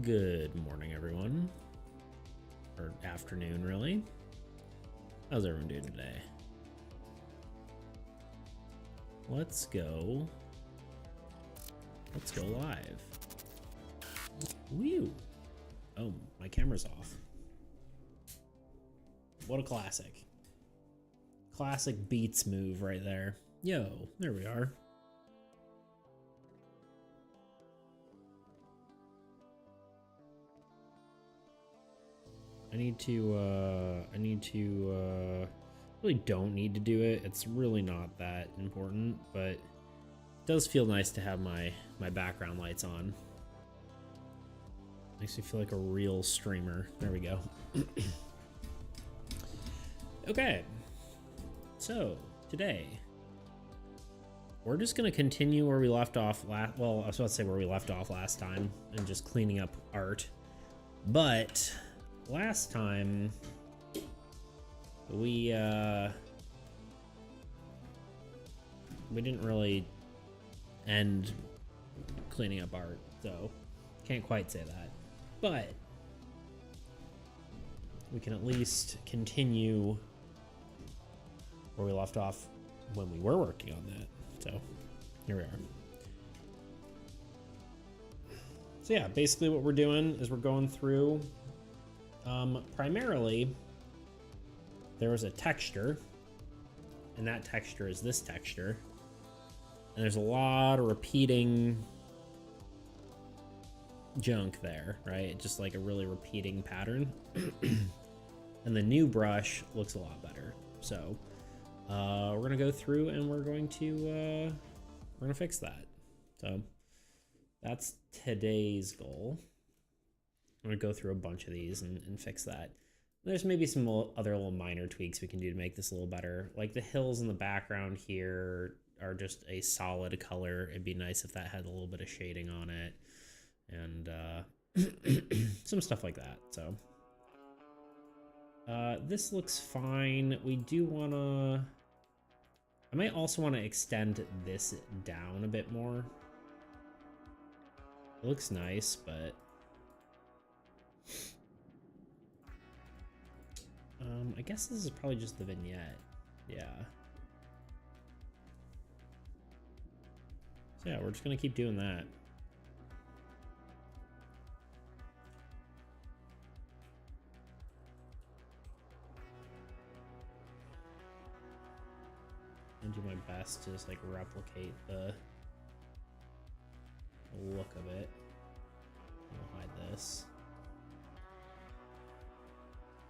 Good morning, everyone. Or afternoon, really. How's everyone doing today? Let's go. Let's go live. Whew. Oh, my camera's off. What a classic. Classic Beats move right there. Yo, there we are. I need to really don't need to do it. It's really not that important, but it does feel nice to have my background lights on. Makes me feel like a real streamer. There we go. Okay. So, today we're just going to continue where we left off well, I was about to say where we left off last time and just cleaning up art. But last time we didn't really end cleaning up art, so can't quite say that. But we can at least continue where we left off when we were working on that. So here we are. So yeah, basically what we're doing is we're going through primarily there was a texture, and that texture is this texture, and there's a lot of repeating junk there, right? Just like a really repeating pattern. And the new brush looks a lot better. So we're gonna go through and we're gonna fix that. So that's today's goal. I'm gonna go through a bunch of these and fix that. There's maybe some other little minor tweaks we can do to make this a little better. Like the hills in the background here are just a solid color. It'd be nice if that had a little bit of shading on it, and some stuff like that. So this looks fine. We do wanna, I might also want to extend this down a bit more. It looks nice, but I guess this is probably just the vignette. Yeah. So yeah, we're just gonna keep doing that. And do my best to just like replicate the look of it. I'll hide this.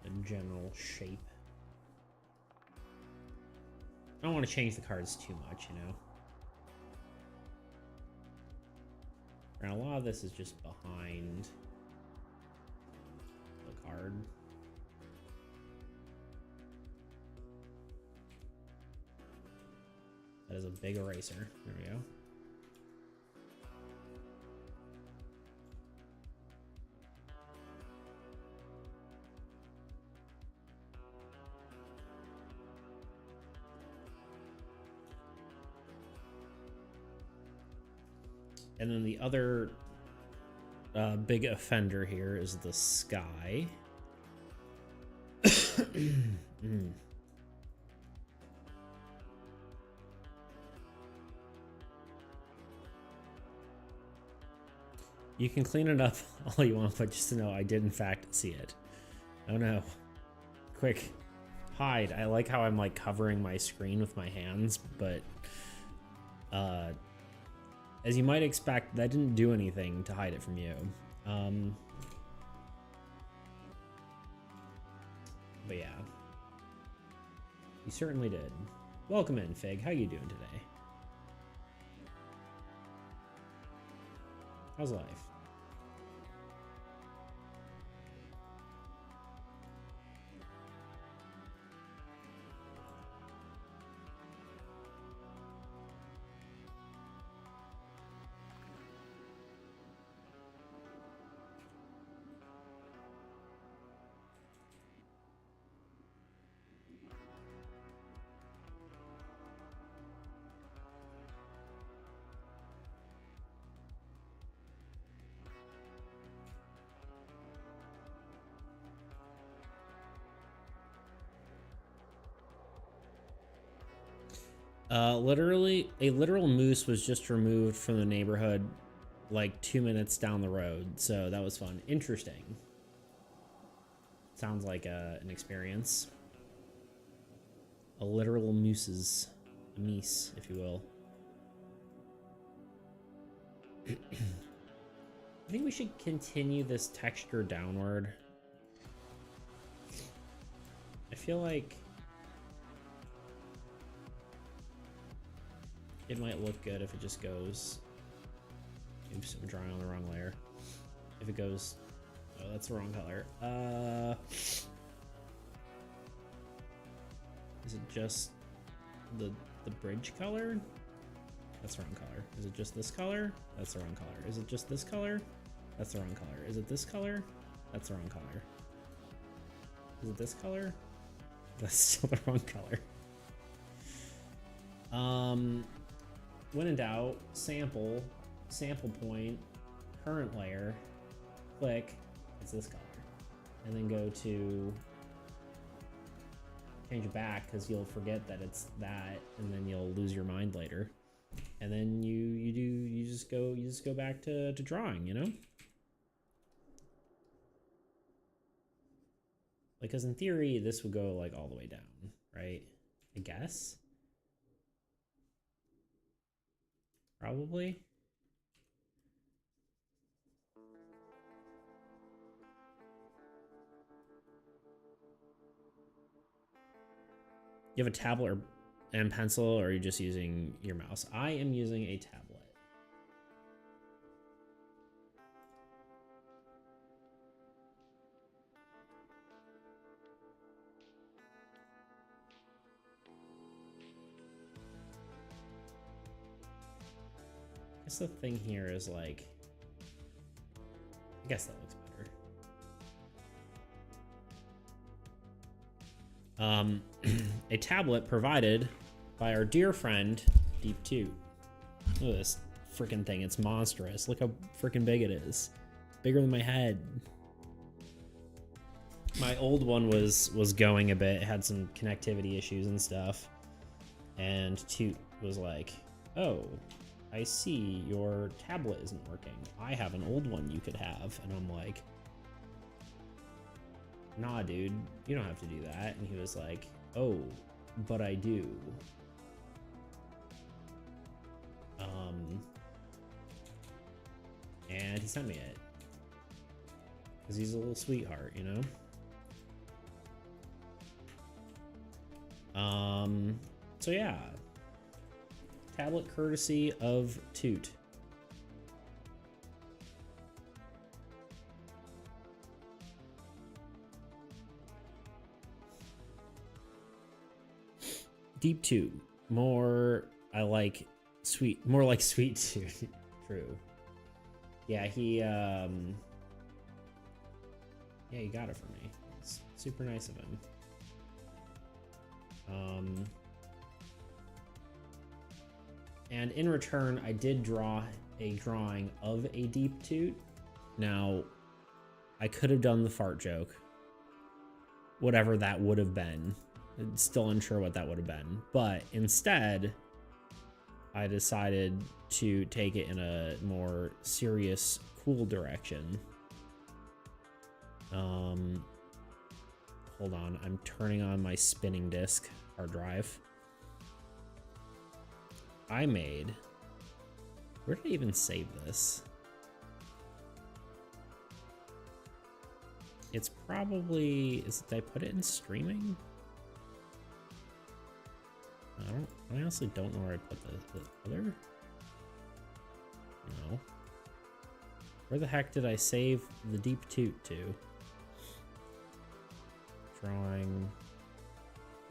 The general shape. I don't want to change the cards too much, you know. And a lot of this is just behind the card. That is a big eraser. There we go. And then the other big offender here is the sky. You can clean it up all you want, but just to know I did in fact see it. Oh no. Quick. Hide. I like how I'm like covering my screen with my hands, but as you might expect, that didn't do anything to hide it from you. But yeah. You certainly did. Welcome in, Fig. How you doing today? How's life? Literally, a literal moose was just removed from the neighborhood like 2 minutes down the road, so that was fun. Interesting. Sounds like an experience. A literal mooses. A meese, if you will. I think we should continue this texture downward. I feel like it might look good if it just goes... Oops, I'm drawing on the wrong layer. If it goes... Oh, that's the wrong color. Is it just the bridge color? That's the wrong color. Is it just this color? That's the wrong color. Is it just this color? That's the wrong color. Is it this color? That's the wrong color. Is it this color? That's still the wrong color. When in doubt, sample point, current layer, click, it's this color. And then go to change it back because you'll forget that it's that, and then you'll lose your mind later. And then you just go back to drawing, you know? Like, because in theory, this would go like all the way down, right? I guess. Probably. You have a tablet and pencil, or are you just using your mouse? I am using a tablet. I guess the thing here is like, I guess that looks better. A tablet provided by our dear friend Deep Toot. Look at this freaking thing, it's monstrous. Look how freaking big it is. Bigger than my head. My old one was going a bit, it had some connectivity issues and stuff. And Toot was like, oh, I see your tablet isn't working. I have an old one you could have. And I'm like, nah, dude, you don't have to do that. And he was like, oh, but I do. And he sent me it. Because he's a little sweetheart, you know? So yeah. Tablet courtesy of Toot. Deep Toot. More like Sweet Toot. True. Yeah, he got it for me. It's super nice of him. And in return, I did draw a drawing of a Deep Toot. Now, I could have done the fart joke. Whatever that would have been. I'm still unsure what that would have been. But instead, I decided to take it in a more serious, cool direction. Hold on, I'm turning on my spinning disk hard drive. I made... Where did I even save this? It's probably... Did I put it in streaming? I honestly don't know where I put the other. No. Where the heck did I save the Deep Toot to? Drawing.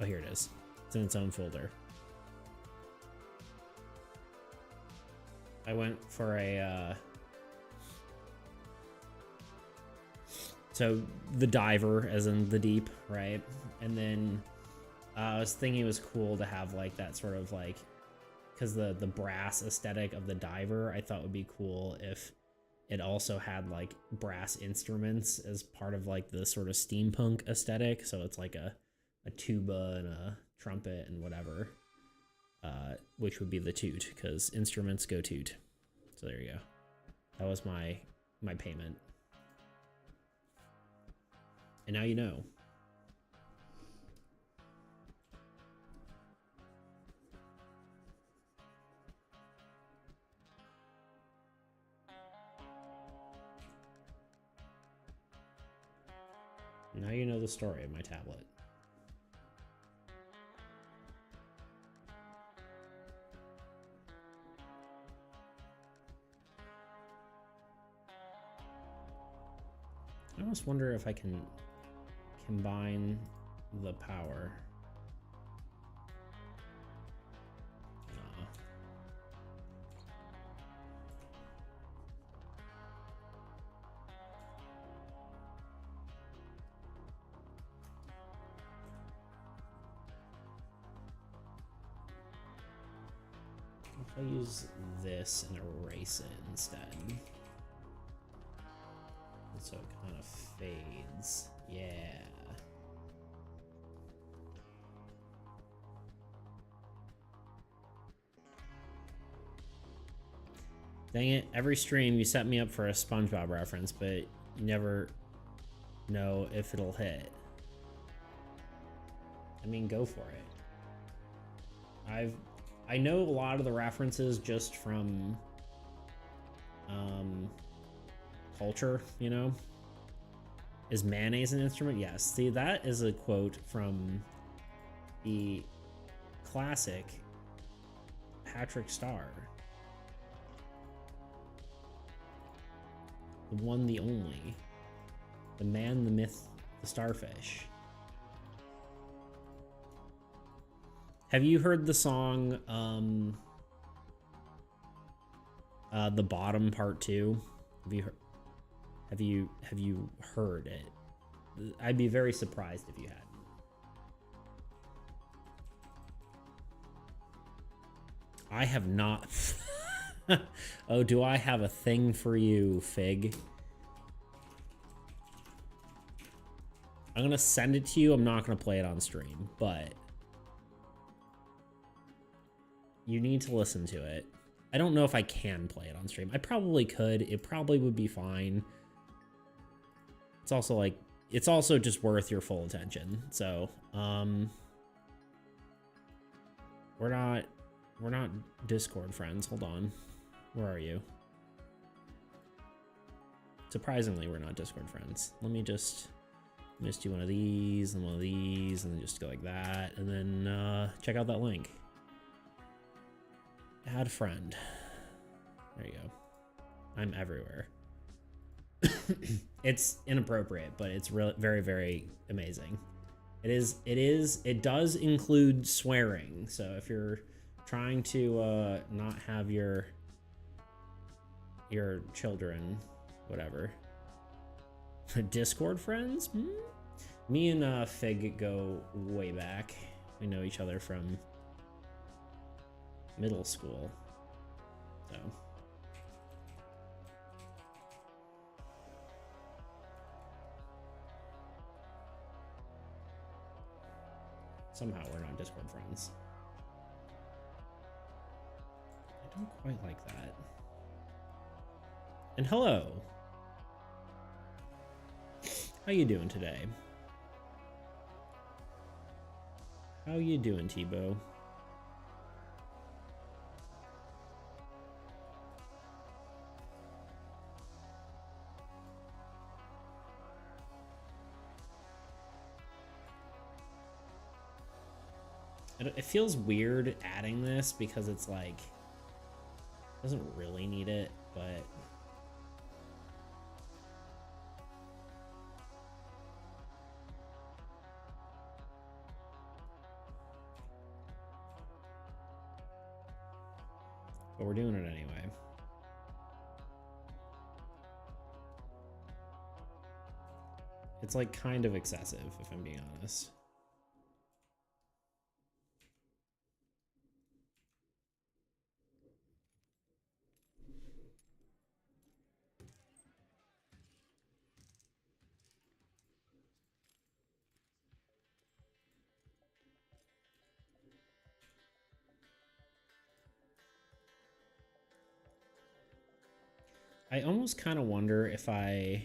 Oh, here it is. It's in its own folder. I went for a so the diver, as in the deep, right? And then I was thinking it was cool to have like that sort of like, because the brass aesthetic of the diver I thought would be cool if it also had like brass instruments as part of like the sort of steampunk aesthetic. So it's like a tuba and a trumpet and whatever. which would be the toot, because instruments go toot. So there you go. That was my payment. And now you know. Now you know the story of my tablet. I almost wonder if I can combine the power. No. If I use this and erase it instead. So it kind of fades. Yeah. Dang it, every stream you set me up for a SpongeBob reference, but you never know if it'll hit. I mean, go for it. I know a lot of the references just from culture, you know. Is mayonnaise an instrument? Yes. See, that is a quote from the classic Patrick Star. The one, the only. The man, the myth, the starfish. Have you heard the song, The Bottom Part 2? Have you heard it? I'd be very surprised if you hadn't. I have not. Oh, do I have a thing for you, Fig? I'm gonna send it to you. I'm not gonna play it on stream, but you need to listen to it. I don't know if I can play it on stream. I probably could. It probably would be fine. It's also like, it's also just worth your full attention. So, we're not Discord friends. Hold on. Where are you? Surprisingly, we're not Discord friends. Let me just do one of these and one of these and then just go like that. And then check out that link. Add friend. There you go. I'm everywhere. It's inappropriate, but it's really very, very amazing. It does include swearing. So if you're trying to not have your children, whatever. Discord friends? Me and Fig go way back. We know each other from middle school. So somehow we're not Discord friends. I don't quite like that. And hello. How you doing today? How you doing, Tebow? It feels weird adding this because it's like, doesn't really need it, but we're doing it anyway. It's like kind of excessive, if I'm being honest. I almost kind of wonder if I...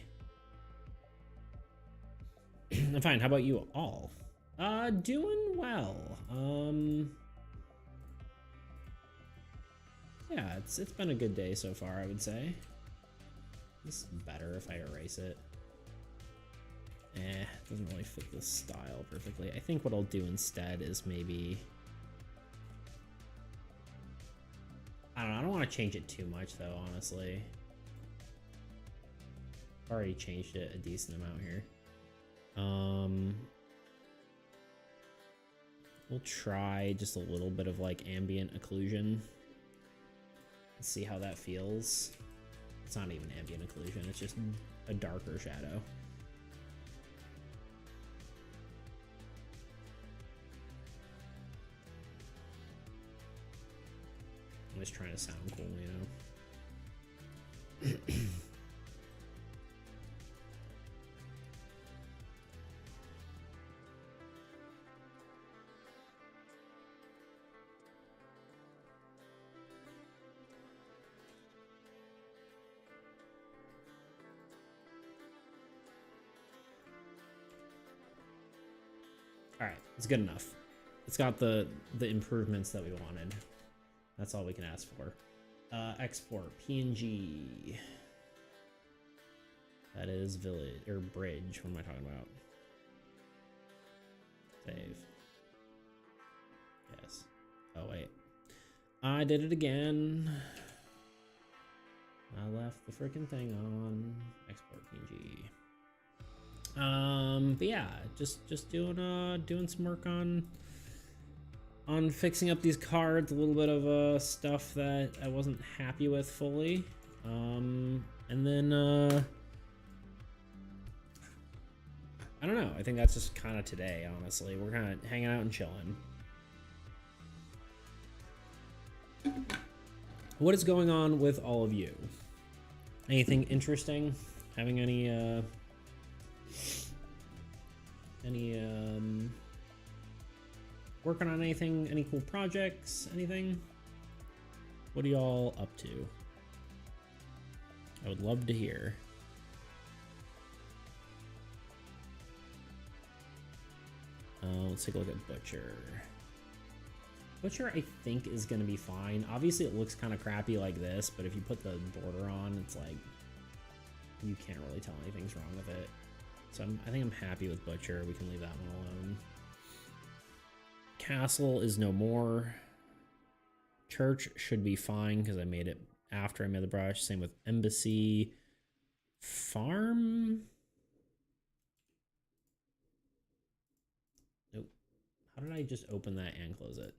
I'm fine. How about you all? Doing well. Yeah, it's been a good day so far, I would say. This is better if I erase it. Doesn't really fit the style perfectly. I think what I'll do instead is maybe... I don't know, I don't want to change it too much though, honestly. Already changed it a decent amount here. We'll try just a little bit of like ambient occlusion. Let's see how that feels. It's not even ambient occlusion, it's just a darker shadow. I'm just trying to sound cool, you know? All right, it's good enough. It's got the improvements that we wanted. That's all we can ask for. Export PNG. That is village or bridge. What am I talking about? Save. Yes. Oh wait. I did it again. I left the freaking thing on. Export PNG. But yeah, just doing some work on fixing up these cards, a little bit of stuff that I wasn't happy with fully. And then I don't know, I think that's just kind of today, honestly. We're kind of hanging out and chilling. What is going on with all of you? Anything interesting? Having any working on anything? Any cool projects? Anything? What are y'all up to? I would love to hear. Let's take a look at Butcher. Butcher, I think, is going to be fine. Obviously, it looks kind of crappy like this, but if you put the border on, it's like you can't really tell anything's wrong with it. So I think I'm happy with Butcher. We can leave that one alone. Castle is no more. Church should be fine because I made it after I made the brush. Same with Embassy. Farm? Nope. How did I just open that and close it?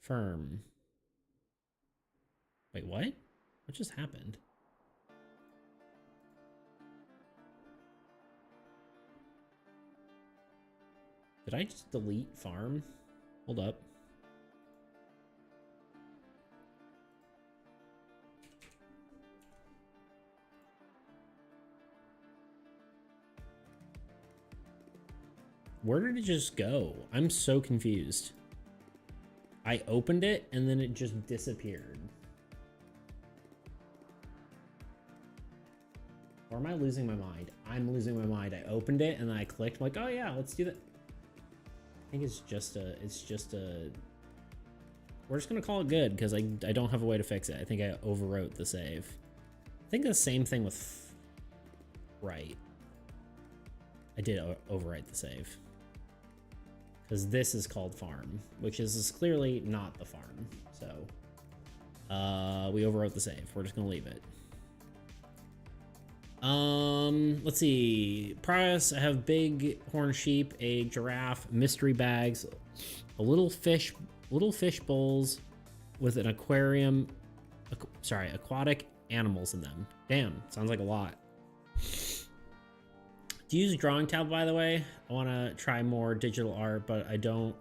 Firm. Wait, what? What just happened? Did I just delete farm? Hold up. Where did it just go? I'm so confused. I opened it and then it just disappeared. Or am I losing my mind? I'm losing my mind. I opened it and then I clicked. I'm like, oh yeah, let's do that. I think it's just a, we're just gonna call it good because I don't have a way to fix it. I think I overwrote the save. I think the same thing with, right. I did overwrite the save. Because this is called farm, which is clearly not the farm. So we overwrote the save. We're just gonna leave it. Let's see. Price, I have big horn sheep, a giraffe, mystery bags, a little fish bowls with an aquarium, aquatic animals in them. Damn, sounds like a lot. Do you use drawing tablet, by the way? I want to try more digital art, but I don't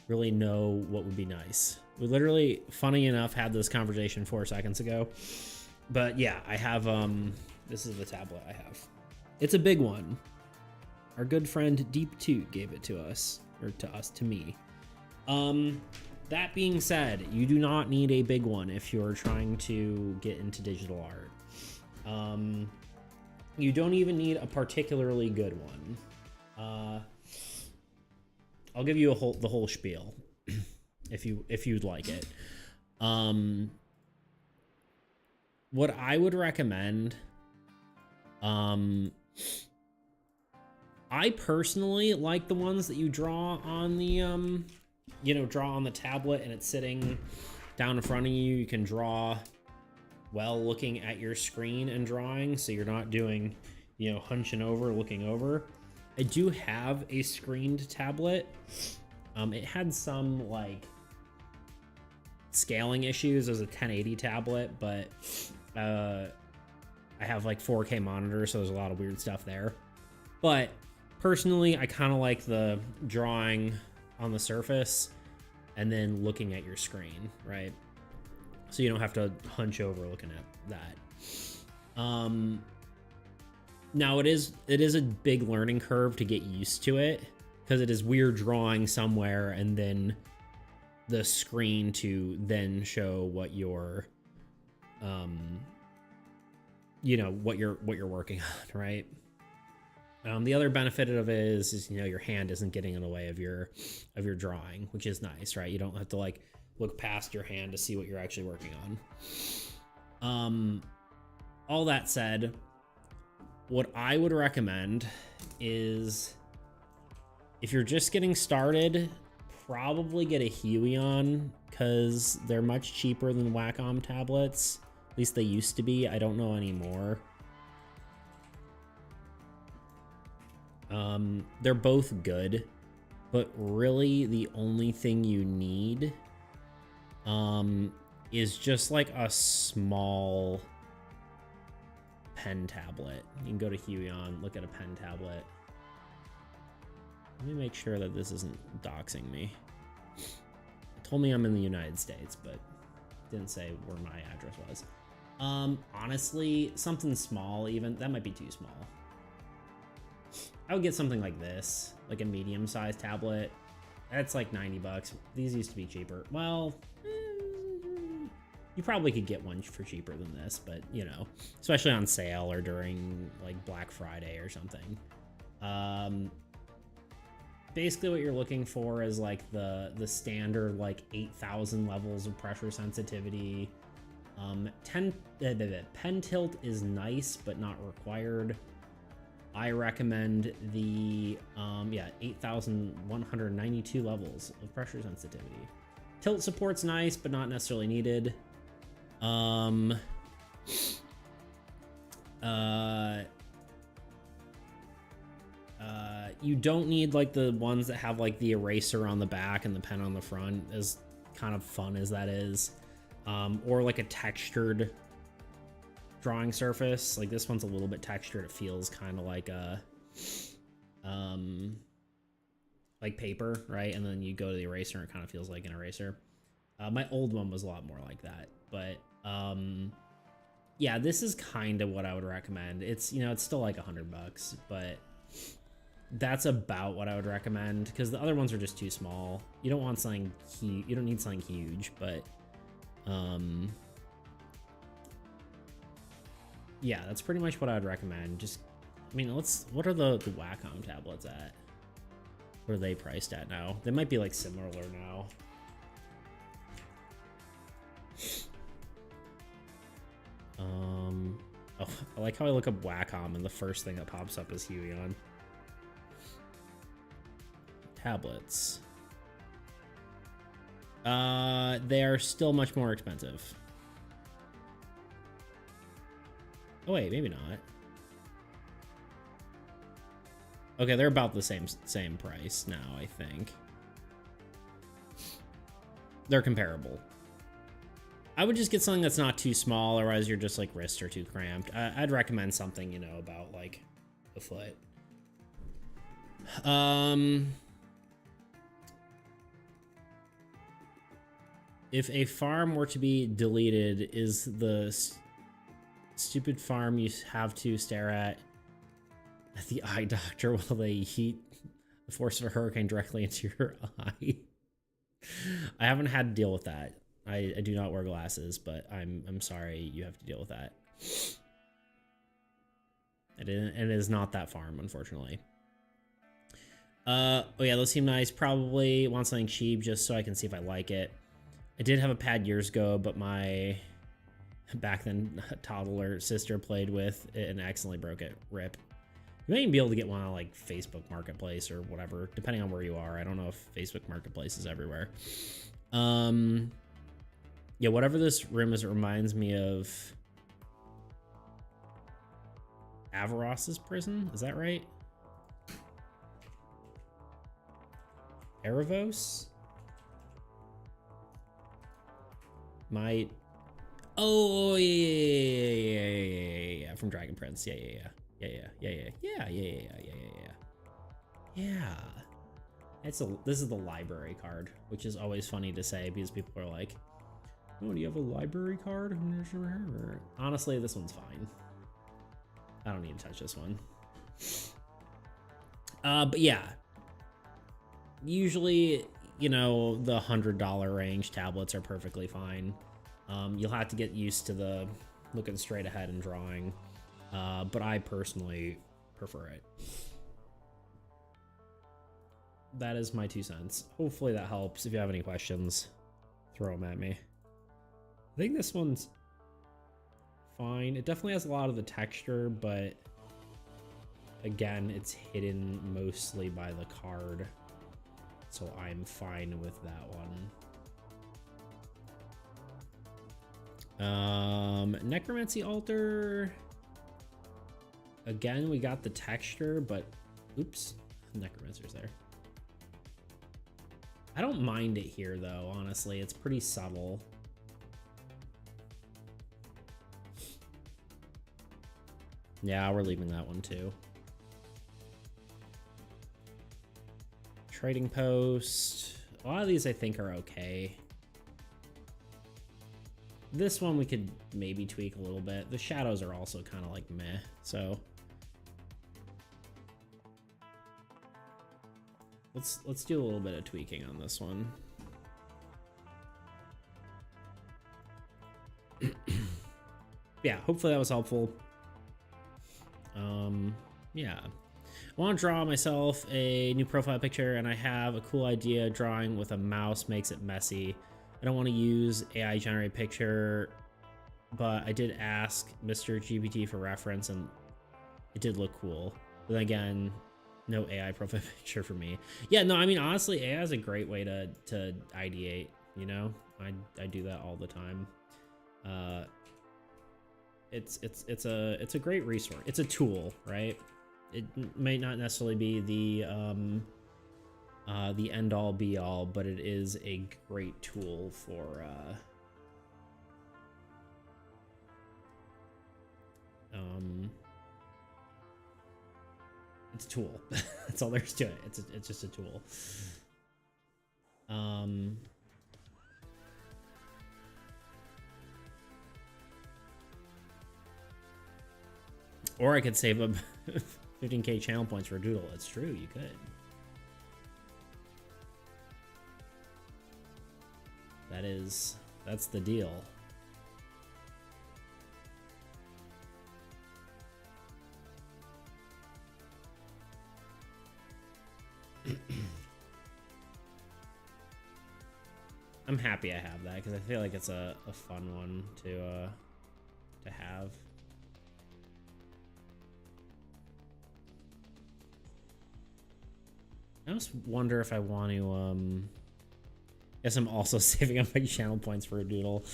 really know what would be nice. We literally, funny enough, had this conversation 4 seconds ago. But yeah, I have, this is the tablet I have. It's a big one. Our good friend Deep Toot gave it to us, or to me. That being said, you do not need a big one if you're trying to get into digital art. You don't even need a particularly good one. I'll give you the whole spiel if you'd like it. What I would recommend, I personally like the ones that you draw on the draw on the tablet and it's sitting down in front of you. You can draw while looking at your screen and drawing, so you're not doing, hunching over, looking over. I do have a screened tablet. It had some like scaling issues as a 1080 tablet, but I have like 4K monitor, so there's a lot of weird stuff there. But personally, I kind of like the drawing on the surface and then looking at your screen, right? So you don't have to hunch over looking at that. Now it is a big learning curve to get used to it, because it is weird drawing somewhere and then the screen to then show what you're what you're working on, right? The other benefit of it is your hand isn't getting in the way of your drawing, which is nice, right? You don't have to like look past your hand to see what you're actually working on. All that said, what I would recommend is, if you're just getting started, probably get a Huion, because they're much cheaper than Wacom tablets. At least they used to be. I don't know anymore. They're both good, but really the only thing you need is just like a small pen tablet. You can go to Huion, look at a pen tablet. Let me make sure that this isn't doxing me. It told me I'm in the United States, but didn't say where my address was. Honestly, something small, even that might be too small. I would get something like this, like a medium-sized tablet. That's like 90 bucks. These used to be cheaper. Well, you probably could get one for cheaper than this, but especially on sale or during like Black Friday or something. Basically what you're looking for is like the standard like 8,000 levels of pressure sensitivity. Pen tilt is nice, but not required. I recommend the 8,192 levels of pressure sensitivity. Tilt support's nice, but not necessarily needed. You don't need like the ones that have like the eraser on the back and the pen on the front, as kind of fun as that is. Or like a textured drawing surface. Like this one's a little bit textured. It feels kind of like a like paper, right? And then you go to the eraser and it kind of feels like an eraser. My old one was a lot more like that, but yeah, this is kind of what I would recommend. It's it's still like $100, but that's about what I would recommend, because the other ones are just too small. You don't want something huge. You don't need something huge, but yeah, that's pretty much what I would recommend. Just, I mean, what are the Wacom tablets at? What are they priced at now? They might be like similar now. Oh, I like how I look up Wacom and the first thing that pops up is Huion. Tablets. They are still much more expensive. Oh wait, maybe not. Okay, they're about the same price now, I think. They're comparable. I would just get something that's not too small, otherwise your just like wrists are too cramped. I'd recommend something, about like a foot. If a farm were to be deleted, is the stupid farm you have to stare at the eye doctor while they heat the force of a hurricane directly into your eye? I haven't had to deal with that. I do not wear glasses, but I'm sorry you have to deal with that. It is not that farm, unfortunately. Oh yeah, those seem nice. Probably want something cheap just so I can see if I like it. I did have a pad years ago, but my back then toddler sister played with it and accidentally broke it. Rip. You may even be able to get one on like Facebook Marketplace or whatever, depending on where you are. I don't know if Facebook Marketplace is everywhere. Yeah, whatever this room is, it reminds me of Averross's prison. Is that right? Erebos? Might. Oh yeah, from Dragon Prince. Yeah. This is the library card, which is always funny to say because people are like, "Oh, do you have a library card?" Honestly, this one's fine. I don't need to touch this one. But yeah, usually, you know, the $100 range tablets are perfectly fine. You'll have to get used to the looking straight ahead and drawing, but I personally prefer it. That is my 2 cents. Hopefully that helps. If you have any questions, throw them at me. I think this one's fine. It definitely has a lot of the texture, but again, it's hidden mostly by the card, so I'm fine with that one. Necromancy Altar. Again, we got the texture, but oops, Necromancer's there. I don't mind it here though, honestly. It's pretty subtle. Yeah, we're leaving that one too. Trading Post. A lot of these I think are okay. This one we could maybe tweak a little bit. The shadows are also kind of like meh, so let's do a little bit of tweaking on this one. Yeah, hopefully that was helpful. Yeah. I want to draw myself a new profile picture, and I have a cool idea. Drawing with a mouse makes it messy. I don't want to use AI generate picture, but I did ask Mr. GPT for reference, and it did look cool. But then again, no AI profile picture for me. Yeah, no, I mean, honestly, AI is a great way to ideate, you know? I do that all the time. It's a great resource. It's a tool, right? It may not necessarily be the end all be all, but it is a great tool for it's a tool. That's all there's to it. It's just a tool. Or I could save up 15k channel points for a doodle. It's true, you could. That's the deal. I'm happy I have that because I feel like it's a fun one to have. I just wonder if I want to guess I'm also saving up my channel points for a doodle.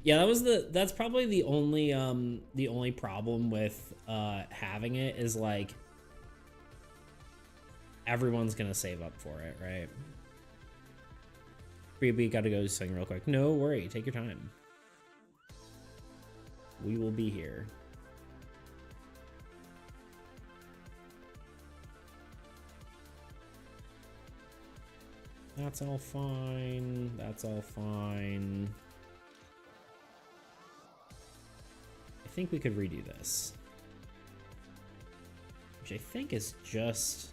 Yeah, that's probably the only problem with having it is like everyone's gonna save up for it, right? We gotta go sing real quick. No worry, take your time. We will be here. That's all fine. That's all fine. I think we could redo this. Which I think is just...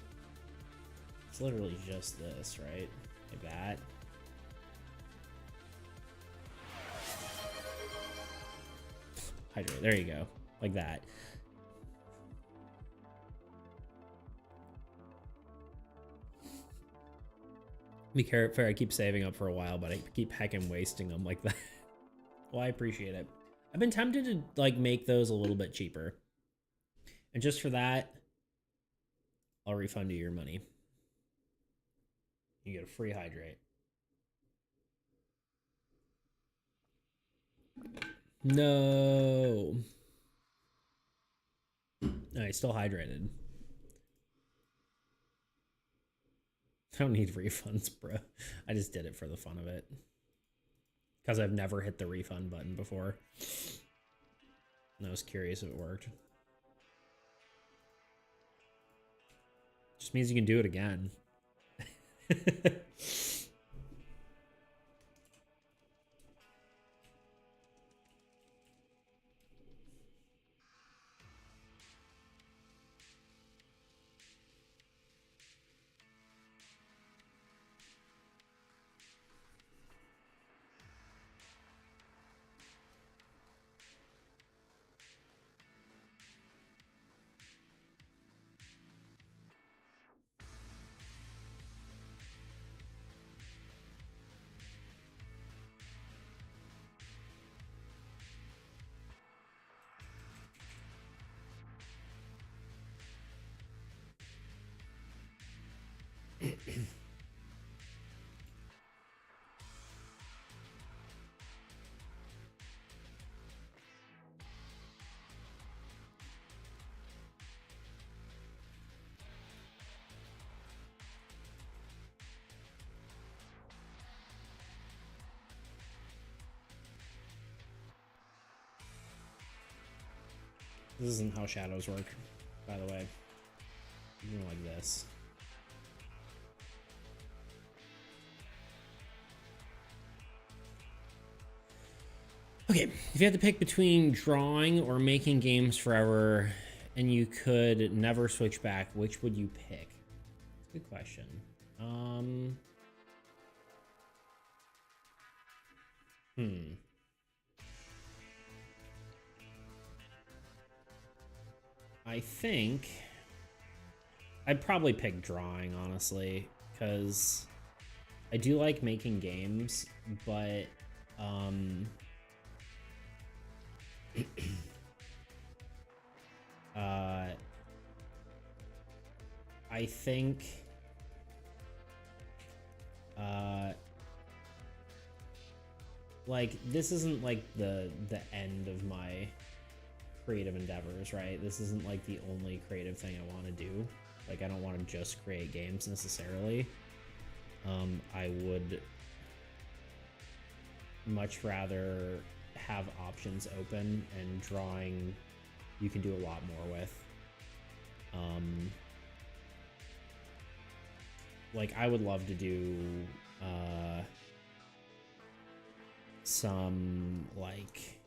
It's literally just this, right? Like that. Hydrate. There you go. Like that. Be careful. I keep saving up for a while, but I keep heckin' wasting them like that. Well, I appreciate it. I've been tempted to like make those a little bit cheaper. And just for that, I'll refund you your money. You get a free hydrate. No. I still hydrated. I don't need refunds, bro. I just did it for the fun of it. Because I've never hit the refund button before. And I was curious if it worked. Just means you can do it again. This isn't how shadows work, by the way. You know, like this. Okay, if you had to pick between drawing or making games forever and you could never switch back, which would you pick? Good question. I think I'd probably pick drawing, honestly, because I do like making games, but I think like this isn't like the end of my creative endeavors, right? This isn't like the only creative thing I want to do. Like, I don't want to just create games necessarily. I would much rather have options open, and drawing you can do a lot more with. Like, I would love to do some, like,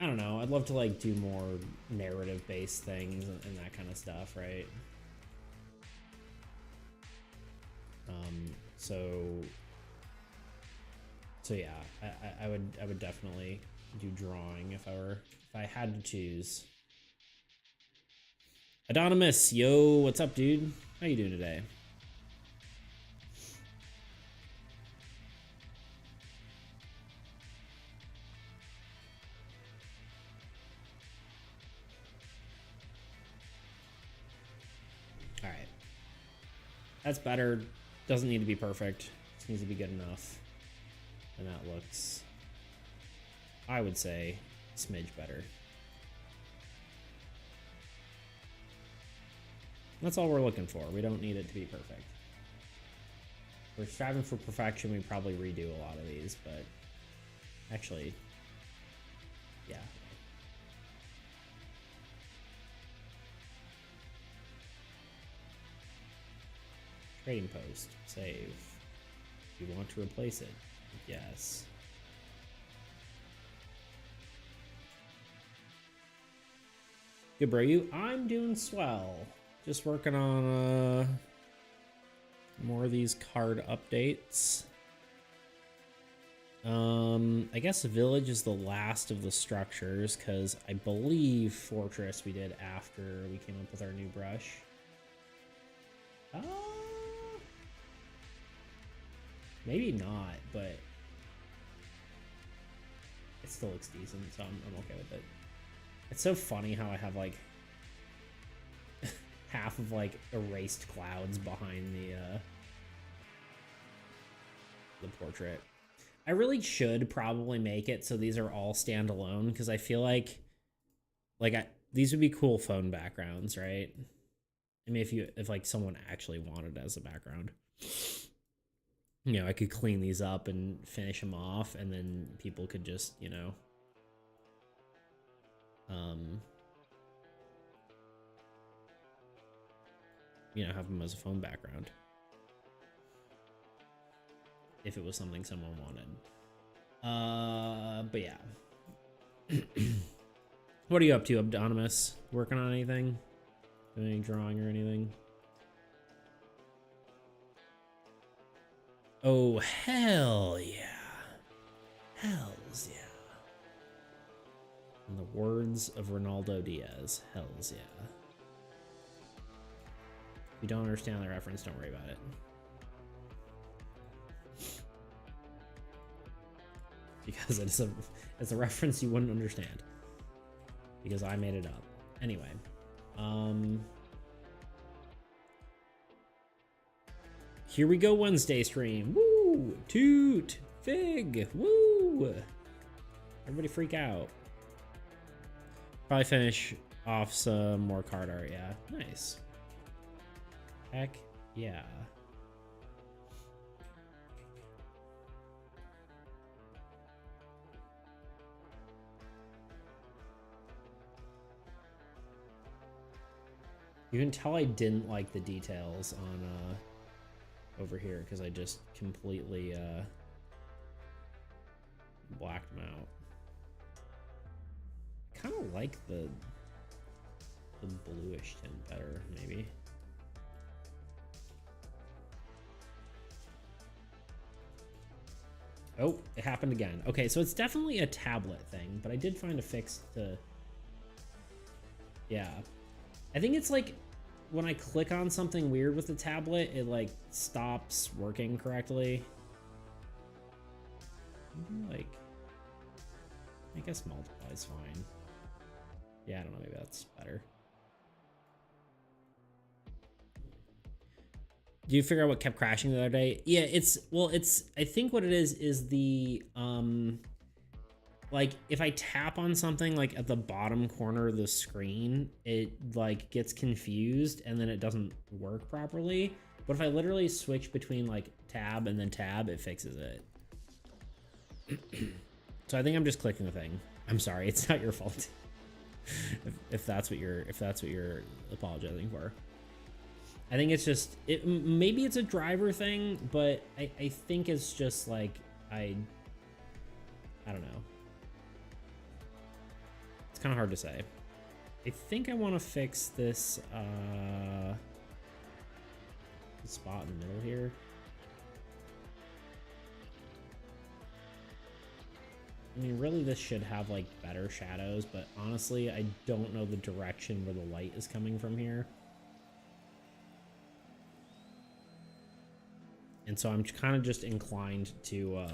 I don't know, I'd love to like do more narrative based things and that kind of stuff, right? So yeah, I would definitely do drawing if I had to choose. Anonymous, yo, what's up, dude? How you doing today? All right, that's better. Doesn't need to be perfect. Just needs to be good enough. And that looks, I would say, a smidge better. That's all we're looking for. We don't need it to be perfect. If we're striving for perfection, we probably redo a lot of these, but actually, yeah. Trading post, save. You want to replace it? Yes. Good, bro. I'm doing swell. Just working on more of these card updates. I guess village is the last of the structures because I believe fortress we did after we came up with our new brush. Maybe not, but it still looks decent, so I'm okay with it. It's so funny how I have like half of like erased clouds behind the portrait. I really should probably make it so these are all standalone because I feel like these would be cool phone backgrounds, right? I mean, if like someone actually wanted it as a background, you know, I could clean these up and finish them off, and then people could just, you know, have them as a phone background. If it was something someone wanted. But yeah. What are you up to, Abdonimus? Working on anything? Doing any drawing or anything? Oh, hell yeah. Hells yeah. In the words of Ronaldo Diaz, hells yeah. If you don't understand the reference, don't worry about it. Because it's a reference you wouldn't understand. Because I made it up. Anyway. Here we go, Wednesday stream. Woo! Toot! Fig! Woo! Everybody freak out. Probably finish off some more card art, yeah. Nice. Heck yeah. You can tell I didn't like the details on over here because I just completely blacked them out. I kind of like the bluish tint better, maybe. Oh, it happened again. Okay, so it's definitely a tablet thing, but I did find a fix to... Yeah. I think it's like when I click on something weird with the tablet, it like stops working correctly. Maybe, like, I guess multiply is fine. Yeah, I don't know, maybe that's better. Do you figure out what kept crashing the other day? Yeah, I think what it is the, like, if I tap on something, like, at the bottom corner of the screen, it, like, gets confused, and then it doesn't work properly. But if I literally switch between, like, tab and then tab, it fixes it. So I think I'm just clicking the thing. I'm sorry, it's not your fault. if that's what you're apologizing for. I think it's just, maybe it's a driver thing, but I think it's just like, I don't know. It's kind of hard to say. I think I want to fix this spot in the middle here. I mean, really this should have like better shadows, but honestly, I don't know the direction where the light is coming from here. And so I'm kind of just inclined to,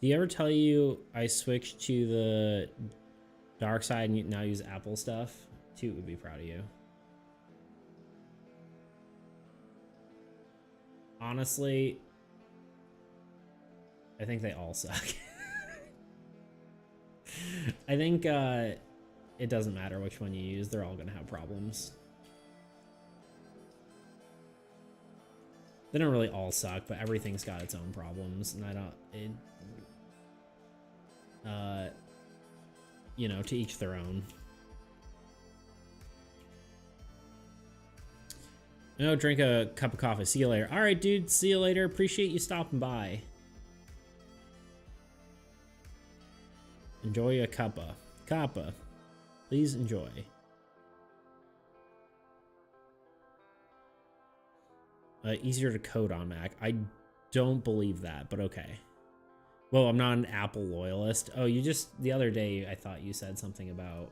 do you ever tell you I switched to the dark side and now use Apple stuff? Toot would be proud of you. Honestly, I think they all suck. I think it doesn't matter which one you use, they're all gonna have problems. They don't really all suck, but everything's got its own problems, and I don't, you know, to each their own. No, drink a cup of coffee. See you later. All right, dude. See you later. Appreciate you stopping by. Enjoy a cuppa. Cuppa. Please enjoy. Easier to code on Mac. I don't believe that, but okay. Well, I'm not an Apple loyalist. Oh, you just the other day I thought you said something about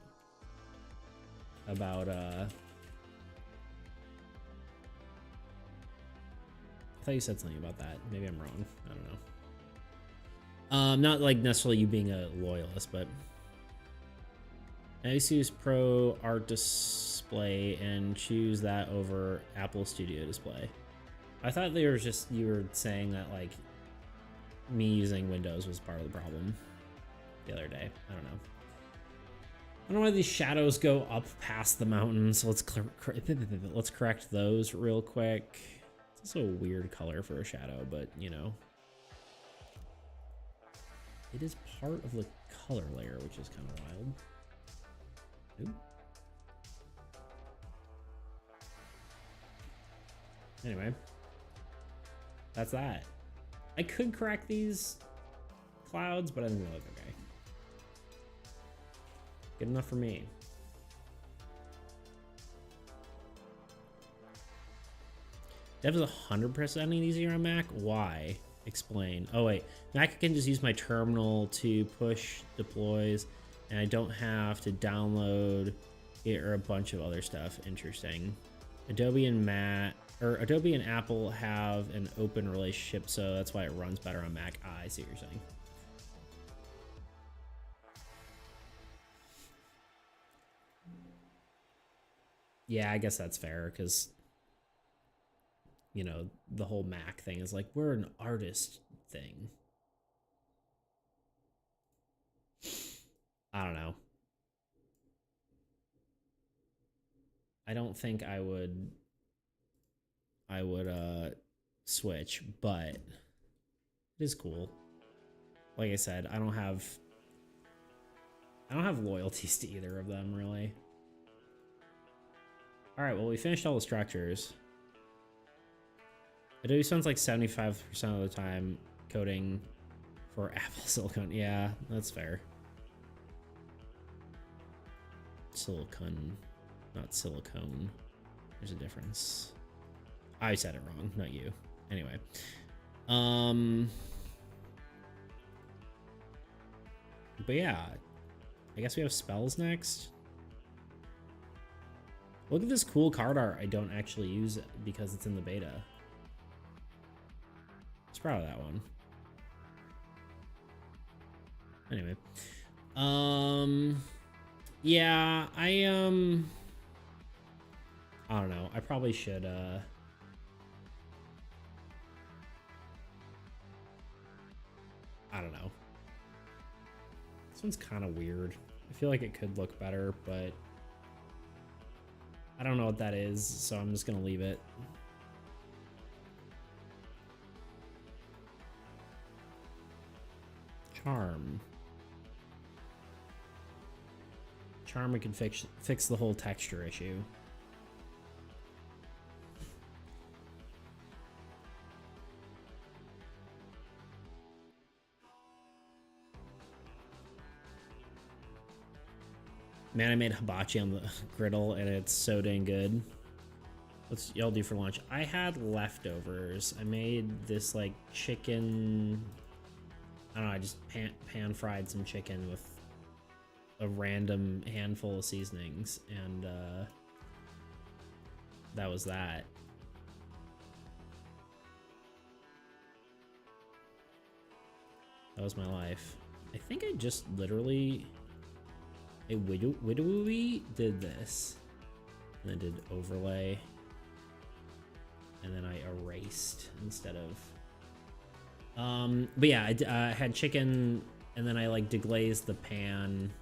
I thought you said something about that. Maybe I'm wrong. I don't know. Not like necessarily you being a loyalist, but I used to use Pro Art Display and choose that over Apple Studio Display. I thought they were just you were saying that like me using Windows was part of the problem the other day. I don't know. I don't know why these shadows go up past the mountains. So let's correct those real quick. It's also a weird color for a shadow, but you know, it is part of the color layer, which is kind of wild. Ooh. Anyway, that's that. I could correct these clouds, but I think they look okay. Good enough for me. Dev is 100% easier on Mac. Why? Explain. Oh wait, Mac I can just use my terminal to push deploys, and I don't have to download it or a bunch of other stuff. Interesting. Adobe and Apple have an open relationship, so that's why it runs better on Mac. Ah, I see what you're saying. Yeah, I guess that's fair, because, you know, the whole Mac thing is like, we're an artist thing. I don't know. I don't think I would switch, but it is cool. Like I said, I don't have loyalties to either of them, really. All right, well, we finished all the structures. Adobe spends like 75% of the time coding for Apple Silicon. Yeah, that's fair. Silicon, not silicone. There's a difference. I said it wrong, not you. Anyway. But yeah, I guess we have spells next. Look at this cool card art I don't actually use because it's in the beta. I was proud of that one. Anyway. Yeah, I don't know. I probably should, I don't know. This one's kind of weird. I feel like it could look better, but I don't know what that is, so I'm just gonna leave it. Charm. Charm, we can fix the whole texture issue. Man, I made hibachi on the griddle and it's so dang good. What's y'all do for lunch? I had leftovers. I made this like chicken. I don't know, I just pan fried some chicken with a random handful of seasonings, and that was that. That was my life. I think I just literally widowy did this, and then did overlay, and then I erased instead of. But yeah, I had chicken, and then I like deglazed the pan,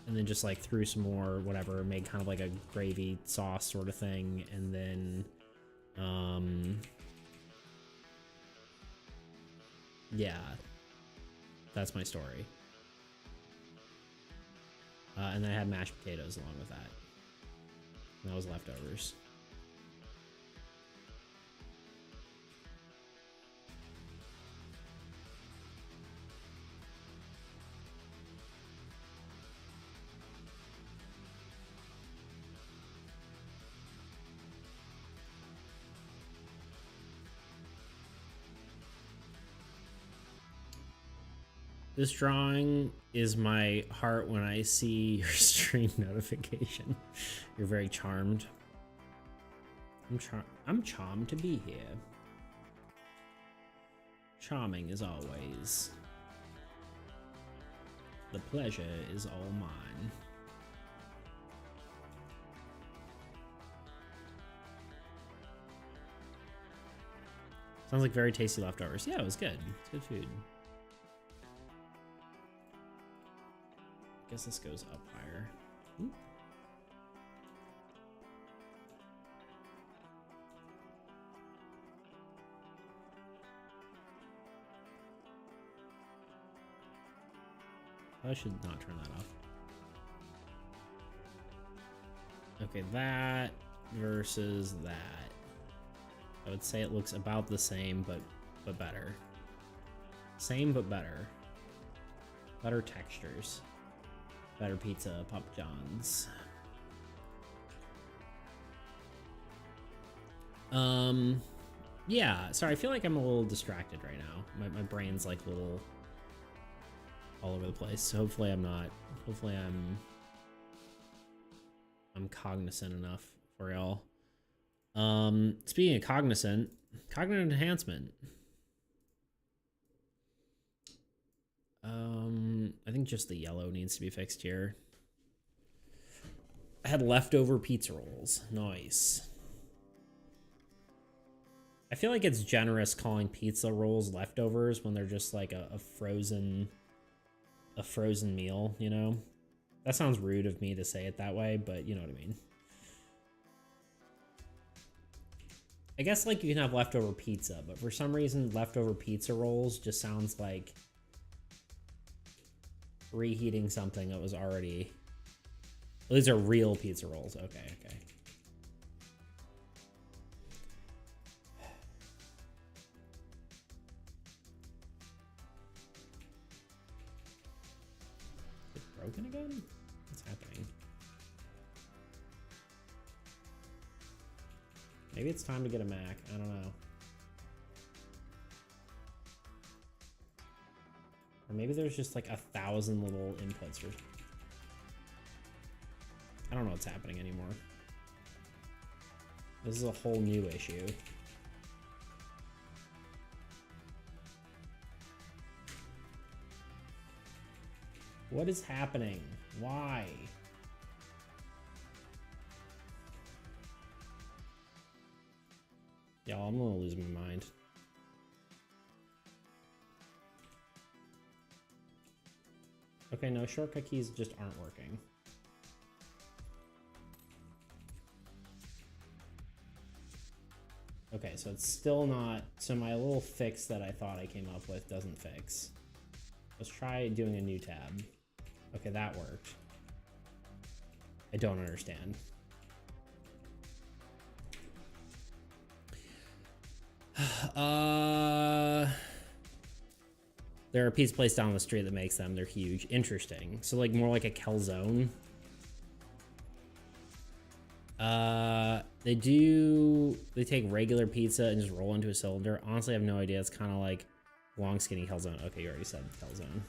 and then just like threw some more whatever, made kind of like a gravy sauce sort of thing, and then yeah, that's my story. And then I had mashed potatoes along with that. And that was leftovers. This drawing is my heart when I see your stream notification. You're very charmed. I'm charmed to be here. Charming as always. The pleasure is all mine. Sounds like very tasty leftovers. Yeah, it was good. It's good food. I guess this goes up higher. Ooh. I should not turn that off. Okay, that versus that. I would say it looks about the same, but better. Same but better. Better textures. Better pizza, Papa John's. Yeah, sorry, I feel like I'm a little distracted right now. My brain's like a little all over the place. So hopefully I'm not. Hopefully I'm cognizant enough for y'all. Speaking of cognizant, cognitive enhancement. I think just the yellow needs to be fixed here. I had leftover pizza rolls. Nice. I feel like it's generous calling pizza rolls leftovers when they're just like a frozen meal, you know? That sounds rude of me to say it that way, but you know what I mean. I guess like you can have leftover pizza, but for some reason leftover pizza rolls just sounds like reheating something that was already... Well, these are real pizza rolls. Okay. Is it broken again? What's happening? Maybe it's time to get a Mac. I don't know. Or maybe there's just like 1,000 little inputs or... I don't know what's happening anymore. This is a whole new issue. What is happening? Why? Y'all, I'm gonna lose my mind. Okay, no, shortcut keys just aren't working. Okay, so it's still not... So my little fix that I thought I came up with doesn't fix. Let's try doing a new tab. Okay, that worked. I don't understand. There are a pizza place down the street that makes them. They're huge. Interesting. So like more like a calzone. They take regular pizza and just roll into a cylinder. Honestly, I have no idea. It's kind of like long skinny calzone. Okay, you already said calzone.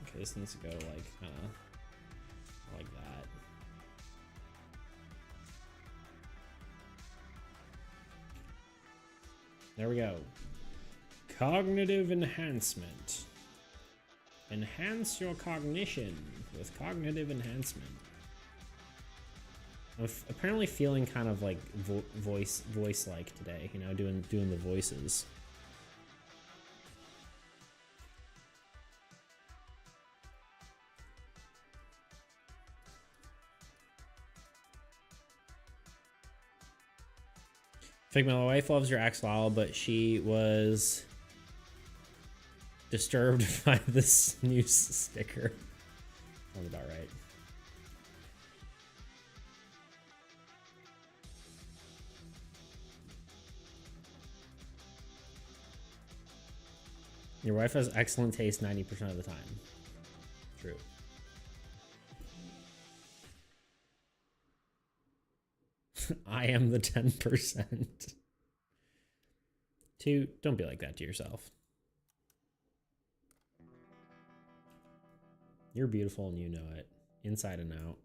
Okay, this needs to go like kind of like that. There we go. Cognitive enhancement. Enhance your cognition with cognitive enhancement. I'm apparently feeling kind of like voice-like today, you know, doing the voices. Figma, my wife loves your axolotl, but she was disturbed by this new sticker. Sounds about right. Your wife has excellent taste 90% of the time. True. I am the 10%. 2, don't be like that to yourself. You're beautiful and you know it, inside and out.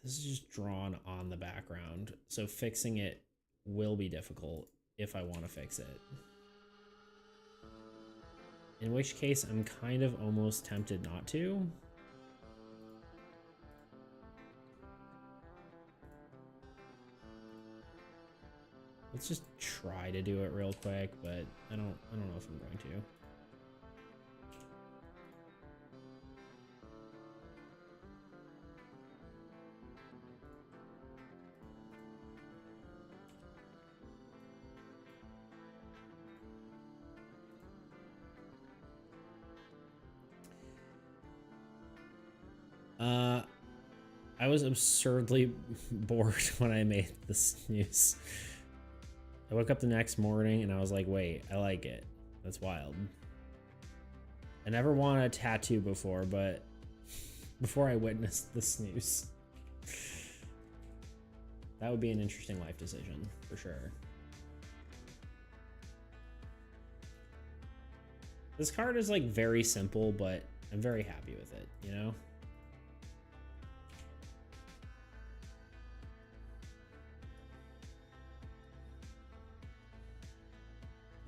This is just drawn on the background, so fixing it will be difficult if I want to fix it. In which case, I'm kind of almost tempted not to. Let's just try to do it real quick, but I don't know if I'm going to. I was absurdly bored when I made the snooze. I woke up the next morning and I was like, wait, I like it. That's wild. I never wanted a tattoo before, but before I witnessed the snooze. That would be an interesting life decision, for sure. This card is like very simple, but I'm very happy with it, you know?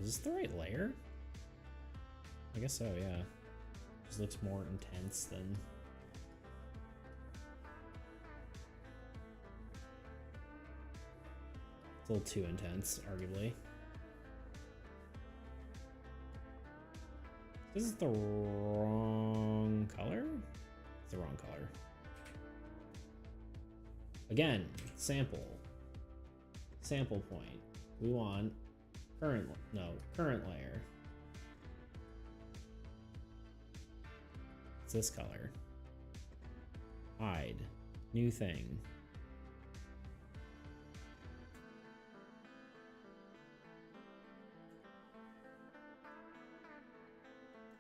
Is this the right layer? I guess so, yeah. Just looks more intense than... It's a little too intense, arguably. This is the wrong color? It's the wrong color. Again, sample. Sample point. We want current layer. It's this color. Hide. New thing.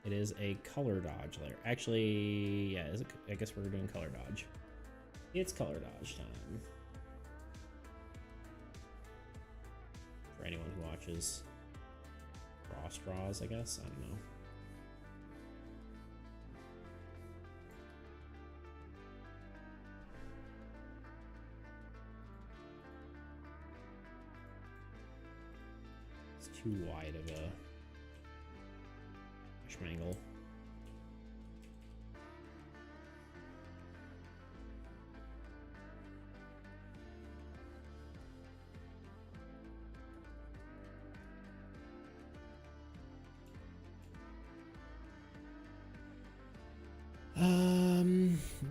It is a color dodge layer. Actually, yeah, I guess we're doing color dodge. It's color dodge time. For anyone who watches Cross Draws, I guess. I don't know. It's too wide of a angle.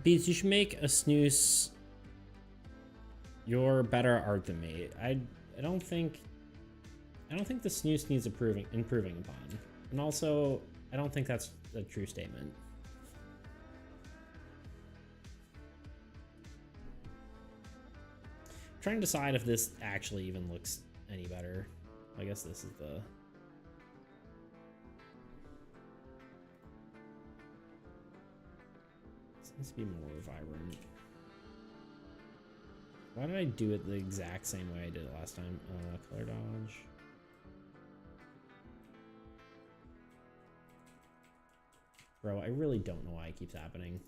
Beats, you should make a snooze your better art than me. I don't think the snooze needs improving upon. And also, I don't think that's a true statement. I'm trying to decide if this actually even looks any better. I guess this is the... This needs to be more vibrant. Why did I do it the exact same way I did it last time? Color dodge. Bro, I really don't know why it keeps happening.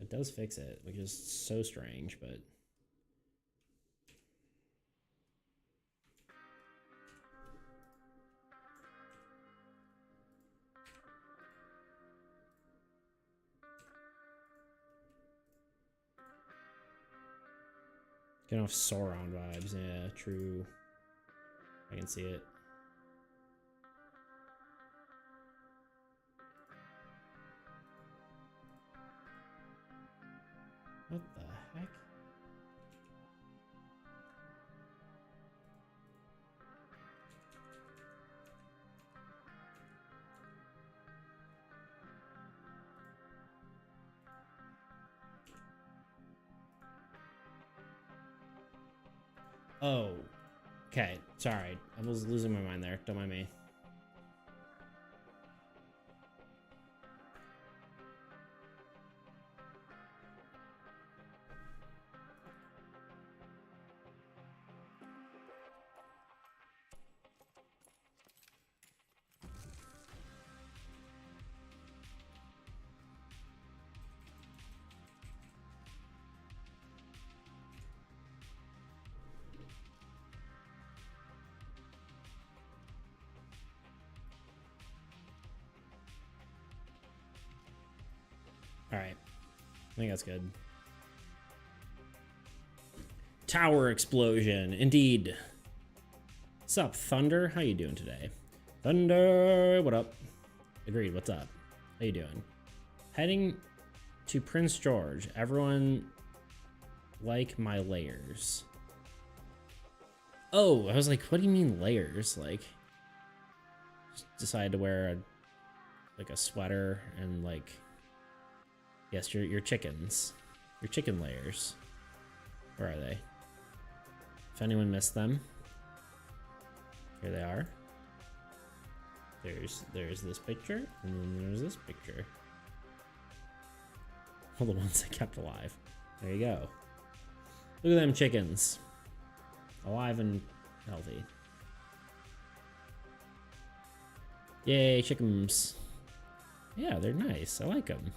It does fix it, which is so strange, but... Getting off Sauron vibes, yeah, true. I can see it. What the heck? Oh, okay. Sorry, I was losing my mind there. Don't mind me. Alright. I think that's good. Tower explosion. Indeed. What's up, Thunder? How you doing today? Thunder, what up? Agreed, what's up? How you doing? Heading to Prince George. Everyone like my layers. Oh, I was like, what do you mean layers? Like, just decided to wear a sweater and like, yes, your chickens. Your chicken layers. Where are they? If anyone missed them, here they are. There's this picture, and then there's this picture. All the ones I kept alive. There you go. Look at them chickens. Alive and healthy. Yay, chickens. Yeah, they're nice. I like them.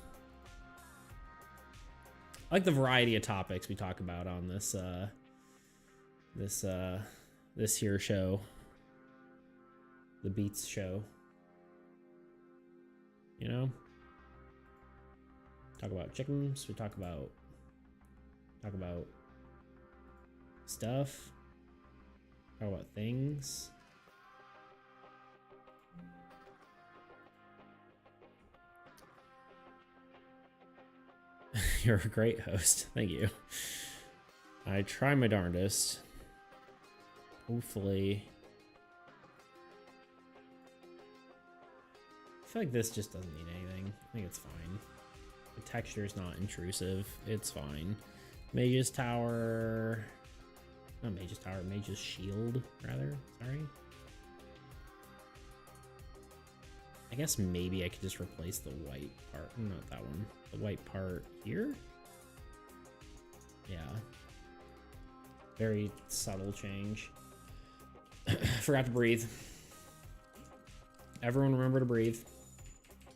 I like the variety of topics we talk about on this this here show. The Beats show. You know? Talk about chickens, we talk about stuff. Talk about things. You're a great host. Thank you. I try my darndest. Hopefully. I feel like this just doesn't need anything. I think it's fine. The texture is not intrusive. It's fine. Mage's Tower. Not Mage's Tower. Mage's Shield, rather. Sorry. I guess maybe I could just replace the white part. Not that one. The white part here? Yeah. Very subtle change. Forgot to breathe. Everyone remember to breathe.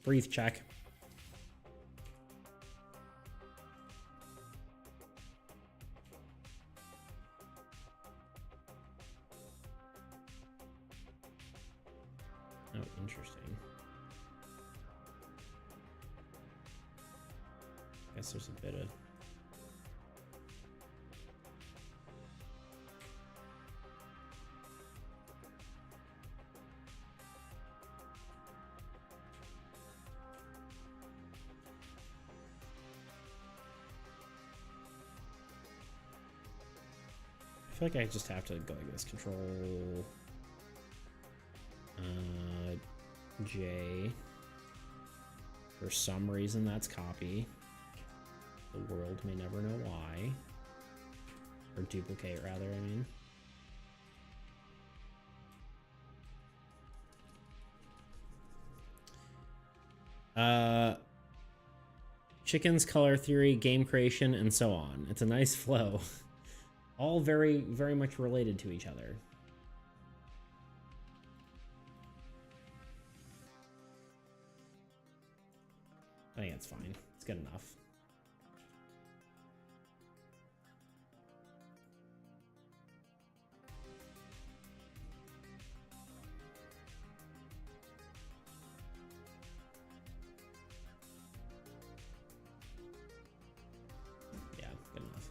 Breathe check. Oh, interesting. Guess there's a bit of... I feel like I just have to go like this. Control J. For some reason that's copy. The world may never know why. Or duplicate rather, I mean. Chickens, color theory, game creation, and so on. It's a nice flow. All very, very much related to each other. I think it's fine. It's good enough. Yeah, good enough.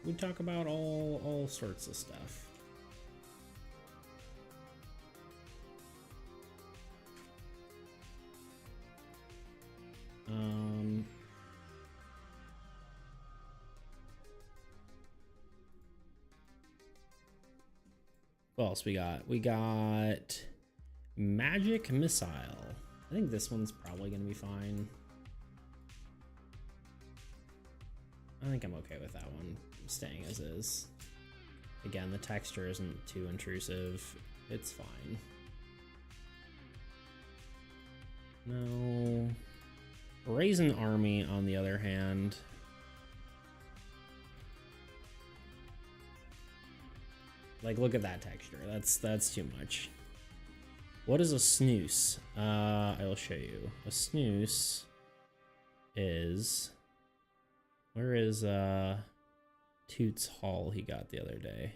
We talk about all sorts of stuff. What else we got? We got Magic Missile. I think this one's probably gonna be fine. I think I'm okay with that one staying as is. Again, the texture isn't too intrusive. It's fine. No. Raisin Army, on the other hand. Like, look at that texture. That's too much. What is a snooze? I will show you. A snooze is... Where is Toots Hall he got the other day?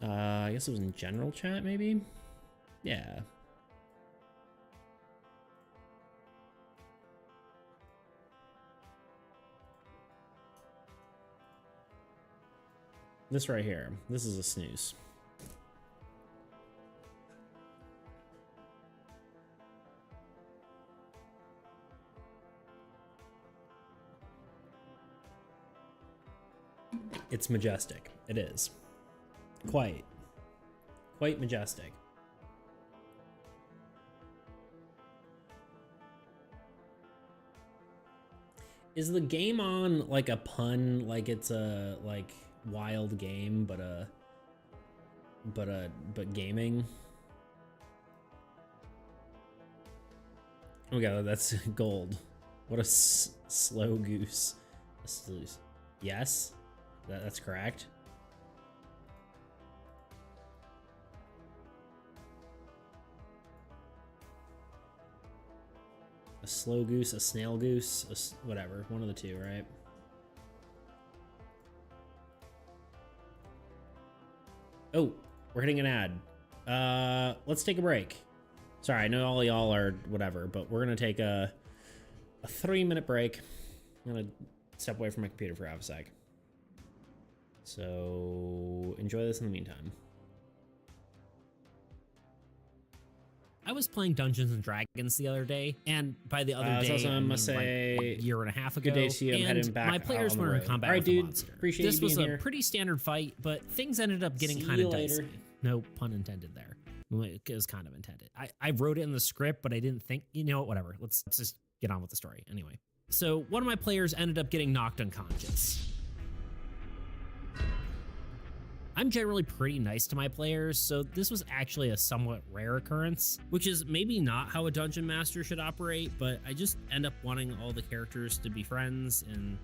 I guess it was in general chat, maybe? Yeah. This right here. This is a snooze. It's majestic. It is. Quite majestic. Is the game on like a pun, like it's a like wild game, but gaming? Oh my god, that's gold. What a slow goose. Yes, that's correct. A slow goose, a snail goose, whatever, one of the two, right? Oh, we're hitting an ad. Let's take a break. Sorry, I know all y'all are whatever, but we're gonna take a 3-minute break. I'm gonna step away from my computer for half a sec. So enjoy this in the meantime. I was playing Dungeons and Dragons the other day, and by the other day, I mean, say, like a year and a half ago. Good day to you. I'm heading back. My players were in combat with a monster. Appreciate this was a pretty standard fight, but things ended up getting kind of dicey. No pun intended there. It was kind of intended. I wrote it in the script, but I didn't think, you know what, whatever. Let's just get on with the story. Anyway, so one of my players ended up getting knocked unconscious. I'm generally pretty nice to my players, so this was actually a somewhat rare occurrence, which is maybe not how a dungeon master should operate, but I just end up wanting all the characters to be friends, and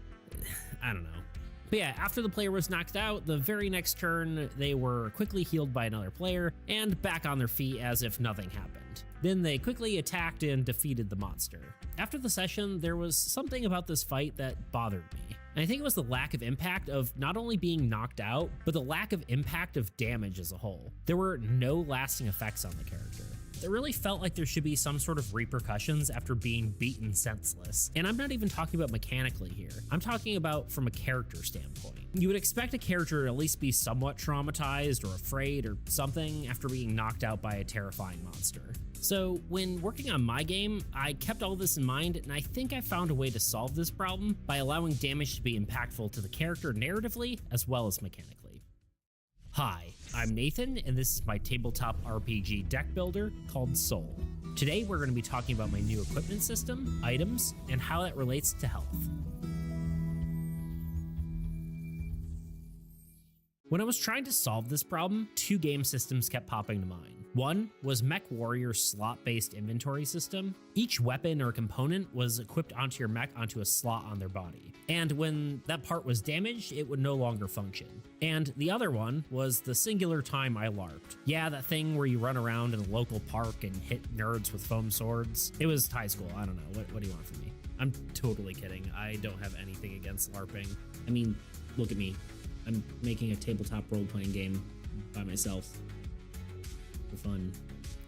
I don't know. But yeah, after the player was knocked out, the very next turn, they were quickly healed by another player and back on their feet as if nothing happened. Then they quickly attacked and defeated the monster. After the session, there was something about this fight that bothered me. And I think it was the lack of impact of not only being knocked out, but the lack of impact of damage as a whole. There were no lasting effects on the character. It really felt like there should be some sort of repercussions after being beaten senseless. And I'm not even talking about mechanically here. I'm talking about from a character standpoint. You would expect a character to at least be somewhat traumatized or afraid or something after being knocked out by a terrifying monster. So when working on my game, I kept all this in mind, and I think I found a way to solve this problem by allowing damage to be impactful to the character narratively as well as mechanically. Hi, I'm Nathan, and this is my tabletop RPG deck builder called Soul. Today we're going to be talking about my new equipment system, items, and how that relates to health. When I was trying to solve this problem, two game systems kept popping to mind. One was MechWarrior's slot-based inventory system. Each weapon or component was equipped onto your mech onto a slot on their body. And when that part was damaged, it would no longer function. And the other one was the singular time I LARPed. Yeah, that thing where you run around in a local park and hit nerds with foam swords. It was high school, I don't know, what do you want from me? I'm totally kidding, I don't have anything against LARPing. I mean, look at me. I'm making a tabletop role-playing game by myself for fun.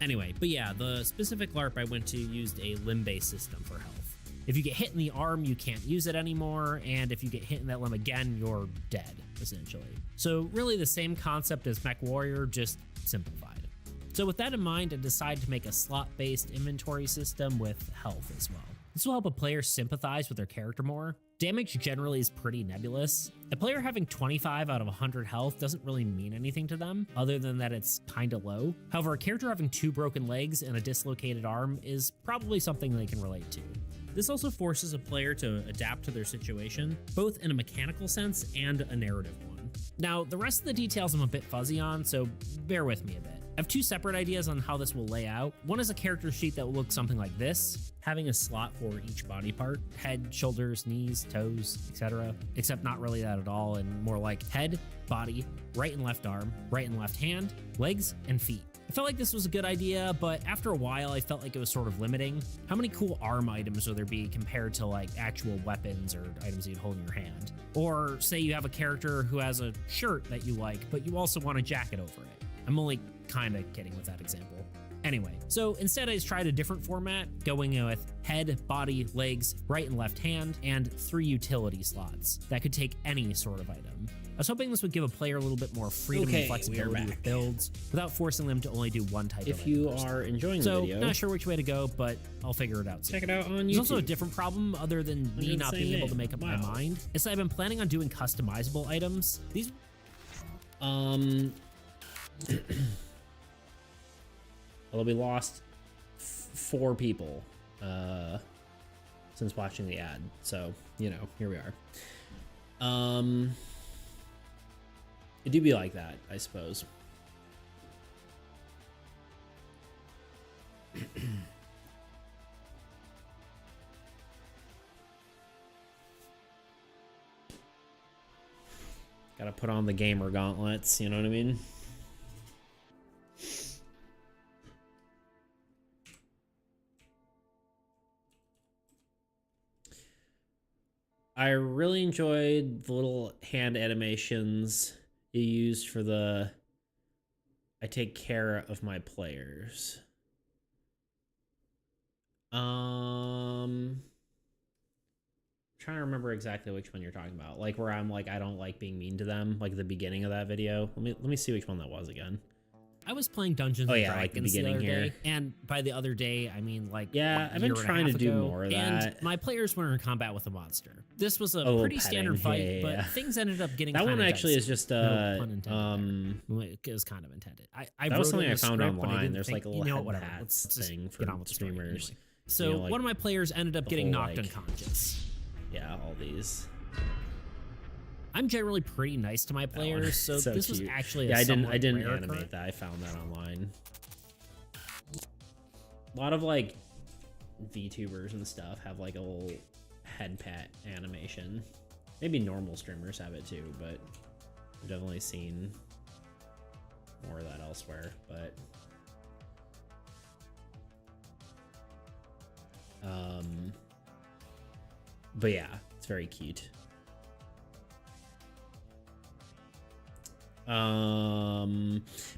Anyway, but yeah, the specific LARP I went to used a limb-based system for health. If you get hit in the arm, you can't use it anymore, and if you get hit in that limb again, you're dead, essentially. So really the same concept as MechWarrior, just simplified. So with that in mind, I decided to make a slot-based inventory system with health as well. This will help a player sympathize with their character more. Damage generally is pretty nebulous. A player having 25 out of 100 health doesn't really mean anything to them, other than that it's kinda low. However, a character having 2 broken legs and a dislocated arm is probably something they can relate to. This also forces a player to adapt to their situation, both in a mechanical sense and a narrative one. Now, the rest of the details I'm a bit fuzzy on, so bear with me a bit. I have two separate ideas on how this will lay out. One is a character sheet that will look something like this, having a slot for each body part: head, shoulders, knees, toes, etc. Except not really that at all, and more like head, body, right and left arm, right and left hand, legs, and feet. I felt like this was a good idea, but after a while I felt like it was sort of limiting. How many cool arm items would there be compared to like actual weapons or items you'd hold in your hand? Or say you have a character who has a shirt that you like, but you also want a jacket over it. I'm only kind of kidding with that example. Anyway, so instead I just tried a different format, going with head, body, legs, right and left hand, and 3 utility slots that could take any sort of item. I was hoping this would give a player a little bit more freedom and flexibility with builds without forcing them to only do one type of item. If you are enjoying the video, not sure which way to go, but I'll figure it out soon. Check it out on YouTube. There's also a different problem other than me not being able to make up my mind. Is that I've been planning on doing customizable items. These well, we lost 4 people since watching the ad, so you know, here we are. It do be like that, I suppose. Gotta put on the gamer gauntlets, you know what I mean? I really enjoyed the little hand animations you used for the I take care of my players. Trying to remember exactly which one you're talking about. Like where I'm like, I don't like being mean to them, like the beginning of that video. Let me see which one that was again. I was playing Dungeons and Dragons like the beginning other here. day, and by the other day, I mean like I've been trying to do more of that. And my players were in combat with a monster. This was a pretty standard petting. fight, but things ended up getting that one actually dicey. is just no pun intended it was kind of intended. that was something I found online. There's like a little head hats thing for streamers. Anyway. So like, one of my players ended up getting knocked unconscious. Yeah, all these. I'm generally pretty nice to my players, so this was actually I didn't animate that. I found that online. A lot of like VTubers and stuff have like a little head pat animation. Maybe normal streamers have it too, but I've definitely seen more of that elsewhere. But yeah, it's very cute.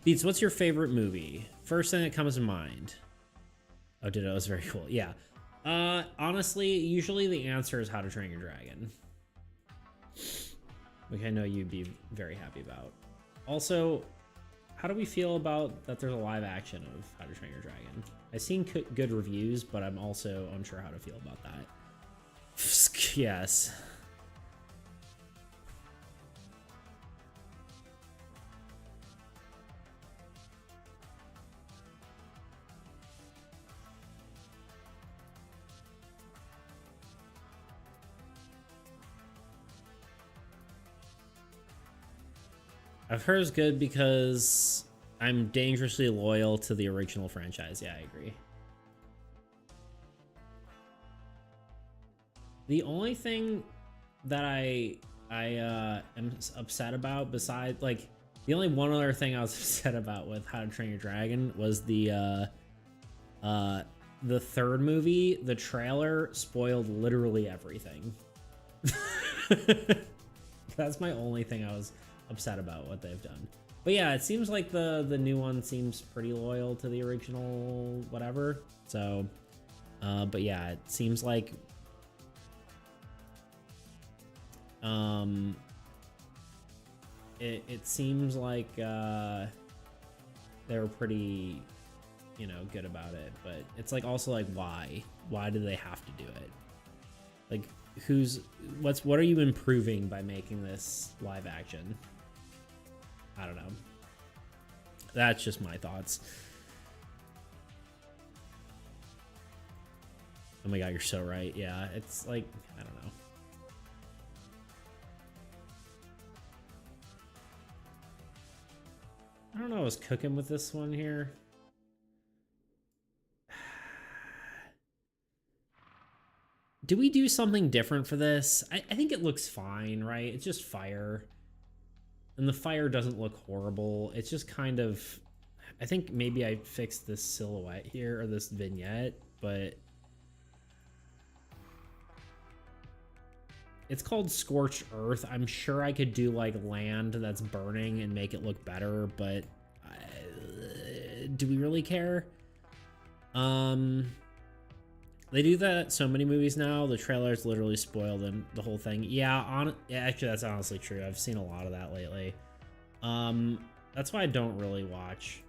Beats, what's your favorite movie? First thing that comes to mind. Oh, Ditto is very cool. Yeah. Honestly, usually the answer is How to Train Your Dragon, which I know you'd be very happy about. Also, how do we feel about that there's a live action of How to Train Your Dragon? I've seen good reviews, but I'm also unsure how to feel about that. Yes. I've heard it's good because I'm dangerously loyal to the original franchise. Yeah, I agree. The only thing that I am upset about, besides like the only one other thing I was upset about with How to Train Your Dragon was the third movie. The trailer spoiled literally everything. That's my only thing I was upset about what they've done. But yeah, it seems like the new one seems pretty loyal to the original whatever. So but yeah, it seems like it seems like they were pretty, you know, good about it, but it's like also like why do they have to do it? Like what are you improving by making this live action? I don't know. That's just my thoughts. Oh my god, you're so right. Yeah, it's like, I don't know. I don't know, I was cooking with this one here. Do we do something different for this? I think it looks fine, right? It's just fire. And the fire doesn't look horrible. It's just kind of... I think maybe I fixed this silhouette here, or this vignette, but... It's called Scorched Earth. I'm sure I could do, like, land that's burning and make it look better, but... do we really care? They do that at so many movies now. The trailers literally spoil them, the whole thing. Yeah, actually, that's honestly true. I've seen a lot of that lately. That's why I don't really watch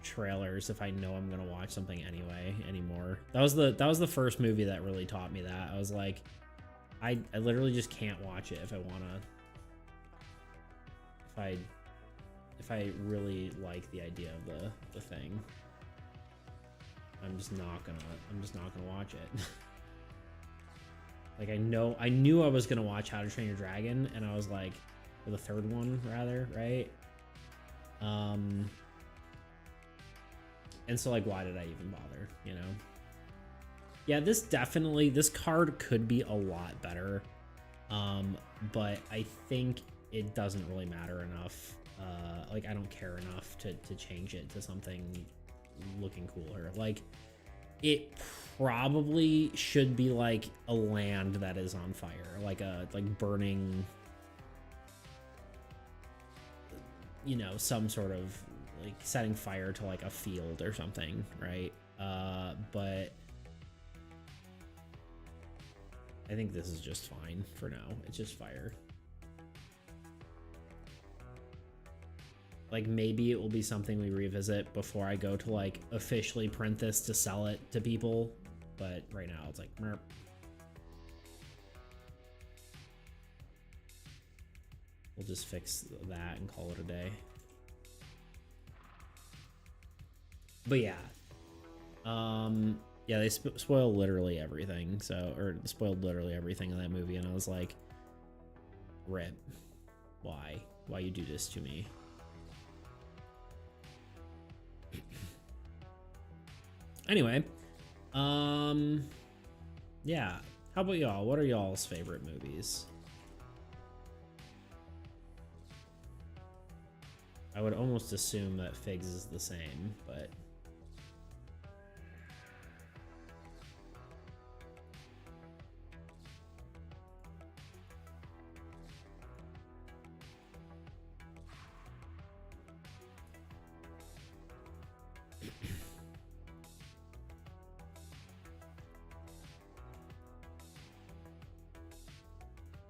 trailers if I know I'm gonna watch something anymore. That was the first movie that really taught me that. I was like, I literally just can't watch it if I wanna. If I really like the idea of the thing. I'm just not gonna watch it. Like I knew I was gonna watch How to Train Your Dragon, and I was like, or the third one rather, right? And so like, why did I even bother, you know? Yeah, this card could be a lot better. But I think it doesn't really matter enough. Like I don't care enough to change it to something looking cooler. Like it probably should be like a land that is on fire, like burning, you know, some sort of like setting fire to like a field or something, right? But I think this is just fine for now. It's just fire. Like maybe it will be something we revisit before I go to like officially print this to sell it to people. But right now it's like, merp. We'll just fix that and call it a day. But yeah. Yeah, they spoil literally everything. Or spoiled literally everything in that movie. And I was like, rip. Why you do this to me? Anyway, yeah. How about y'all? What are y'all's favorite movies? I would almost assume that Figs is the same, but...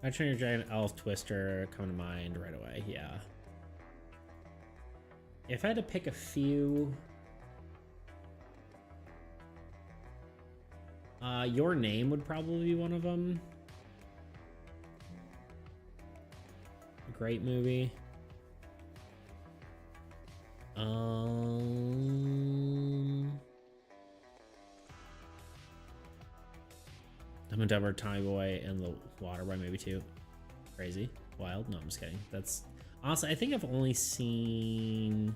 I Train Your Dragon, Elf, Twister come to mind right away. Yeah. If I had to pick a few, Your Name would probably be one of them. A great movie. Dumb and Dumber, Tommy Boy, and The Waterboy, maybe too. Crazy. Wild. No, I'm just kidding. That's... Honestly, I think I've only seen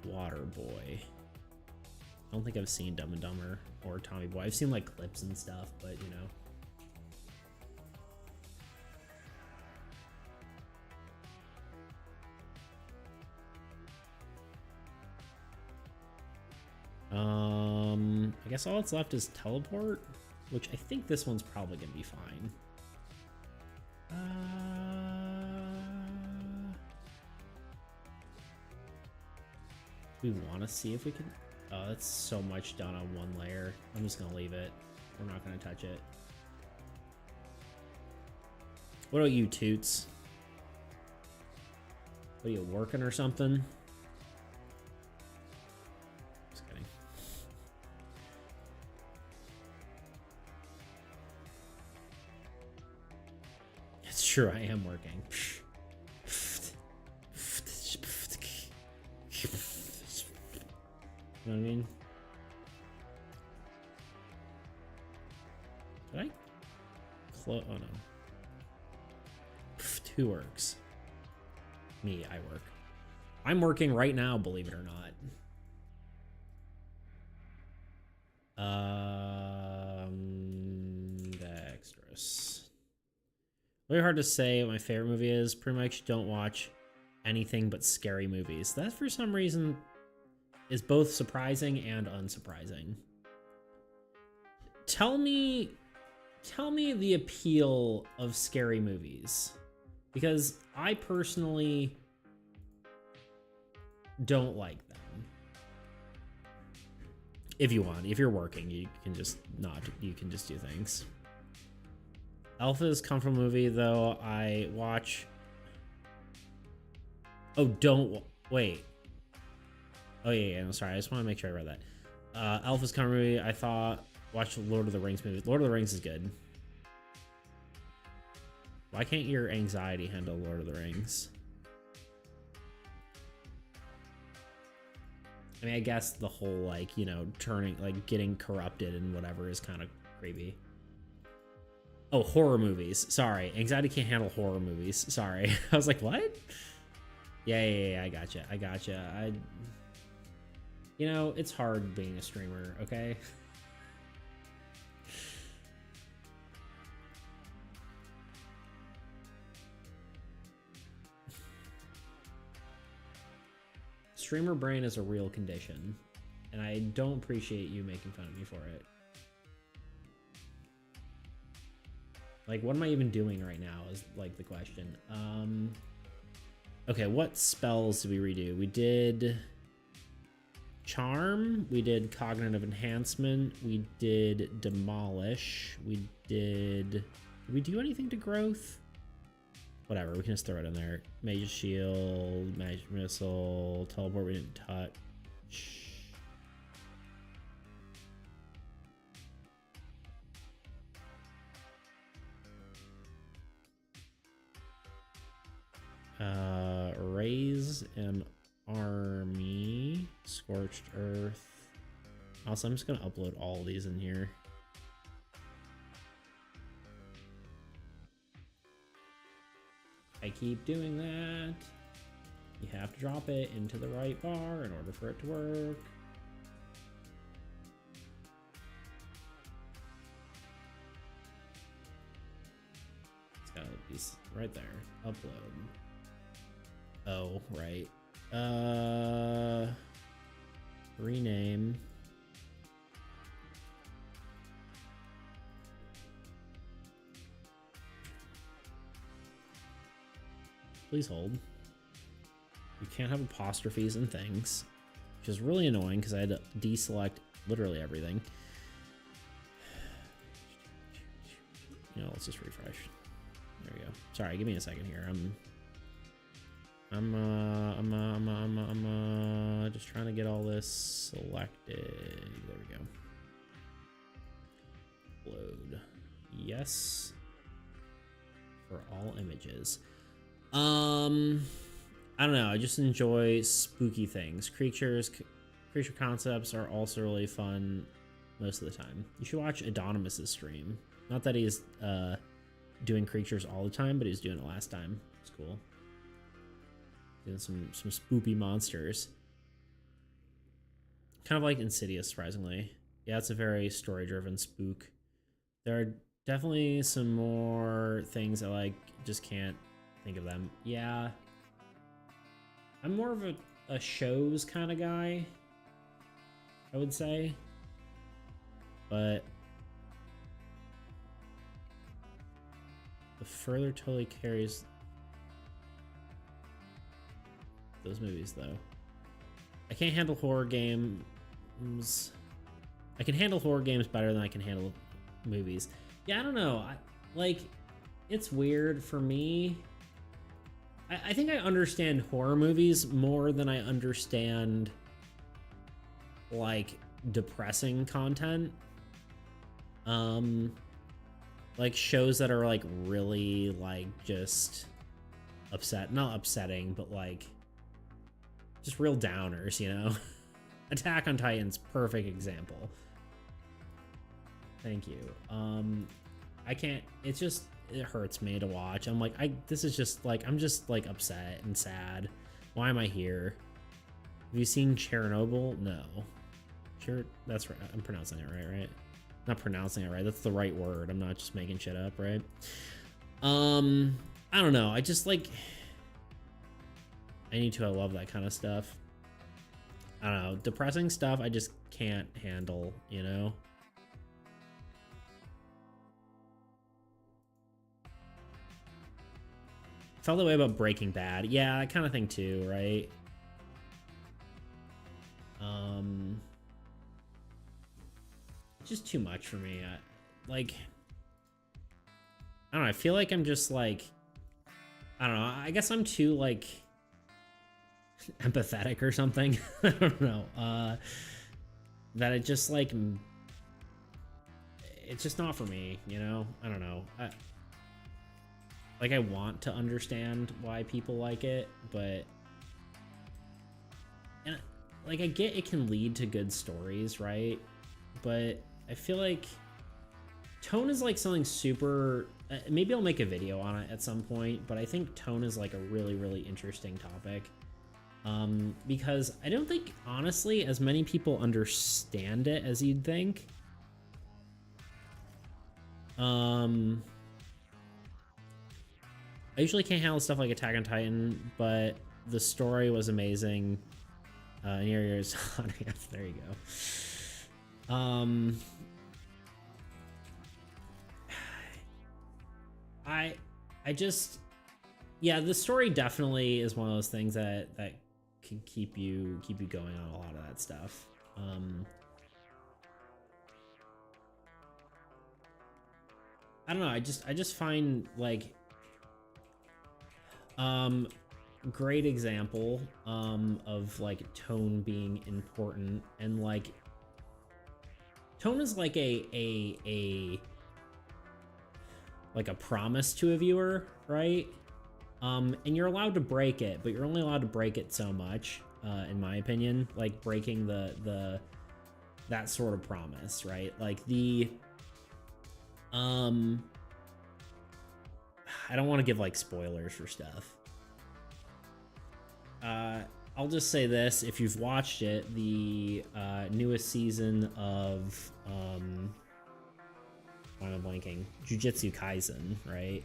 Waterboy. I don't think I've seen Dumb and Dumber or Tommy Boy. I've seen, like, clips and stuff, but, you know. I guess all that's left is Teleport, which I think this one's probably gonna be fine. We want to see if we can... Oh, that's so much done on one layer. I'm just gonna leave it. We're not gonna touch it. What about you, Toots? What are you, working or something? Just kidding. It's true, I am working. You know what I mean? Did I close? Oh no. Who works? Me, I work. I'm working right now, believe it or not. Dexterous. Really hard to say what my favorite movie is. Pretty much don't watch anything but scary movies. That, for some reason, is both surprising and unsurprising. Tell me the appeal of scary movies, because I personally don't like them. If you're working, you can just do things. Alpha's comfortable movie, though. I watch. Oh, don't wait. Oh yeah, I'm sorry. I just want to make sure I read that. Alpha's comfortable movie. I thought watch Lord of the Rings movie. Lord of the Rings is good. Why can't your anxiety handle Lord of the Rings? I mean, I guess the whole, like, you know, turning, like, getting corrupted and whatever is kind of creepy. Oh, horror movies. Sorry. Anxiety can't handle horror movies. Sorry. I was like, what? Yeah, I gotcha. You know, it's hard being a streamer, okay? Streamer brain is a real condition, and I don't appreciate you making fun of me for it. Like, what am I even doing right now is, like, the question. Okay, what spells did we redo? We did Charm, we did Cognitive Enhancement, we did Demolish, did we do anything to Growth? Whatever, we can just throw it in there. Mage's Shield, Magic Missile, Teleport we didn't touch. Raise an army, Scorched Earth. Also, I'm just gonna upload all these in here. I keep doing that. You have to drop it into the right bar in order for it to work. It's gotta be right there. Upload. Oh, right. Rename. Please hold. You can't have apostrophes and things, which is really annoying because I had to deselect literally everything. You know, let's just refresh. There we go. Sorry, give me a second here. I'm just trying to get all this selected. There we go. Load. Yes. For all images. I don't know. I just enjoy spooky things. Creature concepts are also really fun most of the time. You should watch Adonimus's stream. Not that he's doing creatures all the time, but he was doing it last time. It's cool. Doing some spoopy monsters. Kind of like Insidious, surprisingly. Yeah, it's a very story-driven spook. There are definitely some more things I like, just can't think of them. Yeah. I'm more of a shows kind of guy, I would say. But the further totally carries those movies, though. I can't handle horror games. I can handle horror games better than I can handle movies. Yeah, I don't know. It's weird for me. I think I understand horror movies more than I understand, like, depressing content. Like, shows that are, like, really, like, just not upsetting, but, like, just real downers, you know? Attack on Titan's perfect example. Thank you. I can't, it hurts me to watch. I'm like, this is just like, I'm just like upset and sad. Why am I here? Have you seen Chernobyl? No. That's right. I'm pronouncing it right? Not pronouncing it right. That's the right word. I'm not just making shit up, right? I don't know. I just like... I love that kind of stuff. I don't know. Depressing stuff, I just can't handle, you know? Felt the way about Breaking Bad. Yeah, that kind of thing too, right? Just too much for me. I don't know. I feel like I'm just like, I don't know. I guess I'm too like empathetic or something. I don't know. That it just like, it's just not for me, you know? I don't know. I want to understand why people like it, but and like I get it can lead to good stories, right? But I feel like tone is like something super, maybe I'll make a video on it at some point, but I think tone is like a really, really interesting topic. Because I don't think, honestly, as many people understand it as you'd think. I usually can't handle stuff like Attack on Titan, but the story was amazing. Near yours, there you go. I just, yeah, the story definitely is one of those things that can keep you going on a lot of that stuff. I don't know. I just find like, great example, of like tone being important, and like tone is like a promise to a viewer, right? And you're allowed to break it, but you're only allowed to break it so much, in my opinion. Like breaking that sort of promise, right? Like the I don't want to give like spoilers for stuff. I'll just say this: if you've watched it, the newest season of why am I blanking? Jujutsu Kaisen, right?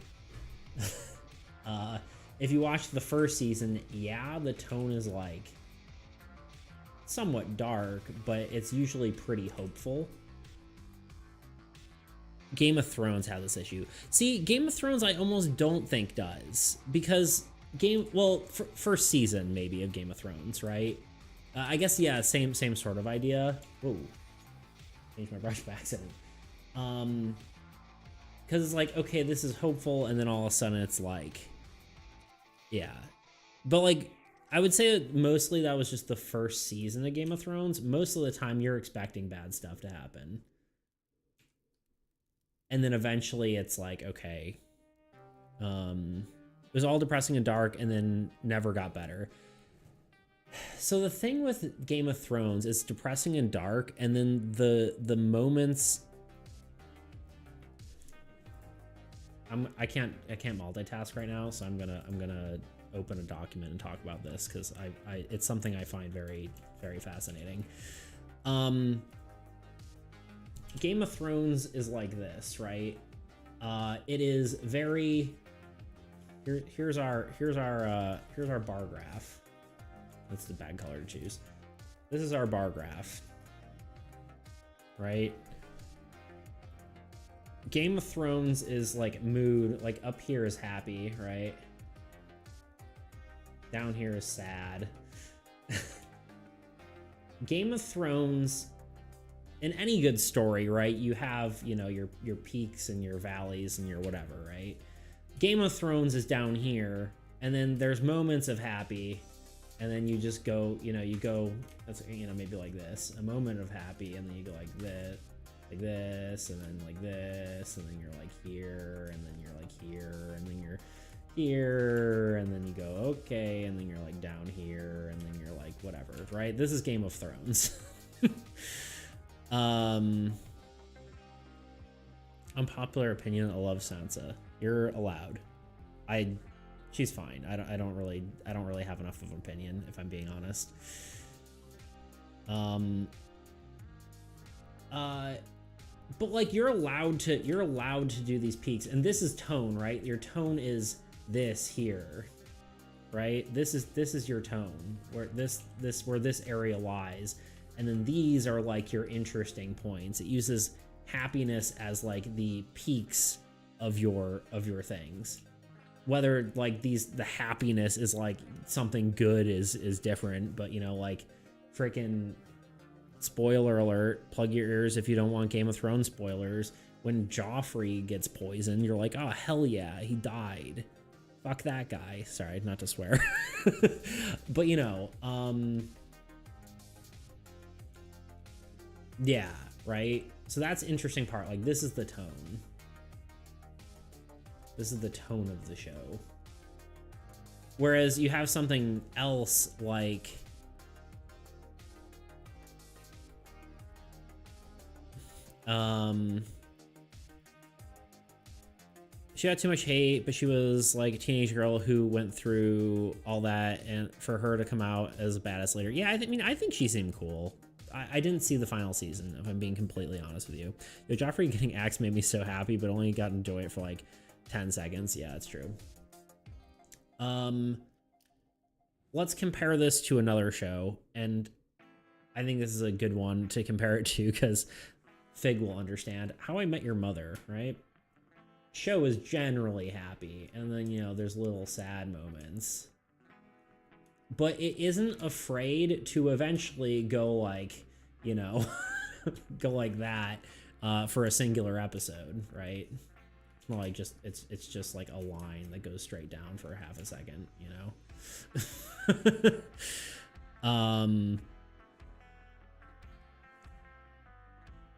If you watch the first season, yeah, the tone is like somewhat dark, but it's usually pretty hopeful. Game of Thrones had this issue. See, Game of Thrones I almost don't think does, because first season maybe of Game of Thrones, right? I guess, yeah, same sort of idea. Whoa, changed my brush by accident. Because it's like, okay, this is hopeful, and then all of a sudden it's like, yeah. But like, I would say that mostly that was just the first season of Game of Thrones. Most of the time you're expecting bad stuff to happen. And then eventually it's like, okay, it was all depressing and dark and then never got better. So the thing with Game of Thrones is depressing and dark, and then the moments, I can't multitask right now, so I'm gonna open a document and talk about this, because it's something I find very, very fascinating. Game of Thrones is like this, right? It is very. Here's our bar graph. That's the bad color to choose. This is our bar graph, right? Game of Thrones is like mood, like up here is happy, right? Down here is sad. Game of Thrones, in any good story, right, you have, you know, your peaks and your valleys and your whatever, right? Game of Thrones is down here, and then there's moments of happy, and then you just go, you know, that's, you know, maybe like this, a moment of happy, and then you go like this, and then like this, and then you're like here, and then you're like here, and then you're here, and then you go okay, and then you're like down here, and then you're like whatever, right? This is Game of Thrones. Unpopular opinion, I love Sansa. You're allowed. I she's fine. I don't really have enough of an opinion, if I'm being honest. But like you're allowed to do these peaks, and this is tone, right? Your tone is this here, right? This is your tone, where this area lies, and then these are like your interesting points. It uses happiness as like the peaks of your things. Whether like the happiness is like something good is different, but you know, like freaking spoiler alert, plug your ears if you don't want Game of Thrones spoilers. When Joffrey gets poisoned, you're like, oh hell yeah, he died. Fuck that guy. Sorry, not to swear. But you know, yeah, right? So that's interesting part. Like this is the tone. This is the tone of the show. Whereas you have something else like she got too much hate, but she was like a teenage girl who went through all that, and for her to come out as a badass later. Yeah, I think she seemed cool. I didn't see the final season, if I'm being completely honest with you. Yo, Joffrey getting axed made me so happy, but only got to enjoy it for like 10 seconds. Yeah, it's true. Let's compare this to another show, and I think this is a good one to compare it to because Fig will understand. How I Met Your Mother, right? Show is generally happy, and then, you know, there's little sad moments. But it isn't afraid to eventually go like, you know, go like that for a singular episode, right? It's not like it's just like a line that goes straight down for half a second, you know?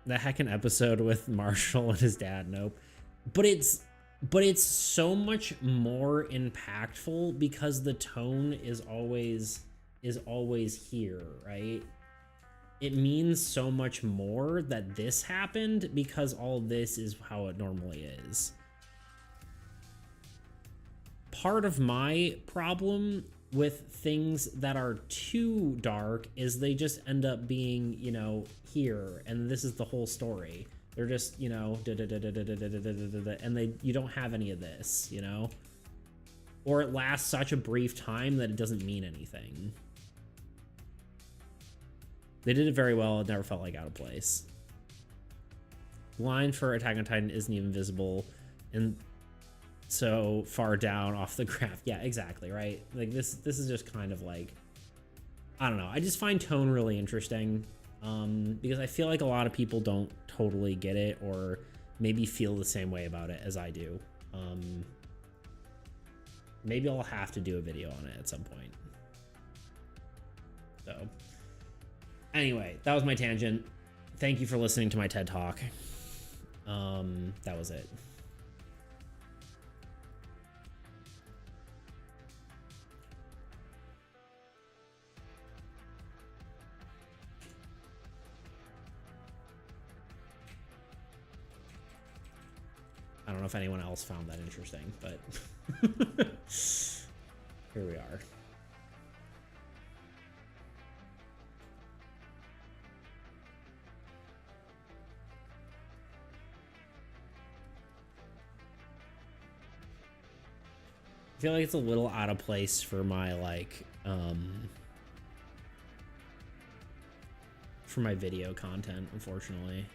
The heckin' episode with Marshall and his dad, nope. But it's so much more impactful because the tone is always here, right? It means so much more that this happened because all this is how it normally is. Part of my problem with things that are too dark is they just end up being, you know, here, and this is the whole story. They're just, you know, and you don't have any of this, you know? Or it lasts such a brief time that it doesn't mean anything. They did it very well. It never felt like out of place. The line for Attack on Titan isn't even visible and so far down off the graph. Yeah, exactly, right? Like this is just kind of like, I don't know. I just find tone really interesting. Because I feel like a lot of people don't totally get it or maybe feel the same way about it as I do. Maybe I'll have to do a video on it at some point. So anyway, that was my tangent. Thank you for listening to my TED Talk. That was it. I don't know if anyone else found that interesting, but here we are. I feel like it's a little out of place for my like for my video content, unfortunately.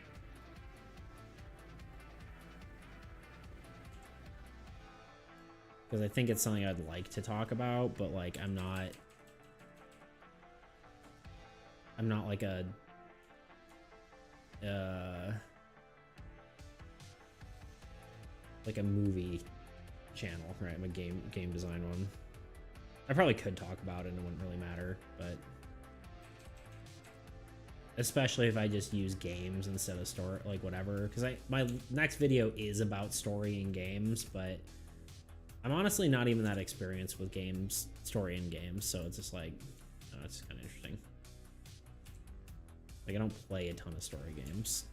Because I think it's something I'd like to talk about, but like I'm not like a like a movie channel, right? I'm a game design one. I probably could talk about it and it wouldn't really matter, but especially if I just use games instead of story, like whatever. Because my next video is about story in games, but I'm honestly not even that experienced with games, story in games, so it's just like, oh, it's kind of interesting. Like, I don't play a ton of story games.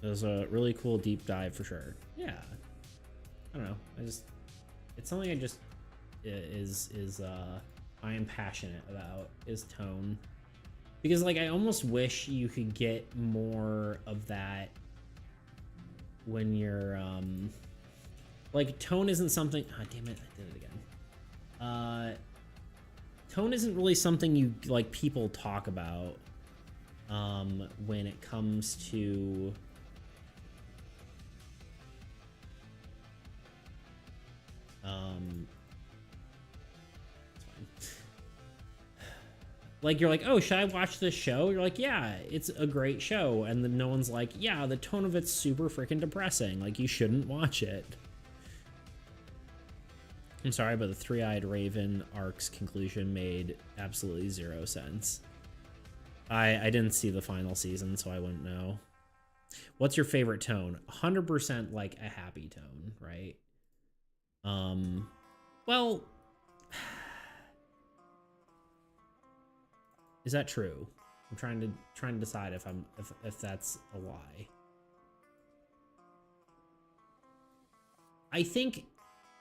It was a really cool deep dive for sure. Yeah. I don't know. It's something I just I am passionate about is tone. Because like I almost wish you could get more of that when you're like tone isn't something. Oh, damn it, I did it again. Tone isn't really something you like people talk about when it comes to it's fine. Like you're like, oh, should I watch this show? You're like, yeah, it's a great show, and then no one's like, yeah, the tone of it's super freaking depressing. Like you shouldn't watch it. I'm sorry, but the Three-Eyed Raven arc's conclusion made absolutely zero sense. I didn't see the final season, so I wouldn't know. What's your favorite tone? 100% like a happy tone, right? Well, is that true? I'm trying to decide if that's a lie. I think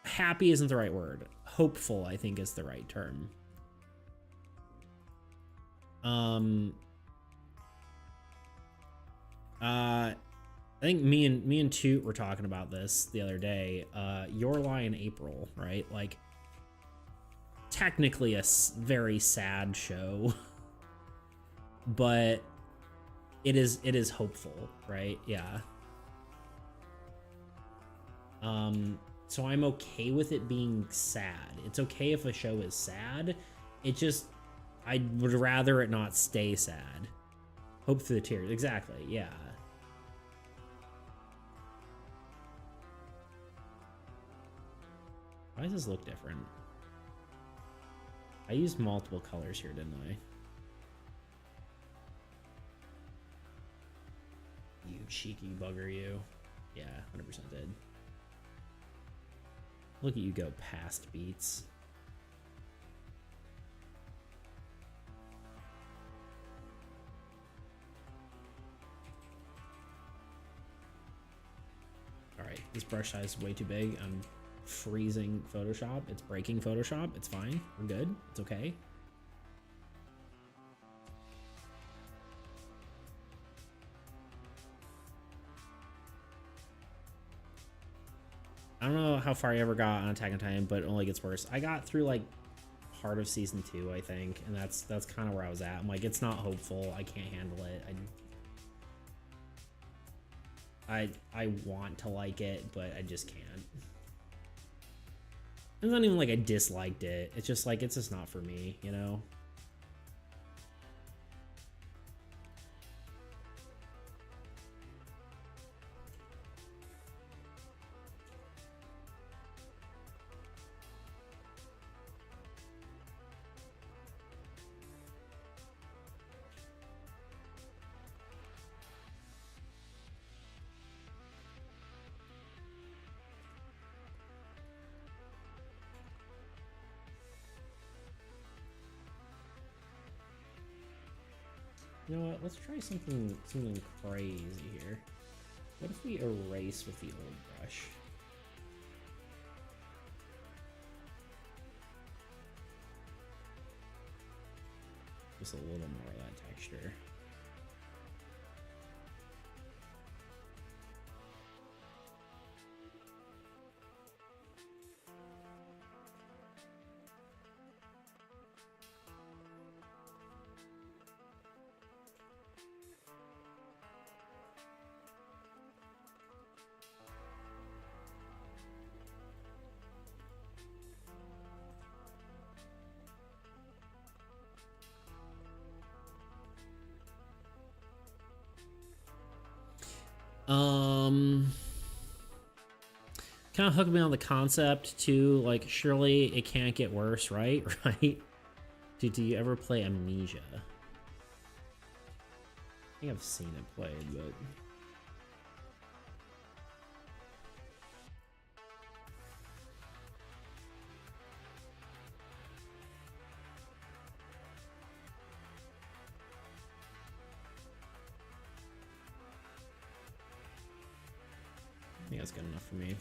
happy isn't the right word. Hopeful, I think, is the right term. I think me and Toot were talking about this the other day. Your Lie in April, right? Like, technically a very sad show, but it is hopeful, right? Yeah. So I'm okay with it being sad. It's okay if a show is sad. It just, I would rather it not stay sad. Hope through the tears. Exactly. Yeah. Why does this look different? I used multiple colors here, didn't I? You cheeky bugger, you. Yeah, 100% did. Look at you go past beats. Alright, this brush size is way too big. I'm freezing Photoshop. It's breaking Photoshop. It's fine. We're good. It's okay. I don't know how far I ever got on Attack on Titan, but it only gets worse. I got through like part of season 2, I think, and that's kind of where I was at. I'm like, it's not hopeful. I can't handle it. I want to like it, but I just can't. It's not even like I disliked it. It's just like, it's just not for me, you know? You know what? Let's try something crazy here. What if we erase with the old brush? Just a little more of that texture. Kind of hooked me on the concept too. Like, surely it can't get worse, right? Right? Do you ever play Amnesia? I think I've seen it played, but think that's good enough for me.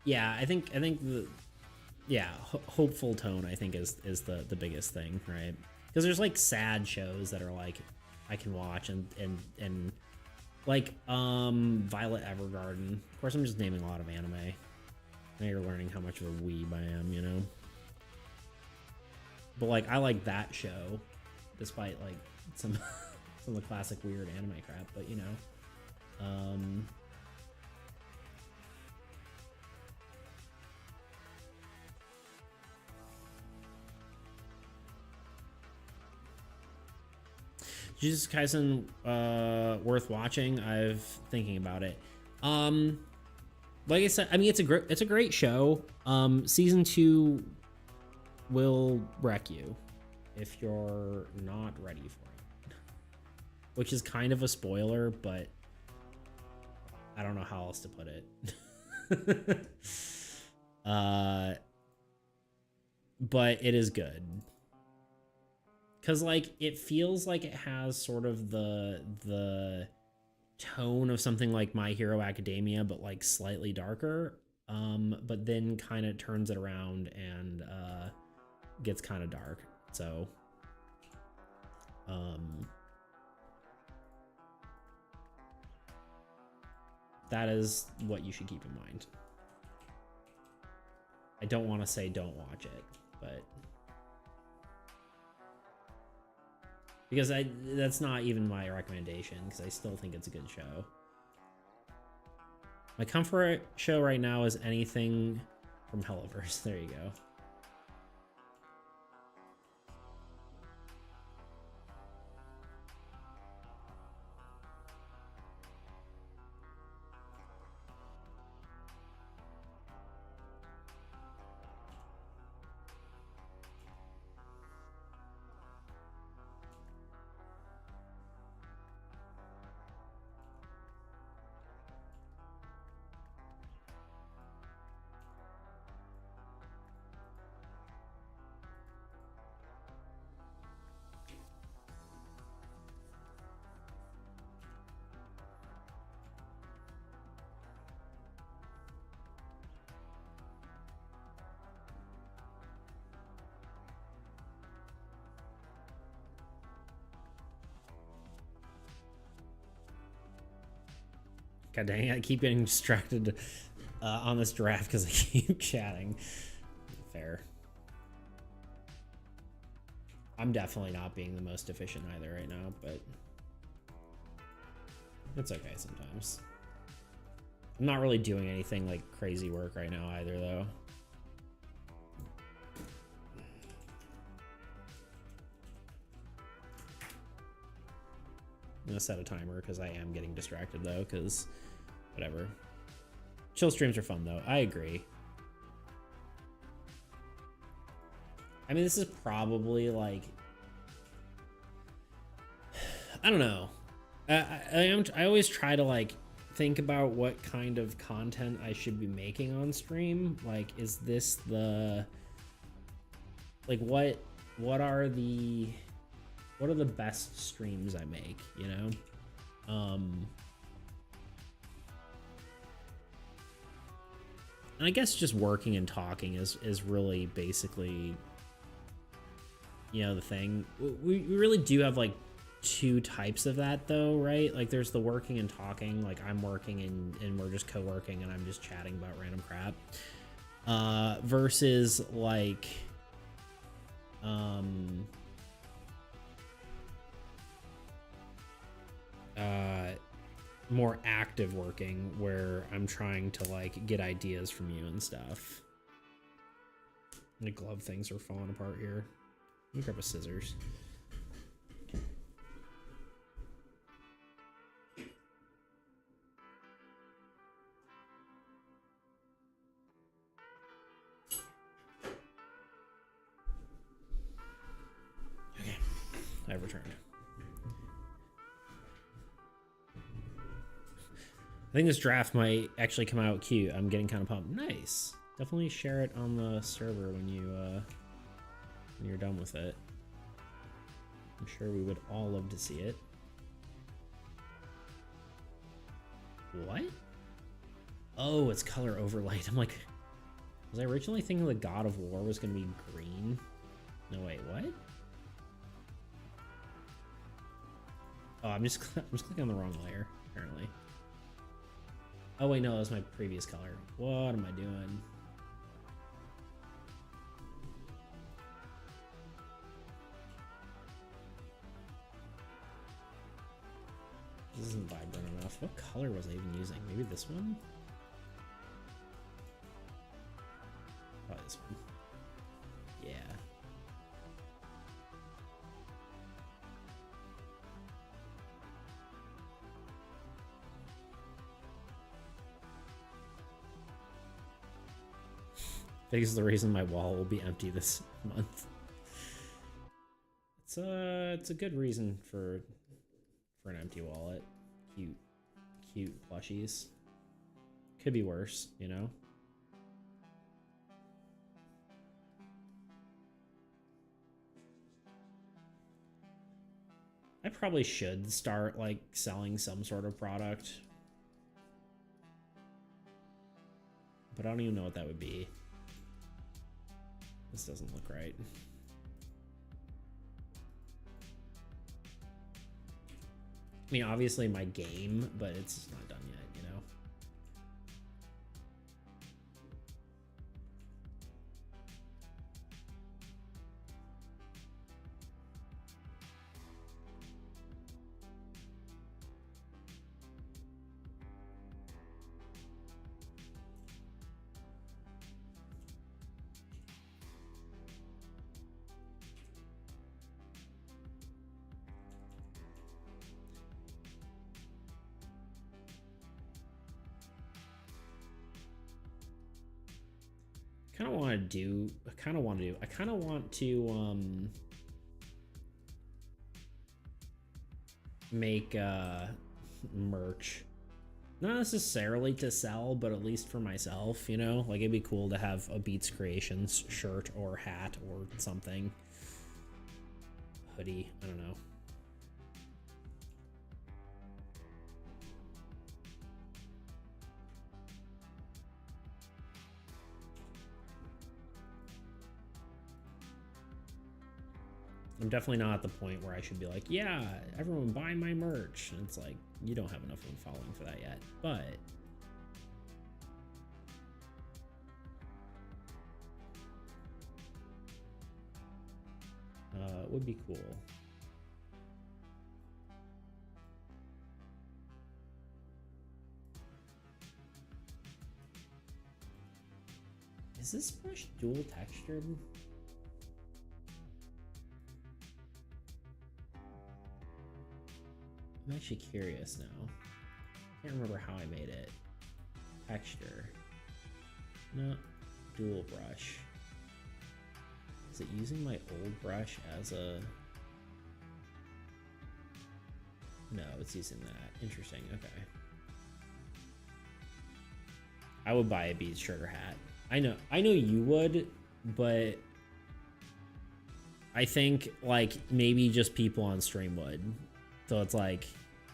Yeah, I think the hopeful tone I think is the biggest thing, right? Because there's like sad shows that are like I can watch and like Violet Evergarden. Of course, I'm just naming a lot of anime. Now you're learning how much of a weeb I am, you know. But like I like that show, despite like some some of the classic weird anime crap. But you know, Jujutsu Kaisen, worth watching. I've thinking about it. Like I said, I mean it's a great show. Season 2 will wreck you if you're not ready for it, which is kind of a spoiler, but I don't know how else to put it. But it is good. Cause like it feels like it has sort of the tone of something like My Hero Academia, but like slightly darker. But then kind of turns it around and gets kind of dark. So that is what you should keep in mind. I don't want to say don't watch it, but because that's not even my recommendation, because I still think it's a good show. My comfort show right now is anything from Helliverse. There you go. God dang it, I keep getting distracted on this draft because I keep chatting. Fair. I'm definitely not being the most efficient either right now, but it's okay sometimes. I'm not really doing anything like crazy work right now either, though. I'm gonna set a timer because I am getting distracted though, because whatever. Chill streams are fun though. I agree. I mean, this is probably like, I don't know. I always try to like think about what kind of content I should be making on stream. Like, is this the, like what are the best streams I make, you know? And I guess just working and talking is really basically, you know, the thing. We really do have like two types of that though, right? Like there's the working and talking, like I'm working and we're just co-working and I'm just chatting about random crap. Versus like more active working where I'm trying to like get ideas from you and stuff. The glove things are falling apart here. Let me grab a scissors. Okay, I've returned. I think this draft might actually come out cute. I'm getting kind of pumped. Nice. Definitely share it on the server when you're done with it. I'm sure we would all love to see it. What? Oh, it's color overlaid. I'm like, was I originally thinking the God of War was going to be green? No, wait, what? Oh, I'm just clicking on the wrong layer, apparently. Oh, wait, no, that was my previous color. What am I doing? This isn't vibrant enough. What color was I even using? Maybe this one? Probably this one. Yeah. I think it's the reason my wall will be empty this month. It's a good reason for an empty wallet. Cute plushies. Could be worse, you know? I probably should start like selling some sort of product. But I don't even know what that would be. This doesn't look right. I mean, obviously my game, but it's not done yet, you know? I kind of want to make merch, not necessarily to sell, but at least for myself, you know? Like, it'd be cool to have a Beats Creations shirt or hat or something. Hoodie, I don't know. I'm definitely not at the point where I should be like, yeah, everyone buy my merch. And it's like, you don't have enough of a following for that yet, but it would be cool. Is this brush dual textured? I'm actually curious now. Can't remember how I made it. Texture. No, dual brush. Is it using my old brush as a... No, it's using that. Interesting, okay. I would buy a Beats shirt or hat. I know you would, but I think like maybe just people on stream would. So it's like,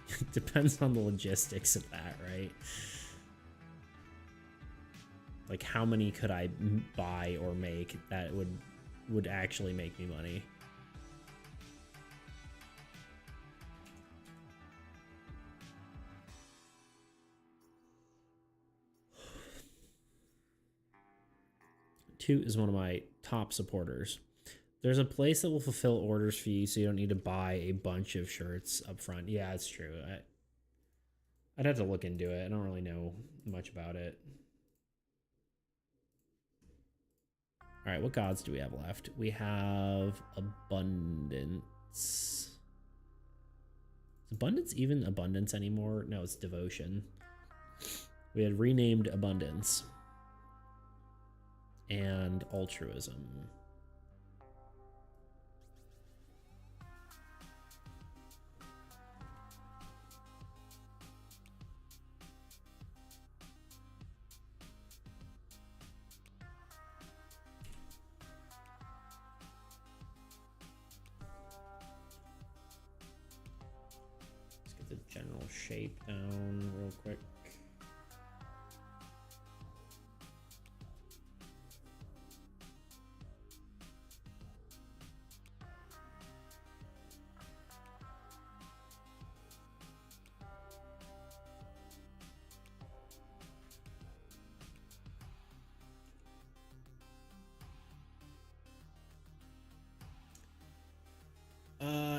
it depends on the logistics of that, right? Like how many could I buy or make that would actually make me money? Toot is one of my top supporters. There's a place that will fulfill orders for you so you don't need to buy a bunch of shirts up front. Yeah, it's true. I'd have to look into it. I don't really know much about it. All right, what gods do we have left? We have abundance. Is abundance even abundance anymore? No, it's devotion. We had renamed abundance. And altruism. get the general shape down real quick.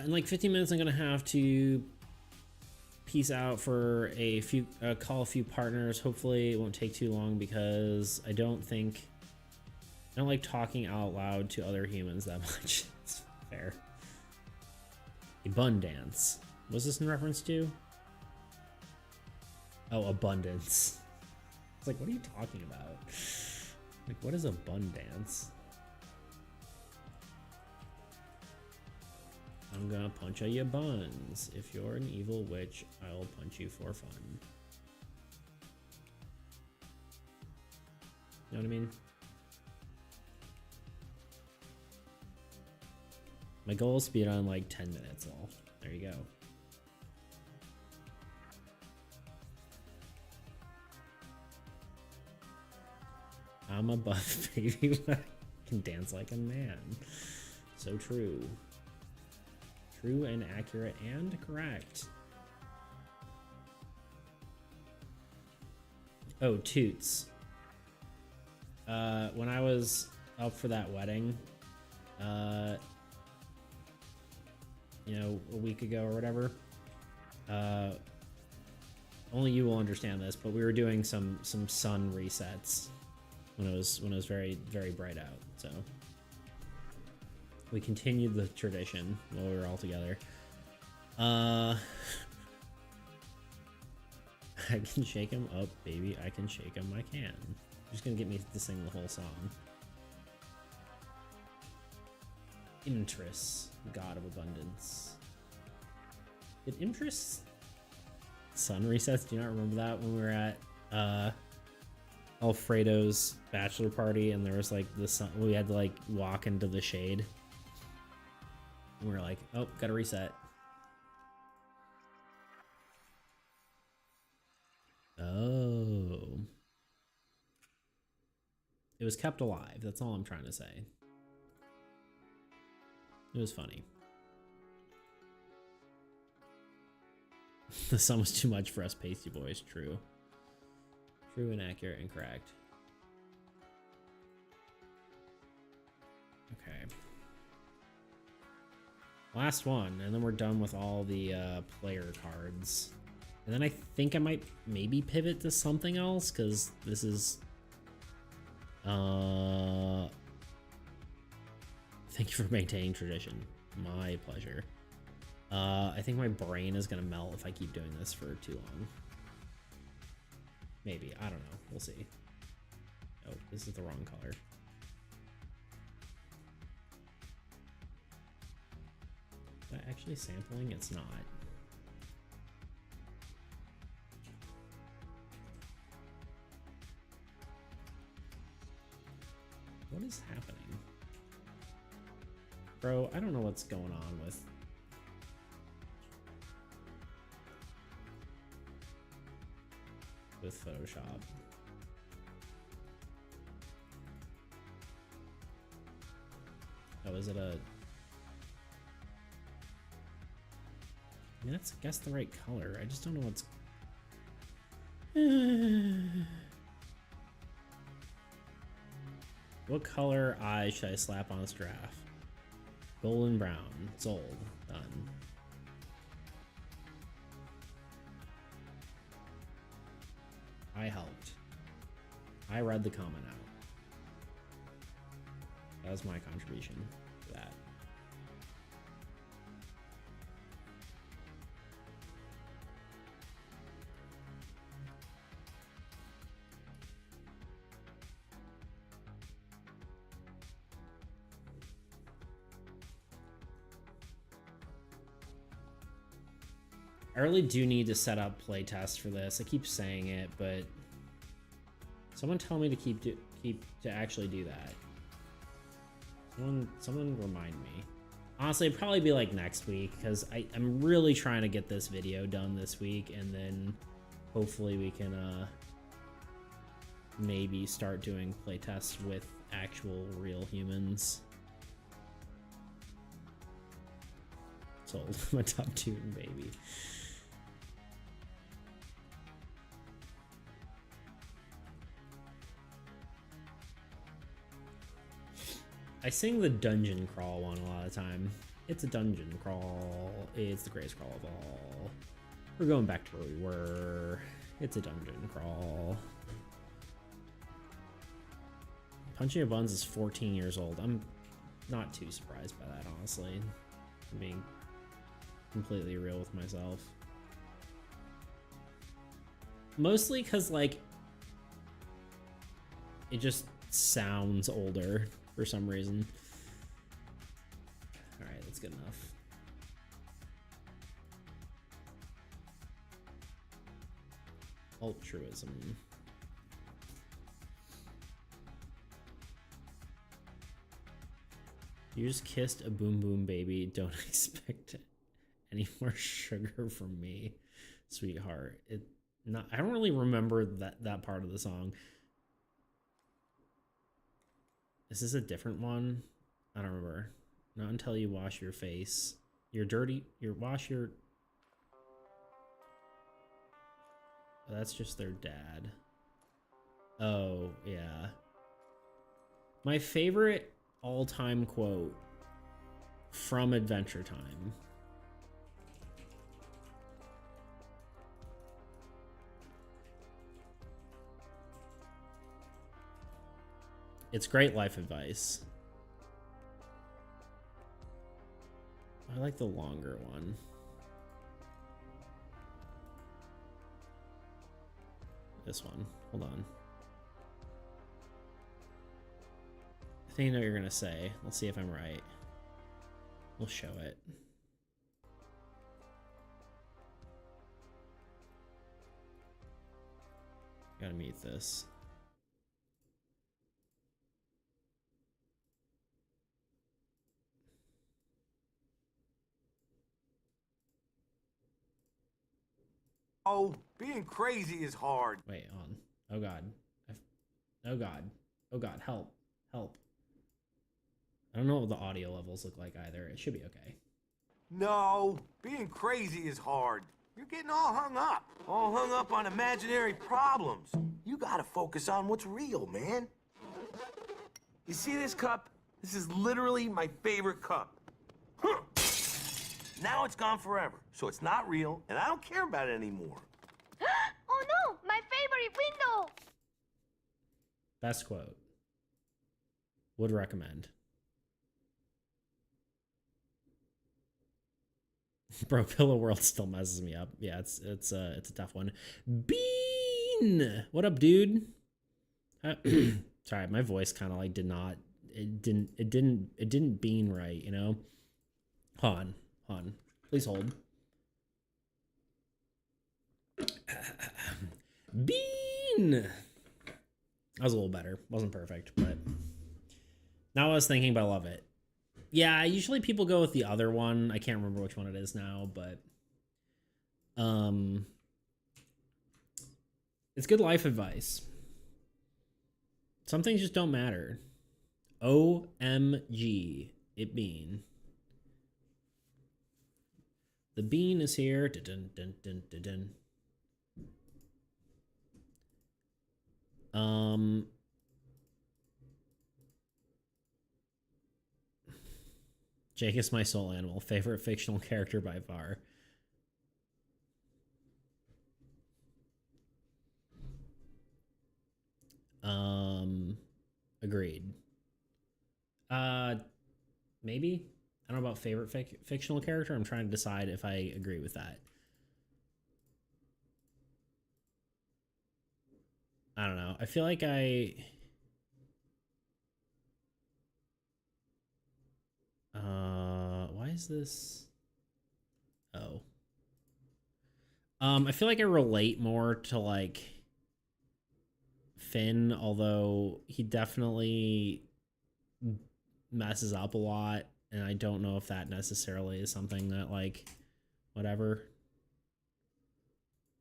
In like 15 minutes, I'm gonna have to peace out for call a few partners. Hopefully it won't take too long because I don't like talking out loud to other humans that much. It's fair. Abundance. What's this in reference to? Oh, abundance. It's like, what are you talking about? Like, what is abundance? I'm gonna punch out your buns. If you're an evil witch, I'll punch you for fun. You know what I mean? My goal is to beat on like 10 minutes. Well, there you go. I'm a buff baby, but I can dance like a man. So true. True and accurate and correct. Oh, toots. When I was up for that wedding, you know, a week ago or whatever, only you will understand this, but we were doing some sun resets when it was very, very bright out, so we continued the tradition while we were all together. I can shake him up, baby. I can shake him. I can. You're just gonna get me to sing the whole song. Imtress, god of abundance. Did Imtress sun resets? Do you not remember that when we were at Alfredo's bachelor party and there was like the sun? We had to like walk into the shade. And we were like, oh, gotta reset. Oh. It was kept alive. That's all I'm trying to say. It was funny. The sun was too much for us pasty boys. True. True and accurate and correct. Okay. Last one, and then we're done with all the player cards. And then I think I might maybe pivot to something else, because this is... Thank you for maintaining tradition. My pleasure. I think my brain is going to melt if I keep doing this for too long. Maybe. I don't know. We'll see. Oh, this is the wrong color. Is that actually sampling? It's not. What is happening? Bro, I don't know what's going on with Photoshop. Oh, is it a... I mean, that's, I guess, the right color. I just don't know what's... What color eye should I slap on this giraffe? Golden brown. Sold. Done. I helped. I read the comment out. That was my contribution to that. I really do need to set up playtest for this. I keep saying it, but someone tell me to actually do that. Someone remind me. Honestly, it'd probably be like next week, because I'm really trying to get this video done this week, and then hopefully we can maybe start doing playtests with actual real humans. Sold my top tune, baby. I sing the dungeon crawl one a lot of the time. It's a dungeon crawl. It's the greatest crawl of all. We're going back to where we were. It's a dungeon crawl. Punching Your Buns is 14 years old. I'm not too surprised by that, honestly. I'm being completely real with myself. Mostly because, like, it just sounds older for some reason. Alright, that's good enough. Altruism. You just kissed a boom boom baby. Don't expect any more sugar from me, sweetheart. I don't really remember that part of the song. Is this a different one? I don't remember. Not until you wash your face. You're dirty. Wash your. Oh, that's just their dad. Oh, yeah. My favorite all-time quote from Adventure Time. It's great life advice. I like the longer one. This one. Hold on. I think I know what you're gonna say. Let's see if I'm right. We'll show it. Gotta mute this. Oh, being crazy is hard. Wait, on. Oh god. Oh god. Oh god, help. Help. I don't know what the audio levels look like either. It should be okay. No, being crazy is hard. You're getting all hung up. All hung up on imaginary problems. You gotta focus on what's real, man. You see this cup? This is literally my favorite cup. Huh. Now it's gone forever, so it's not real, and I don't care about it anymore. Oh no, my favorite window! Best quote. Would recommend. Bro, Pillow World still messes me up. Yeah, it's a tough one. Bean, what up, dude? Sorry, my voice kind of like it didn't bean right, you know. Hold on, please hold. Bean. That was a little better. Wasn't perfect, but now I was thinking, but I love it. Yeah, usually people go with the other one. I can't remember which one it is now, but it's good life advice. Some things just don't matter. OMG, it bean. The bean is here. Dun, dun, dun, dun, dun. Jake is my soul animal. Favorite fictional character by far. Agreed. Maybe. I don't know about favorite fictional character. I'm trying to decide if I agree with that. I don't know. I feel like why is this? Oh. I feel like I relate more to like Finn, although he definitely messes up a lot And I don't know if that necessarily is something that, like, whatever.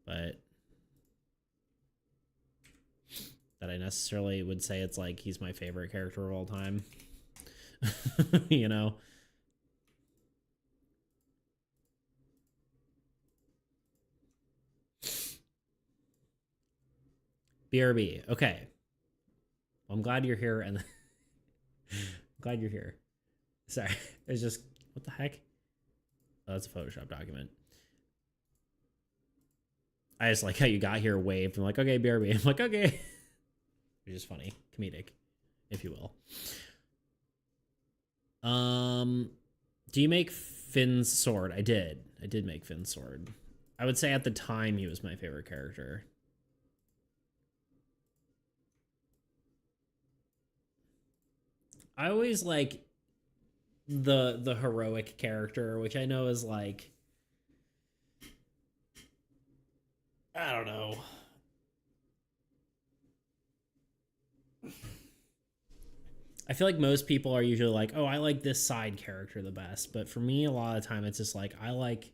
But that I necessarily would say it's like he's my favorite character of all time. You know? BRB. Okay. Well, I'm glad you're here, and I'm glad you're here. Sorry. It's just, what the heck? Oh, that's a Photoshop document. I just like how you got here, waved. I'm like, okay, BRB. I'm like, okay. Which is funny. Comedic, if you will. Do you make Finn's sword? I did. I did make Finn's sword. I would say at the time he was my favorite character. I always like the heroic character, which I know is like, I don't know. I feel like most people are usually like, oh, I like this side character the best. But for me, a lot of the time, it's just like, I like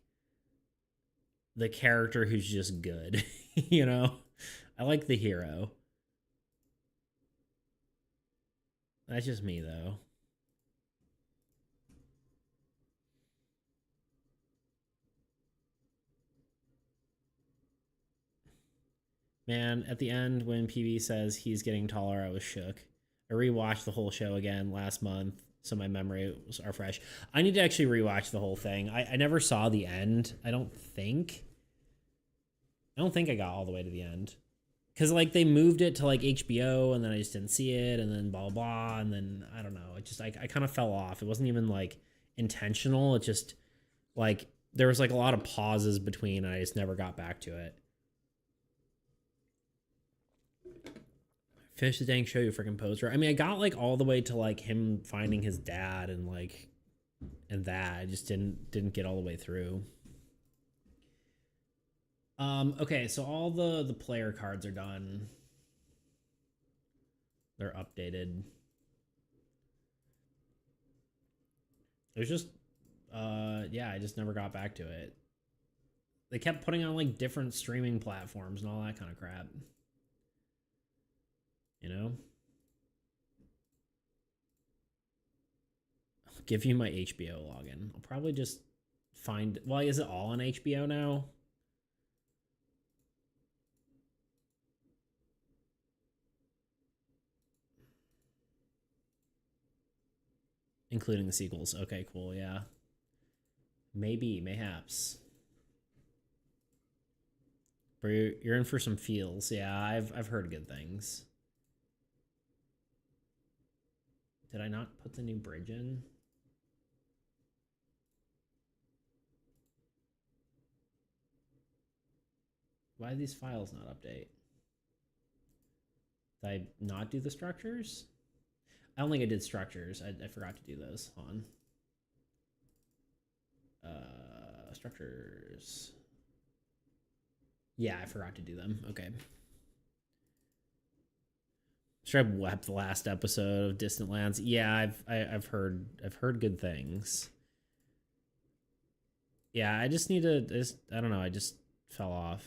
the character who's just good. You know? I like the hero. That's just me, though. Man, at the end, when PB says he's getting taller, I was shook. I rewatched the whole show again last month, so my memories are fresh. I need to actually rewatch the whole thing. I never saw the end, I don't think. I don't think I got all the way to the end. Because, like, they moved it to, like, HBO, and then I just didn't see it, and then blah, blah, blah, and then, I don't know. It just, I kind of fell off. It wasn't even, like, intentional. It just, like, there was, like, a lot of pauses between, and I just never got back to it. Finish the dang show, you freaking poser. I mean, I got, like, all the way to, like, him finding his dad and, like, and that. I just didn't get all the way through. Okay, so all the player cards are done. They're updated. There's just, yeah, I just never got back to it. They kept putting on, like, different streaming platforms and all that kind of crap. You know? I'll give you my HBO login. I'll probably just find, well, is it all on HBO now? Including the sequels. Okay, cool, yeah. Maybe, mayhaps. But you're in for some feels. Yeah, I've heard good things. Did I not put the new bridge in? Why did these files not update? Did I not do the structures? I don't think I did structures. I forgot to do those. Hold on. Structures. Yeah, I forgot to do them. Okay. Sure, I wept the last episode of Distant Lands. Yeah, I've heard good things. Yeah, I just need to. I don't know. I just fell off.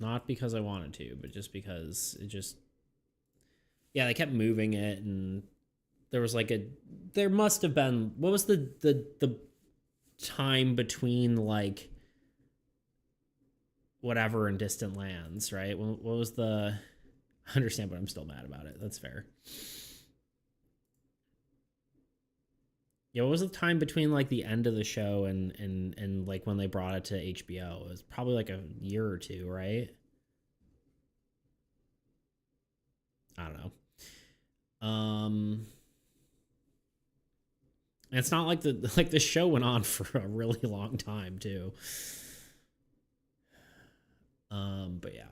Not because I wanted to, but just because it just... Yeah, they kept moving it, and there was like a... There must have been... What was the time between, like... whatever in Distant Lands, right? What was the... I understand, but I'm still mad about it. That's fair. Yeah, what was the time between, like, the end of the show and like, when they brought it to HBO? It was probably, like, a year or two, right? I don't know. And it's not like the show went on for a really long time, too. But yeah.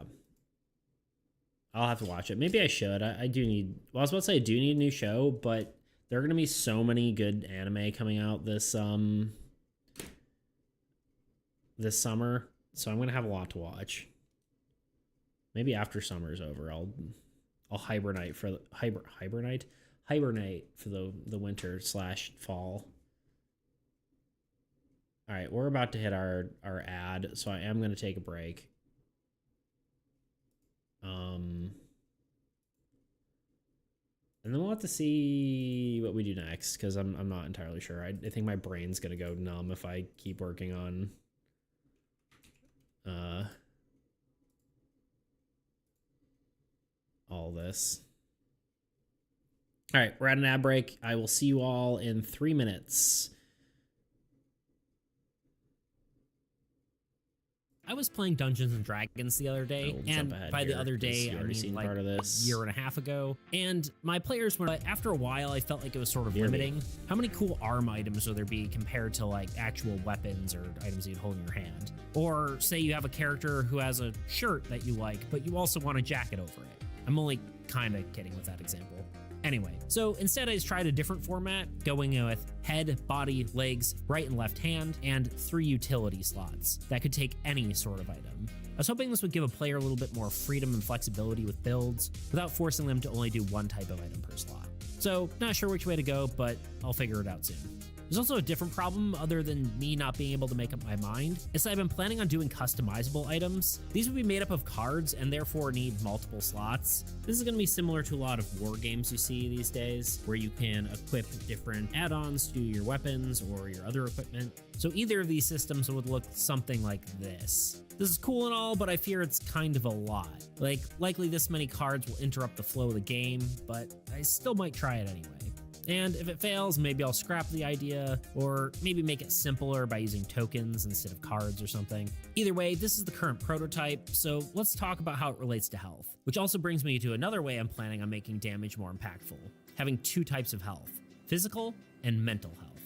I'll have to watch it. Maybe I should. I do need... Well, I was about to say I do need a new show, but... There are going to be so many good anime coming out this summer, so I'm going to have a lot to watch. Maybe after summer's over, I'll hibernate for hibernate for the winter / fall. All right, we're about to hit our ad, so I am going to take a break. And then we'll have to see what we do next, because I'm not entirely sure. I think my brain's gonna go numb if I keep working on all this. All right, we're at an ad break. I will see you all in 3 minutes. I was playing Dungeons and Dragons the other day, and by the other day, I mean like a year and a half ago. And my players were, after a while, I felt like it was sort of limiting. How many cool arm items would there be compared to like actual weapons or items you'd hold in your hand? Or say you have a character who has a shirt that you like, but you also want a jacket over it. I'm only kind of kidding with that example. Anyway, so instead I just tried a different format, going with head, body, legs, right and left hand, and 3 utility slots that could take any sort of item. I was hoping this would give a player a little bit more freedom and flexibility with builds without forcing them to only do one type of item per slot. So, not sure which way to go, but I'll figure it out soon. There's also a different problem other than me not being able to make up my mind. Is that I've been planning on doing customizable items. These would be made up of cards and therefore need multiple slots. This is going to be similar to a lot of war games you see these days, where you can equip different add-ons to your weapons or your other equipment. So either of these systems would look something like this. This is cool and all, but I fear it's kind of a lot. Like, likely this many cards will interrupt the flow of the game, but I still might try it anyway. And if it fails, maybe I'll scrap the idea, or maybe make it simpler by using tokens instead of cards or something. Either way, this is the current prototype, so let's talk about how it relates to health. Which also brings me to another way I'm planning on making damage more impactful, having 2 types of health, physical and mental health.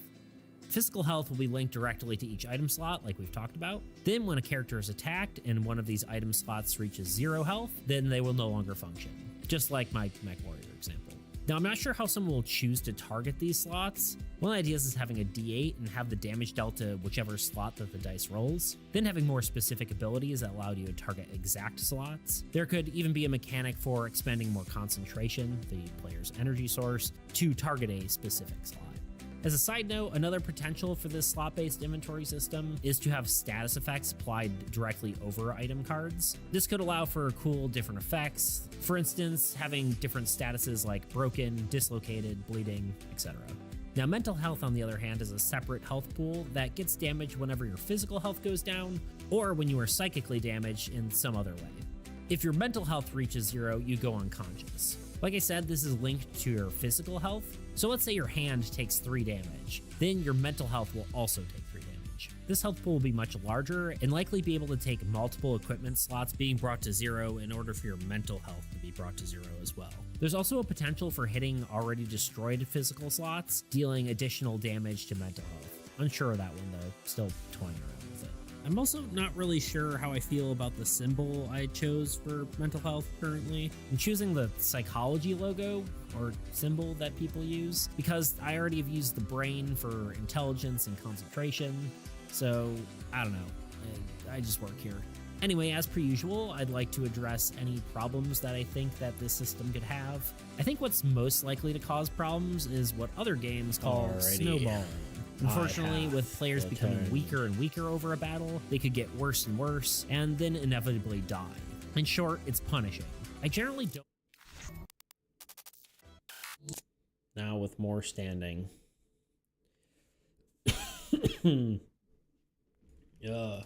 Physical health will be linked directly to each item slot, like we've talked about. Then when a character is attacked and one of these item slots reaches 0 health, then they will no longer function, just like my Mech Warrior example. Now, I'm not sure how someone will choose to target these slots. One of the ideas is having a D8 and have the damage dealt to whichever slot that the dice rolls, then having more specific abilities that allow you to target exact slots. There could even be a mechanic for expending more concentration, the player's energy source, to target a specific slot. As a side note, another potential for this slot-based inventory system is to have status effects applied directly over item cards. This could allow for cool different effects, for instance, having different statuses like broken, dislocated, bleeding, etc. Now, mental health, on the other hand, is a separate health pool that gets damaged whenever your physical health goes down, or when you are psychically damaged in some other way. If your mental health reaches 0, you go unconscious. Like I said, this is linked to your physical health. So let's say your hand takes 3 damage, then your mental health will also take 3 damage. This health pool will be much larger and likely be able to take multiple equipment slots being brought to 0 in order for your mental health to be brought to 0 as well. There's also a potential for hitting already destroyed physical slots, dealing additional damage to mental health. Unsure of that one though, still toying around with it. I'm also not really sure how I feel about the symbol I chose for mental health currently. I'm choosing the psychology logo or symbol that people use because I already have used the brain for intelligence and concentration, so I don't know. I just work here. Anyway, as per usual, I'd like to address any problems that I think that this system could have. I think what's most likely to cause problems is what other games call snowballing. Unfortunately, with players becoming weaker and weaker over a battle, they could get worse and worse, and then inevitably die. In short, it's punishing. I generally don't. Now with more standing. Yeah.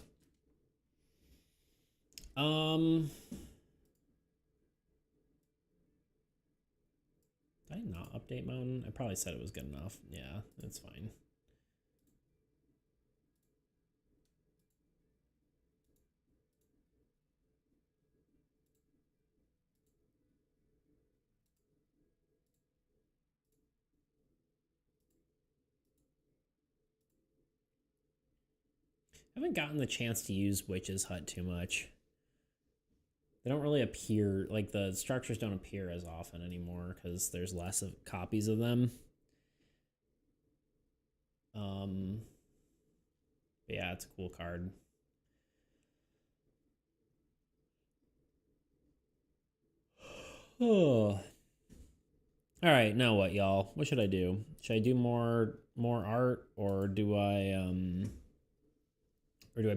Did I not update Mountain? I probably said it was good enough. Yeah, that's fine. I haven't gotten the chance to use Witch's Hut too much. They don't really appear, like the structures don't appear as often anymore because there's less of copies of them. But yeah, it's a cool card. Oh. All right, now what, y'all? What should I do? Should I do more art, or do I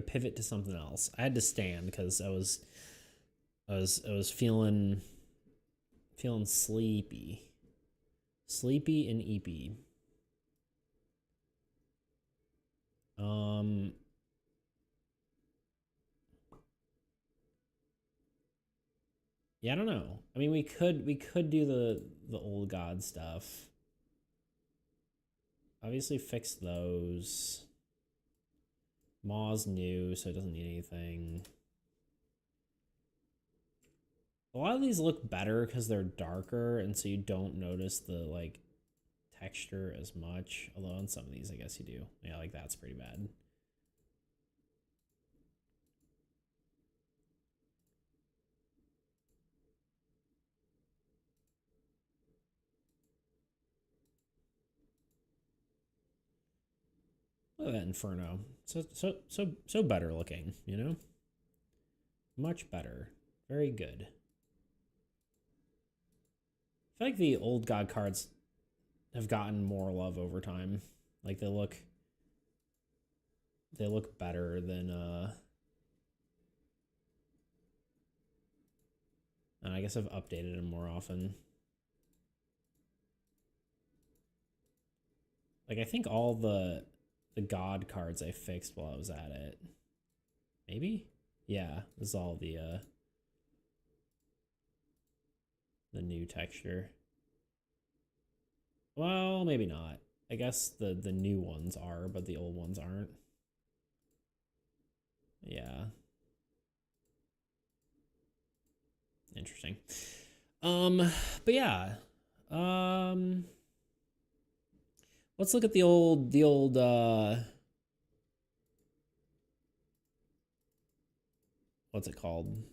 pivot to something else? I had to stand because I was feeling sleepy and eepy. Yeah, I don't know. I mean, we could do the old god stuff. Obviously fix those. Maw's new, so it doesn't need anything. A lot of these look better because they're darker, and so you don't notice the like texture as much. Although on some of these, I guess you do. Yeah, like that's pretty bad. Look at that Inferno. So better looking, you know? Much better. Very good. I feel like the old god cards have gotten more love over time. Like they look better than and I guess I've updated them more often. Like I think all the god cards I fixed while I was at it. Maybe? Yeah, this is all the new texture. Well, maybe not. I guess the new ones are, but the old ones aren't. Yeah. Interesting. But yeah. Let's look at the old what's it called?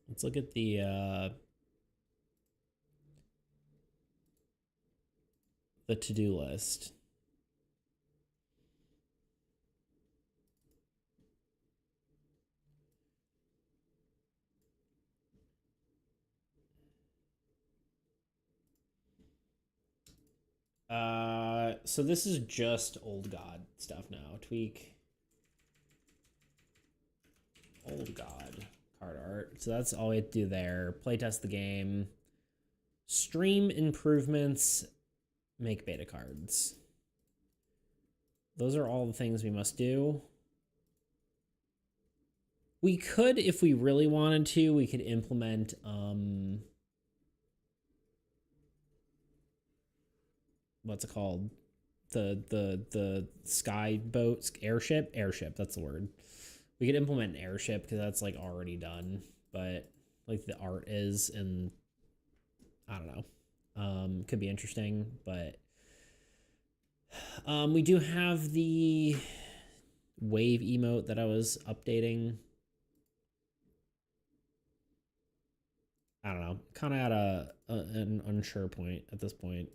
Let's look at the to-do list. So this is just old god stuff now. Tweak old god card art. So that's all we have to do there. Playtest the game. Stream improvements. Make beta cards. Those are all the things we must do. We could, if we really wanted to, we could implement what's it called? The sky boat airship, that's the word. We could implement an airship because that's like already done, but like the art is, and I don't know, could be interesting, but we do have the wave emote that I was updating. I don't know, kind of at an unsure point at this point.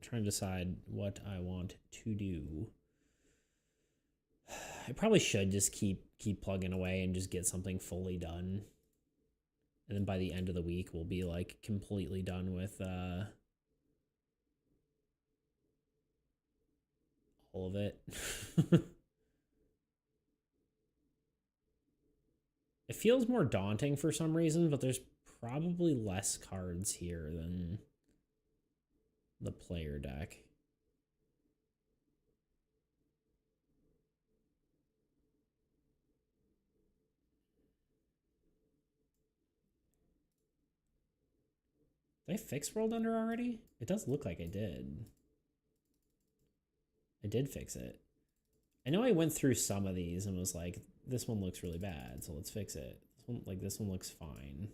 Trying to decide what I want to do. I probably should just keep plugging away and just get something fully done. And then by the end of the week, we'll be like completely done with all of it. It feels more daunting for some reason, but there's probably less cards here than the player deck. Did I fix World Under already? It does look like I did. I did fix it. I know I went through some of these and was like, this one looks really bad, so let's fix it. This one looks fine.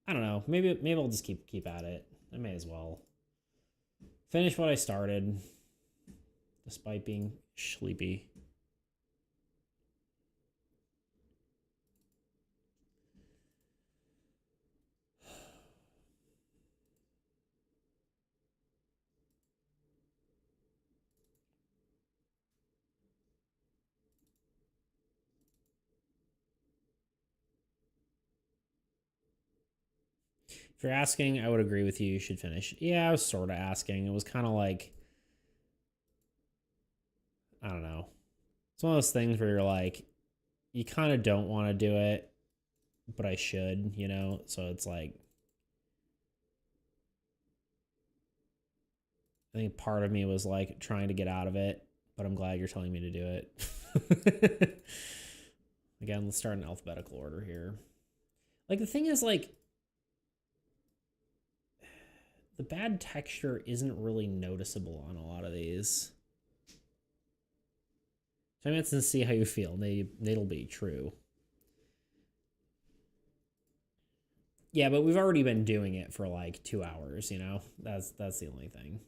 I don't know. Maybe I'll just keep at it. I may as well finish what I started, despite being sleepy. you're asking, I would agree with you. You should finish. Yeah, I was sort of asking. It was kind of like, I don't know. It's one of those things where you're like, you kind of don't want to do it, but I should, you know? So it's like, I think part of me was like trying to get out of it, but I'm glad you're telling me to do it. Again, let's start in alphabetical order here. Like, the thing is, like, the bad texture isn't really noticeable on a lot of these. So I'm interested to see how you feel. Maybe it'll be true. Yeah, but we've already been doing it for like 2 hours, you know? That's the only thing.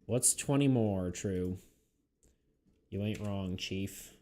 What's 20 more, True? You ain't wrong, Chief.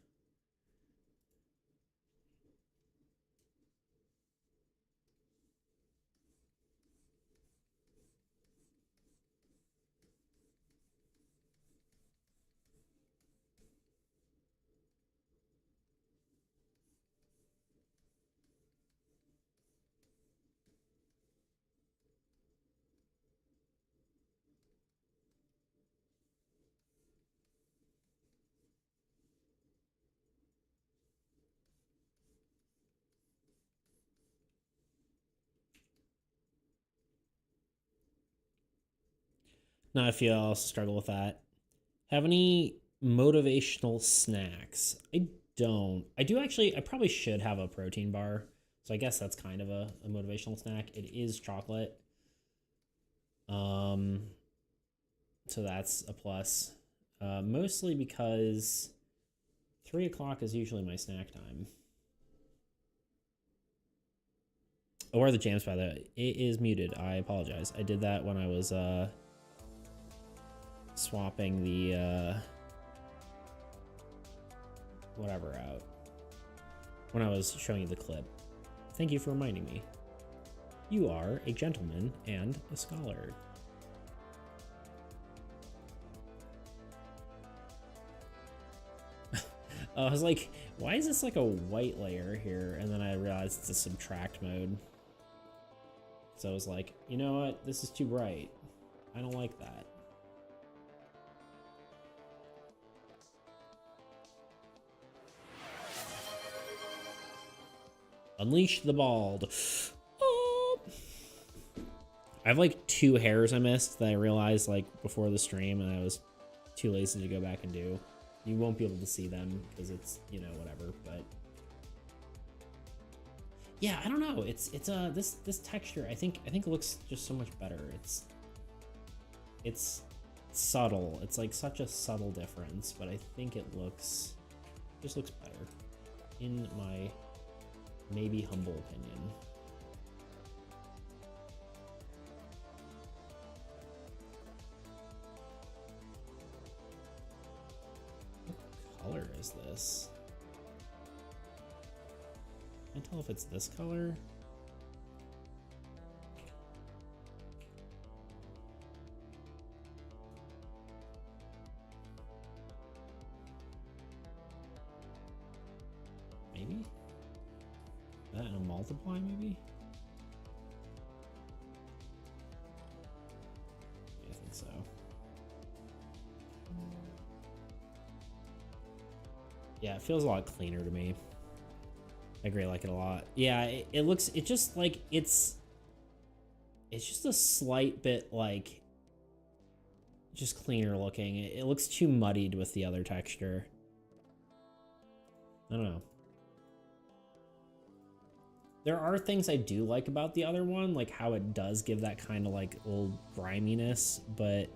Not if you also struggle with that. Have any motivational snacks? I don't. I do actually. I probably should have a protein bar. So I guess that's kind of a motivational snack. It is chocolate. So that's a plus. Mostly because 3 o'clock is usually my snack time. Oh, where are the jams, by the way? It is muted. I apologize. I did that when I was swapping the whatever out. When I was showing you the clip. Thank you for reminding me. You are a gentleman and a scholar. I was like, why is this like a white layer here? And then I realized it's a subtract mode. So I was like, you know what? This is too bright. I don't like that. Unleash the bald. Oh. I have like 2 hairs I missed that I realized like before the stream, and I was too lazy to go back and do. You won't be able to see them because it's, you know, whatever, but yeah, I don't know. It's this texture, I think it looks just so much better. It's subtle. It's like such a subtle difference, but I think it just looks better in my maybe humble opinion. What color is this? Can't tell if it's this color. Maybe? That and a multiply, maybe? Yeah, I think so. Yeah, it feels a lot cleaner to me. I agree, I like it a lot. Yeah, it looks, it just like, it's just a slight bit like, just cleaner looking. It looks too muddied with the other texture. I don't know. There are things I do like about the other one, like how it does give that kind of like little griminess, but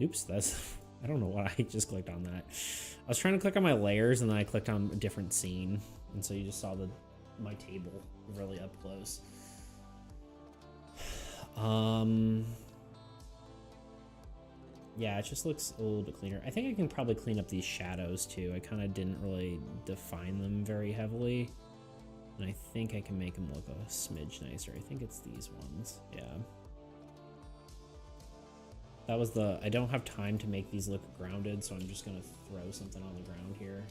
oops, that's I don't know why I just clicked on that. I was trying to click on my layers and then I clicked on a different scene, and so you just saw my table really up close. Yeah, it just looks a little bit cleaner. I think I can probably clean up these shadows too. I kind of didn't really define them very heavily. And I think I can make them look a smidge nicer. I think it's these ones. Yeah. That was the... I don't have time to make these look grounded, so I'm just gonna throw something on the ground here.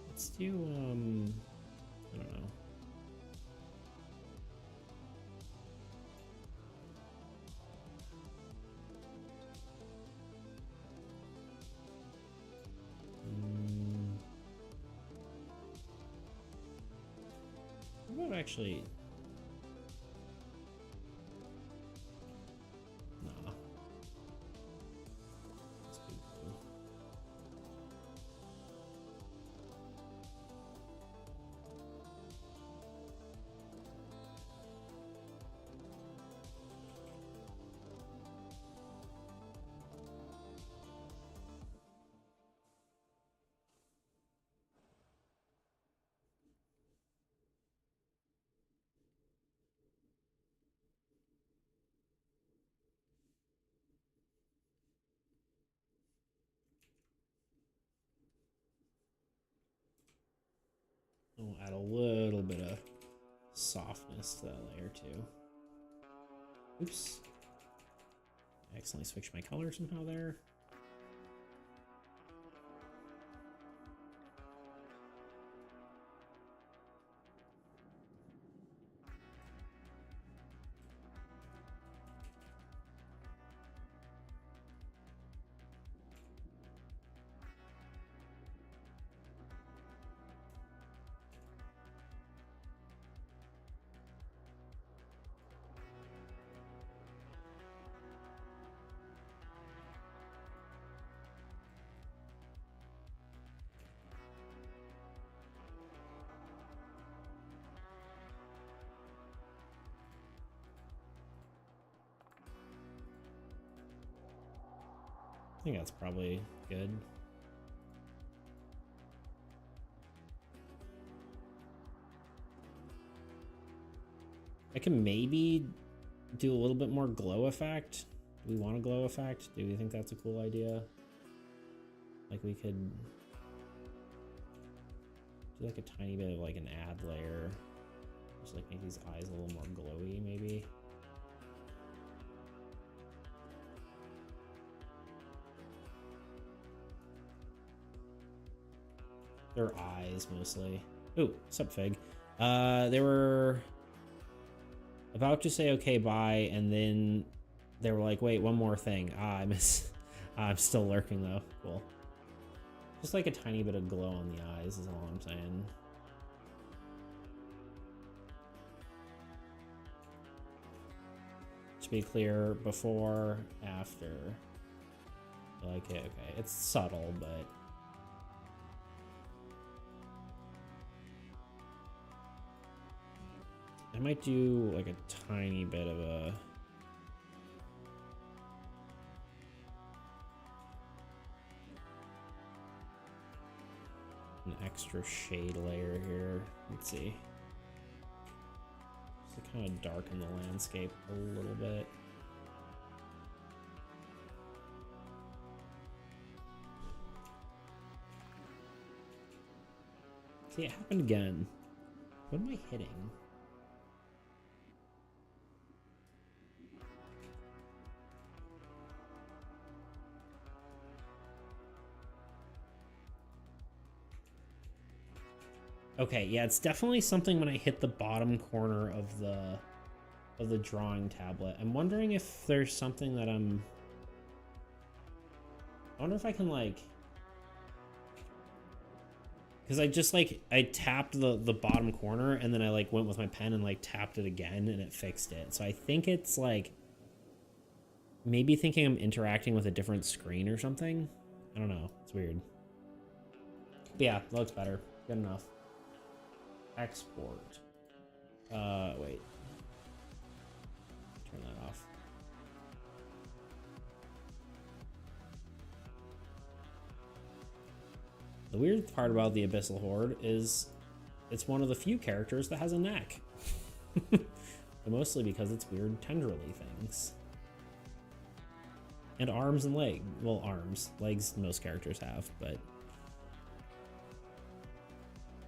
Let's do, I don't know. What about actually... Nah. Let's do blue. I'll add a little bit of softness to that layer too. Oops. I accidentally switched my color somehow there. I think that's probably good. I can maybe do a little bit more glow effect. Do we want a glow effect? Do we think that's a cool idea? Like we could do like a tiny bit of like an add layer. Just like make these eyes a little more glowy maybe. Their eyes mostly. Ooh, sup Fig. They were about to say okay bye, and then they were like, wait, one more thing. I'm still lurking though. Cool. Just like a tiny bit of glow on the eyes is all I'm saying. To be clear, before, after. I like it, okay. It's subtle, but I might do like a tiny bit of an extra shade layer here. Let's see. Just to kind of darken the landscape a little bit. See, it happened again. What am I hitting? Okay, yeah, it's definitely something when I hit the bottom corner of the drawing tablet. I'm wondering if there's something that I wonder if I can like, because I just like I tapped the bottom corner and then I like went with my pen and like tapped it again and it fixed it. So I think it's like maybe thinking I'm interacting with a different screen or something. I don't know. It's weird. But yeah, that looks better. Good enough. Export. Wait. Turn that off. The weird part about the Abyssal Horde is it's one of the few characters that has a neck. But mostly because it's weird tendrily things. And arms and legs. Well, arms. Legs most characters have, but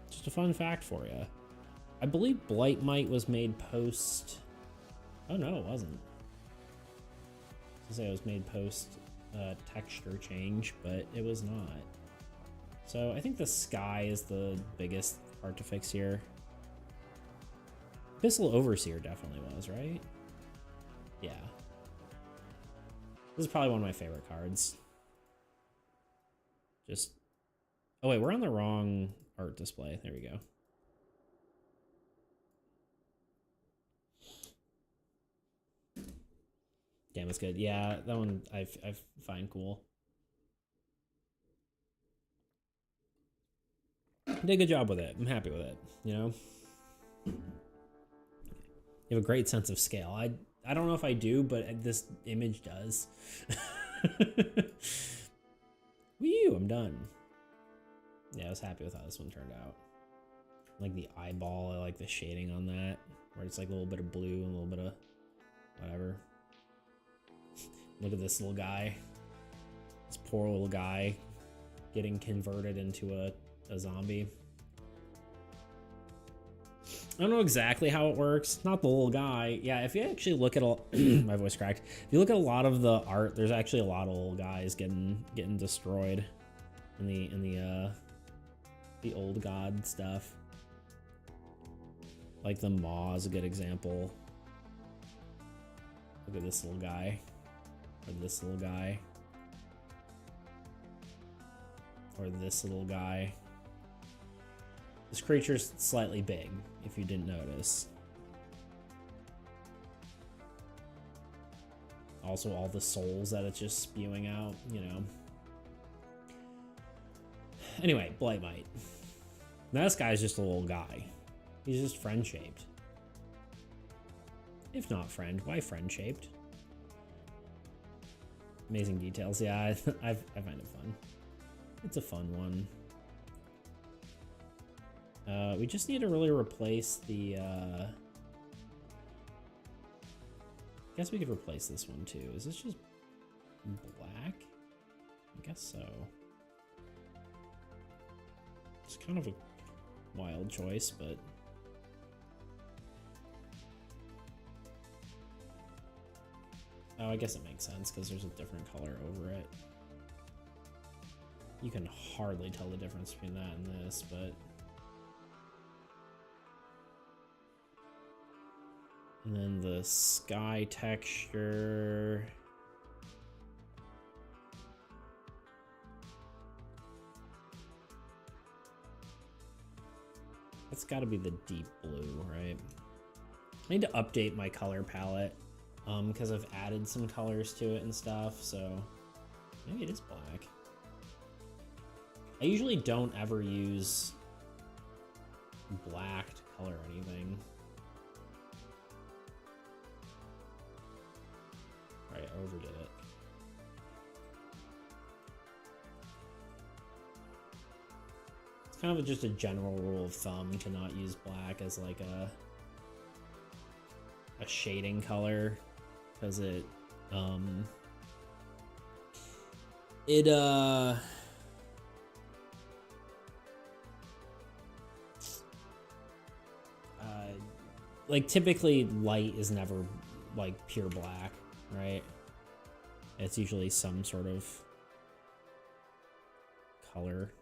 just a fun fact for you. I believe Blightmite was made post... Oh no, it wasn't. say it was made post texture change, but it was not. So I think the sky is the biggest part to fix here. Abyssal Overseer definitely was, right? Yeah. This is probably one of my favorite cards. Just... Oh wait, we're on the wrong art display. There we go. Damn, that's good. Yeah, that one I find cool. Did a good job with it. I'm happy with it, you know? You have a great sense of scale. I don't know if I do, but this image does. Woo, I'm done. Yeah, I was happy with how this one turned out. Like the eyeball, I like the shading on that, where it's like a little bit of blue and a little bit of whatever. Look at this little guy. This poor little guy getting converted into a zombie. I don't know exactly how it works. Not the little guy. Yeah, if you actually look at all my voice cracked. If you look at a lot of the art, there's actually a lot of little guys getting destroyed in the old god stuff. Like the Maw is a good example. Look at this little guy. Or this little guy. Or this little guy. This creature's slightly big, if you didn't notice. Also, all the souls that it's just spewing out, you know. Anyway, Blightmite. Now this guy's just a little guy. He's just friend-shaped. If not friend, why friend-shaped? Amazing details. Yeah, I find it fun. It's a fun one. We just need to really replace the, I guess we could replace this one too. Is this just black? I guess so. It's kind of a wild choice, but... Oh, I guess it makes sense because there's a different color over it. You can hardly tell the difference between that and this, but... And then the sky texture... That's got to be the deep blue, right? I need to update my color palette because I've added some colors to it and stuff, so maybe it is black. I usually don't ever use black to color anything. All right, I overdid it. It's kind of just a general rule of thumb to not use black as like a shading color, because it like typically light is never like pure black, right? It's usually some sort of color.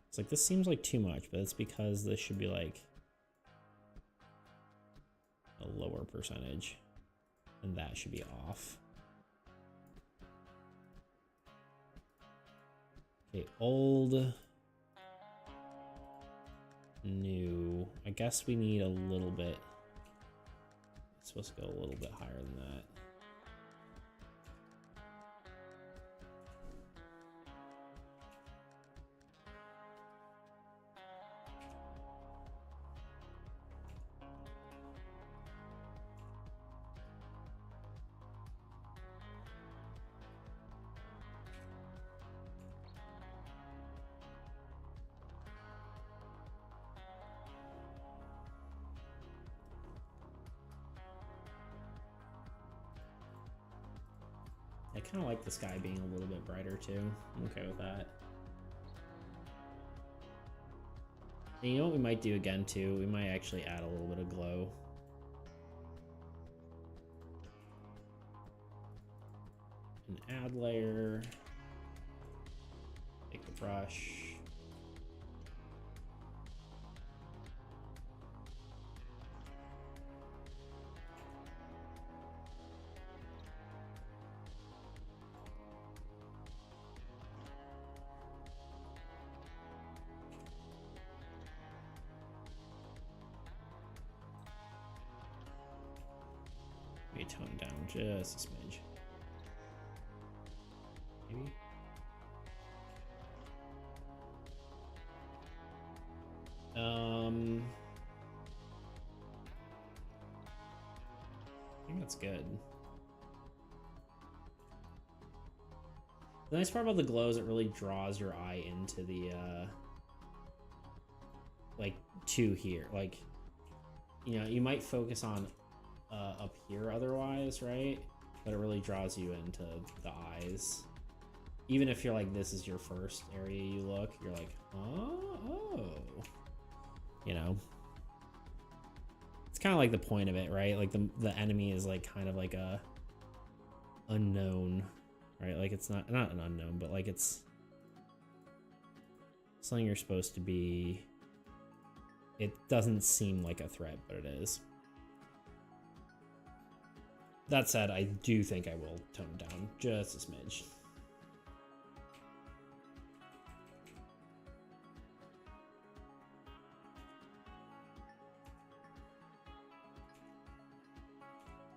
It's like, this seems like too much, but it's because this should be like a lower percentage, and that should be off. Okay, old, new. I guess we need a little bit. It's supposed to go a little bit higher than that. kind of like the sky being a little bit brighter too. I'm okay with that. And you know what we might do again too? We might actually add a little bit of glow. An add layer. Take the brush. Maybe tone it down just a smidge. Maybe. I think that's good. The nice part about the glow is it really draws your eye into the like to here. Like, you know, you might focus on up here otherwise, right? But it really draws you into the eyes. Even if you're like, this is your first area you look, you're like, oh. You know? It's kind of like the point of it, right? Like the enemy is like kind of like a unknown, right? Like it's not an unknown, but like it's something you're supposed to be. It doesn't seem like a threat, but it is. That said, I do think I will tone it down just a smidge.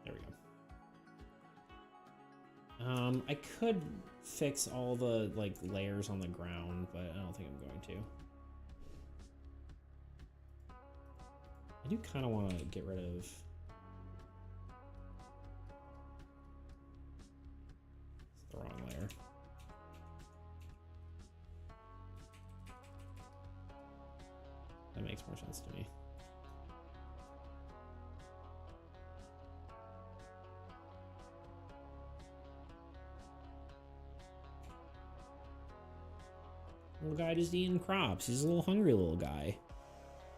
There we go. I could fix all the like layers on the ground, but I don't think I'm going to. I do kind of want to get rid of the wrong layer. That makes more sense to me. Little guy just eating crops. He's a little hungry little guy.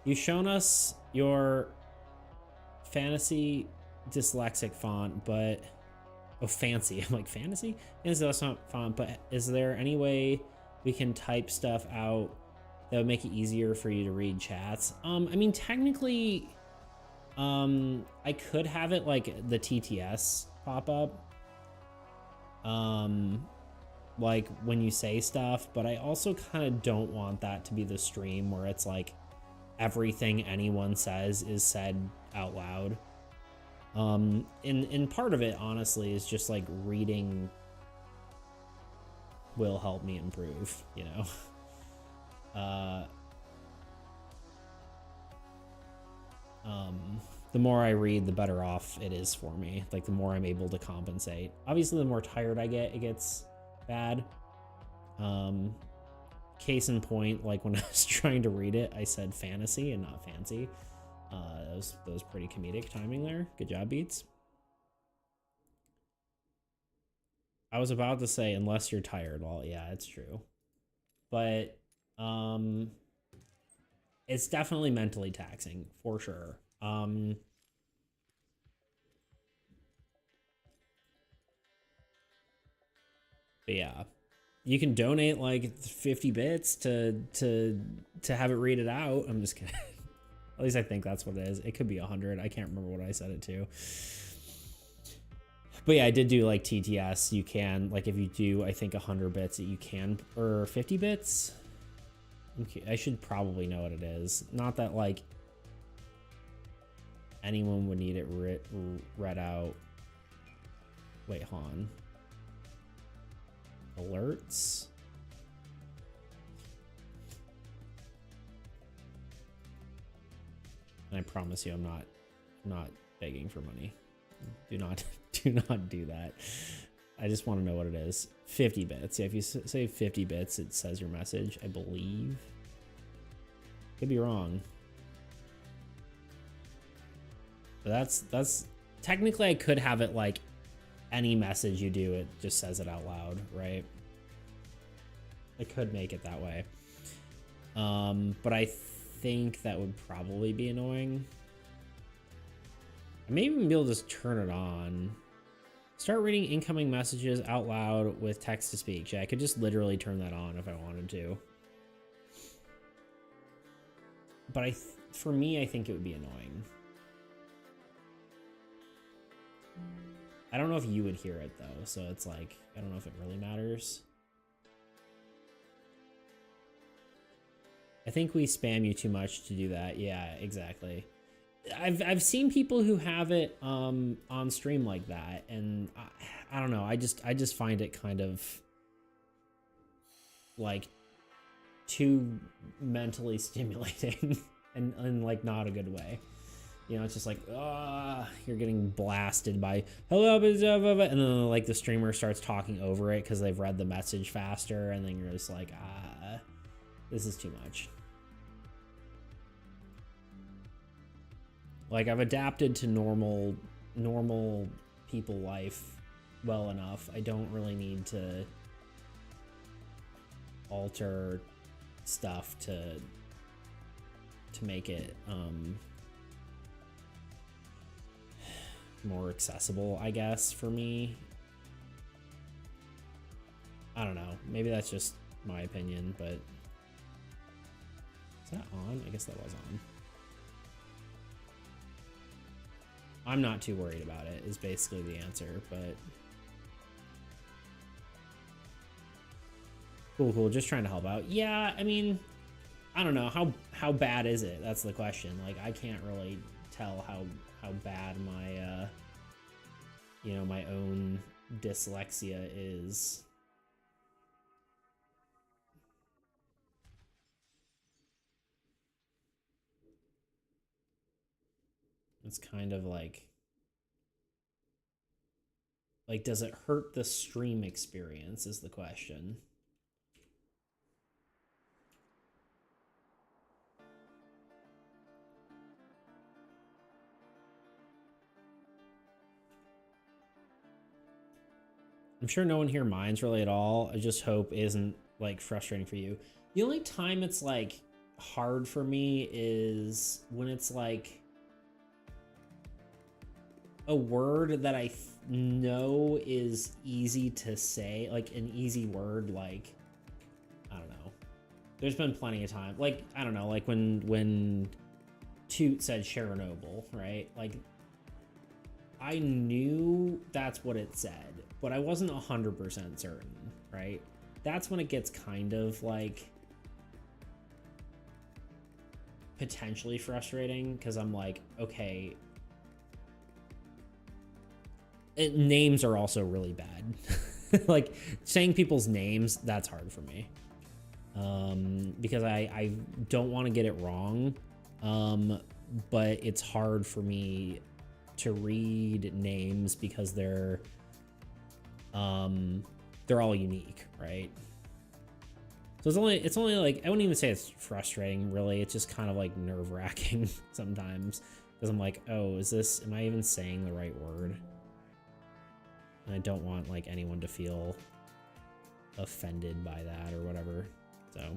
You've shown us your fantasy dyslexic font, but oh, fancy. I'm like, fantasy? It's not font, but is there any way we can type stuff out that would make it easier for you to read chats? I mean, technically, I could have it like the TTS pop up. Like when you say stuff, but I also kind of don't want that to be the stream where it's like everything anyone says is said out loud. And part of it honestly is just like reading will help me improve, you know. The more I read, the better off it is for me. Like the more I'm able to compensate. Obviously, the more tired I get, it gets bad. Case in point, like when I was trying to read it, I said fantasy and not fancy. That was pretty comedic timing there. Good job, Beats. I was about to say unless you're tired. Well, yeah, it's true. But it's definitely mentally taxing for sure. But yeah, you can donate like 50 bits to have it read it out. I'm just kidding. At least I think that's what it is. It could be 100. I can't remember what I set it to. But yeah, I did do like TTS. You can, like if you do, I think 100 bits, you can, or 50 bits. Okay, I should probably know what it is. Not that like anyone would need it read out. Wait, hold on. Alerts. And I promise you, I'm not begging for money. Do not do that. I just want to know what it is. 50 bits. Yeah, if you say 50 bits, it says your message, I believe. Could be wrong. But that's technically I could have it like any message you do, it just says it out loud, right? It could make it that way. But I think that would probably be annoying. I may even be able to just turn it on. Start reading incoming messages out loud with text to speech. Yeah, I could just literally turn that on if I wanted to. But for me, I think it would be annoying. I don't know if you would hear it though, so it's like, I don't know if it really matters. I think we spam you too much to do that. Yeah, exactly. I've seen people who have it on stream like that, and I don't know. I just find it kind of like too mentally stimulating and like not a good way. You know, it's just like, you're getting blasted by hello, and then like the streamer starts talking over it because they've read the message faster, and then you're just like, this is too much. Like, I've adapted to normal people life well enough. I don't really need to alter stuff to make it more accessible, I guess, for me. I don't know. Maybe that's just my opinion, but is that on? I guess that was on. I'm not too worried about it, is basically the answer, but cool, just trying to help out. Yeah, I mean, I don't know, how bad is it? That's the question. Like, I can't really tell how bad my you know, my own dyslexia is. It's kind of like, does it hurt the stream experience is the question. I'm sure no one here minds really at all. I just hope it isn't like frustrating for you. The only time it's like hard for me is when it's like a word that I know is easy to say, like an easy word, like, I don't know. There's been plenty of time, like, I don't know, like when Toot said Chernobyl, right? Like, I knew that's what it said, but I wasn't 100% certain, right? That's when it gets kind of like potentially frustrating, because I'm like, okay, names are also really bad. Like, saying people's names, that's hard for me. Because I don't want to get it wrong, but it's hard for me to read names because they're all unique, right? So it's only like, I wouldn't even say it's frustrating, really. It's just kind of like nerve-wracking sometimes, because I'm like, oh, am I even saying the right word? And I don't want like anyone to feel offended by that or whatever. So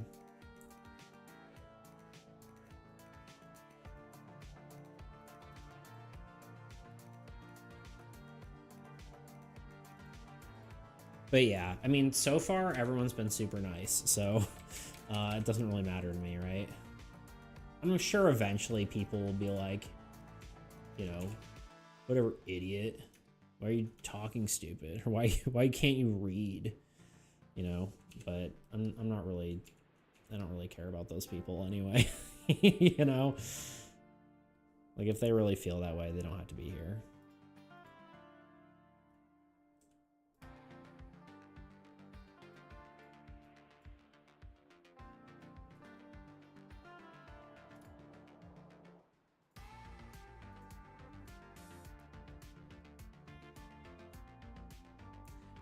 but yeah, I mean, so far everyone's been super nice, so it doesn't really matter to me, right? I'm sure eventually people will be like, you know, whatever, idiot. Why are you talking stupid? Or why can't you read? You know, but I'm not really, I don't really care about those people anyway. You know, like, if they really feel that way, they don't have to be here.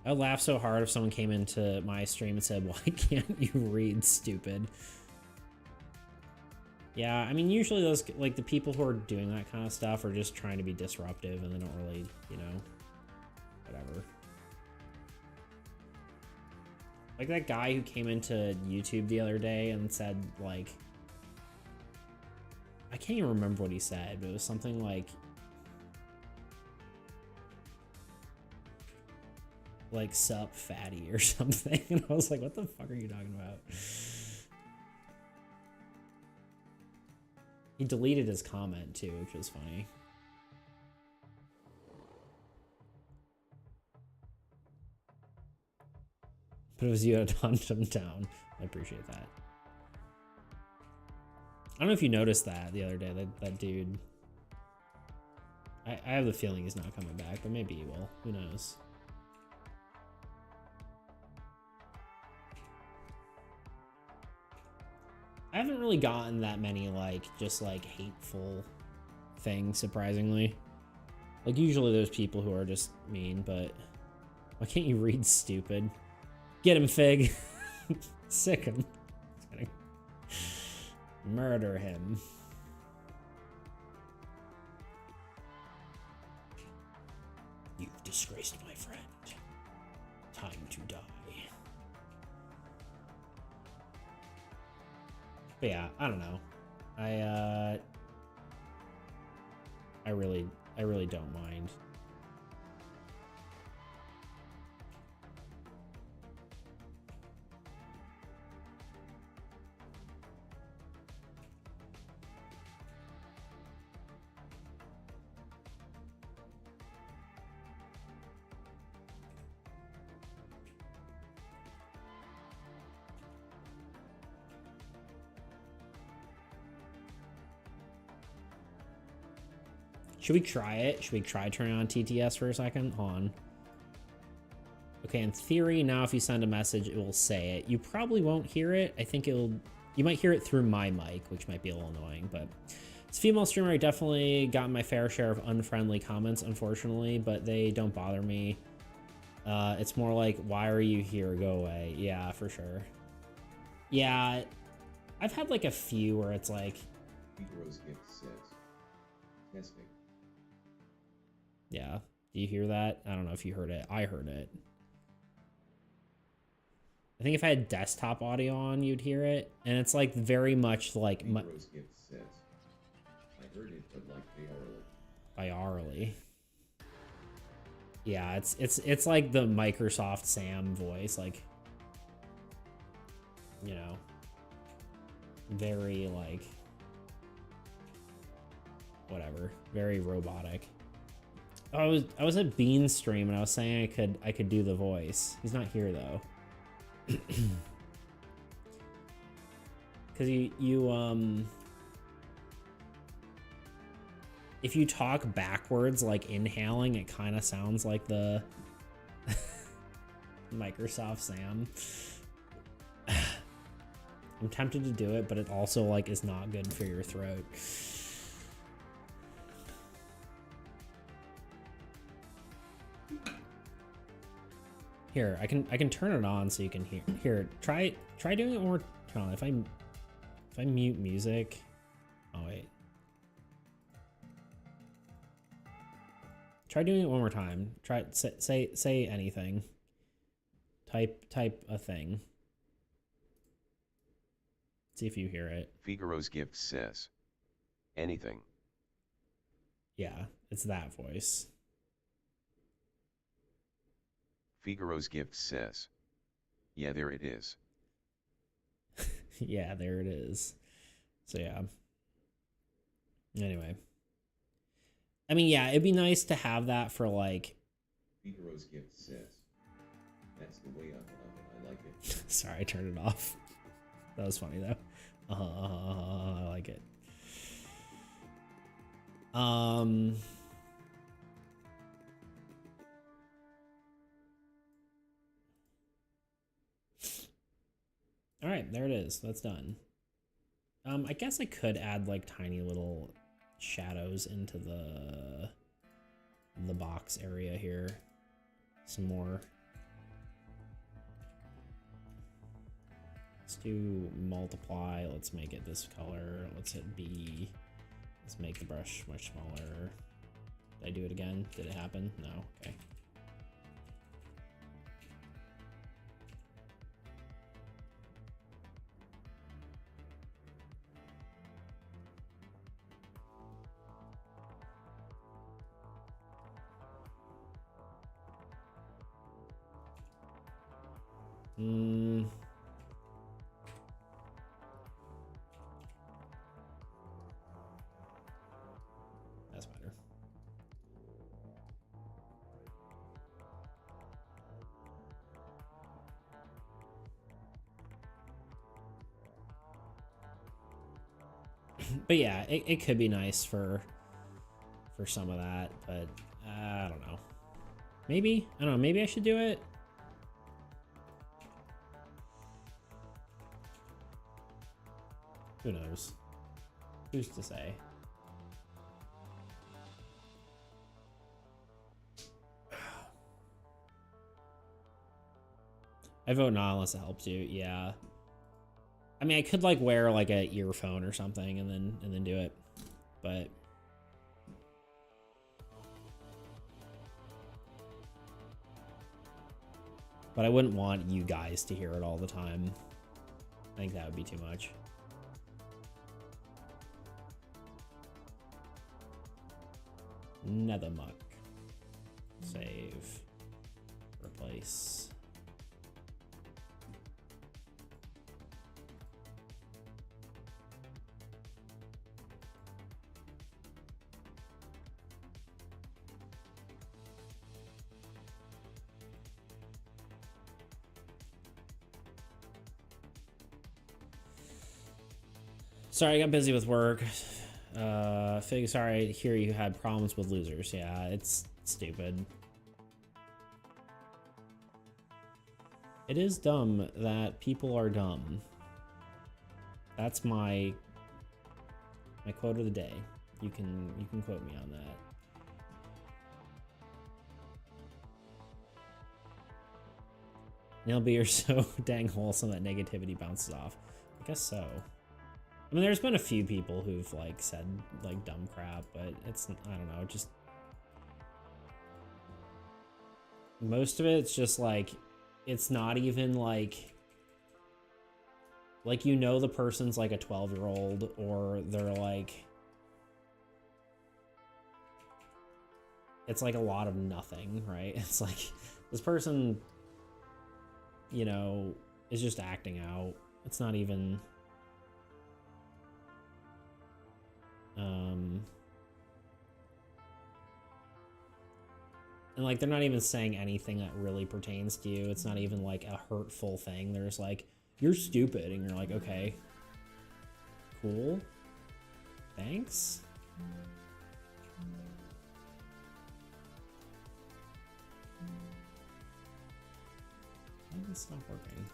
I would laugh so hard if someone came into my stream and said, why can't you read, stupid? Yeah, I mean, usually those, like, the people who are doing that kind of stuff are just trying to be disruptive, and they don't really, you know, whatever. Like that guy who came into YouTube the other day and said, like, I can't even remember what he said, but it was something like sup fatty or something. And I was like, what the fuck are you talking about? He deleted his comment too, which was funny. But it was you that hunted him down. I appreciate that. I don't know if you noticed that the other day, that dude. I have the feeling he's not coming back, but maybe he will. Who knows? I haven't really gotten that many, like, just, like, hateful things, surprisingly. Like, usually there's people who are just mean, but why can't you read stupid? Get him, Fig. Sick him. Just kidding. Murder him. You've disgraced my friend. Time to die. But yeah, I don't know. I really don't mind. Should we try it? Should we try turning on TTS for a second? Hold on. Okay, in theory, now if you send a message, it will say it. You probably won't hear it. I think you might hear it through my mic, which might be a little annoying, but as a female streamer, I definitely got my fair share of unfriendly comments, unfortunately, but they don't bother me. It's more like, why are you here? Go away. Yeah, for sure. Yeah, I've had like a few where it's like, Rose gift says, testing. Yeah. Do you hear that? I don't know if you heard it. I heard it. I think if I had desktop audio on, you'd hear it. And it's like very much like... Rose gift says, I heard it, but like Biarly. Yeah, it's like the Microsoft Sam voice, like, you know, very like, whatever, very robotic. I was at Bean's stream and I was saying I could do the voice. He's not here though. Cause you if you talk backwards, like inhaling, it kind of sounds like the Microsoft Sam. I'm tempted to do it, but it also like is not good for your throat. Here, I can turn it on so you can hear. Here, try doing it one more time. If I mute music. Oh wait. Try doing it one more time. Try say anything. Type a thing. See if you hear it. Figaro's gift says, anything. Yeah, it's that voice. Figaro's gift says, yeah, there it is. Yeah, there it is. So yeah. Anyway. I mean, yeah, it'd be nice to have that for like... Figaro's gift says, that's the way I love it. I like it. Sorry, I turned it off. That was funny though. I like it. All right, there it is. That's done. I guess I could add like tiny little shadows into the box area here. Some more. Let's do multiply. Let's make it this color. Let's hit B. Let's make the brush much smaller. Did I do it again? Did it happen? No. Okay. Mm. That's better. But yeah, it could be nice for some of that, but I don't know. Maybe, I don't know, maybe I should do it. Who knows? Who's to say? I vote not unless it helps you. Yeah. I mean, I could like wear like a earphone or something and then do it, but I wouldn't want you guys to hear it all the time. I think that would be too much. Nethermuck. Save. Replace. Sorry, I got busy with work. Fig, sorry to hear you had problems with losers. Yeah, it's stupid. It is dumb that people are dumb. That's my quote of the day. You can quote me on that. Nail beer so dang wholesome that negativity bounces off. I guess so. I mean, there's been a few people who've like said like dumb crap, but it's, I don't know, just most of it's just like, it's not even like you know the person's like a 12-year-old or they're like, it's like a lot of nothing, right? It's like this person, you know, is just acting out. It's not even and like they're not even saying anything that really pertains to you. It's not even like a hurtful thing. They're just like, you're stupid, and you're like, okay, cool, thanks. Why is this not working?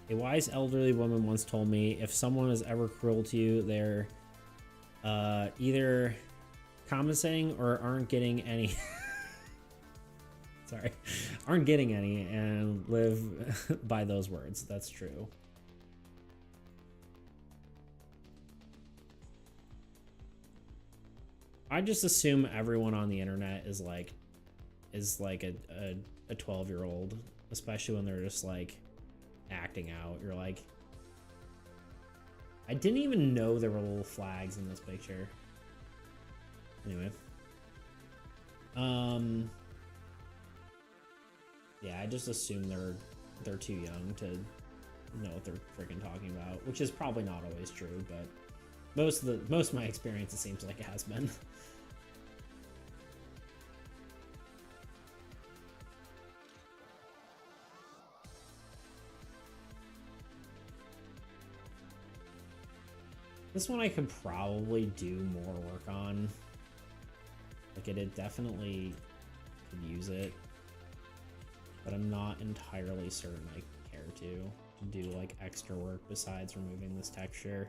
A wise elderly woman once told me, if someone is ever cruel to you, they're either compensating or aren't getting any. Sorry, aren't getting any, and live by those words. That's true. I just assume everyone on the internet is like a 12-year-old, especially when they're just like acting out. You're like, I didn't even know there were little flags in this picture. Anyway, yeah, I just assume they're too young to know what they're freaking talking about, which is probably not always true, but most of my experience, it seems like it has been. This one I could probably do more work on. Like, it definitely could use it, but I'm not entirely certain I care to do like extra work besides removing this texture.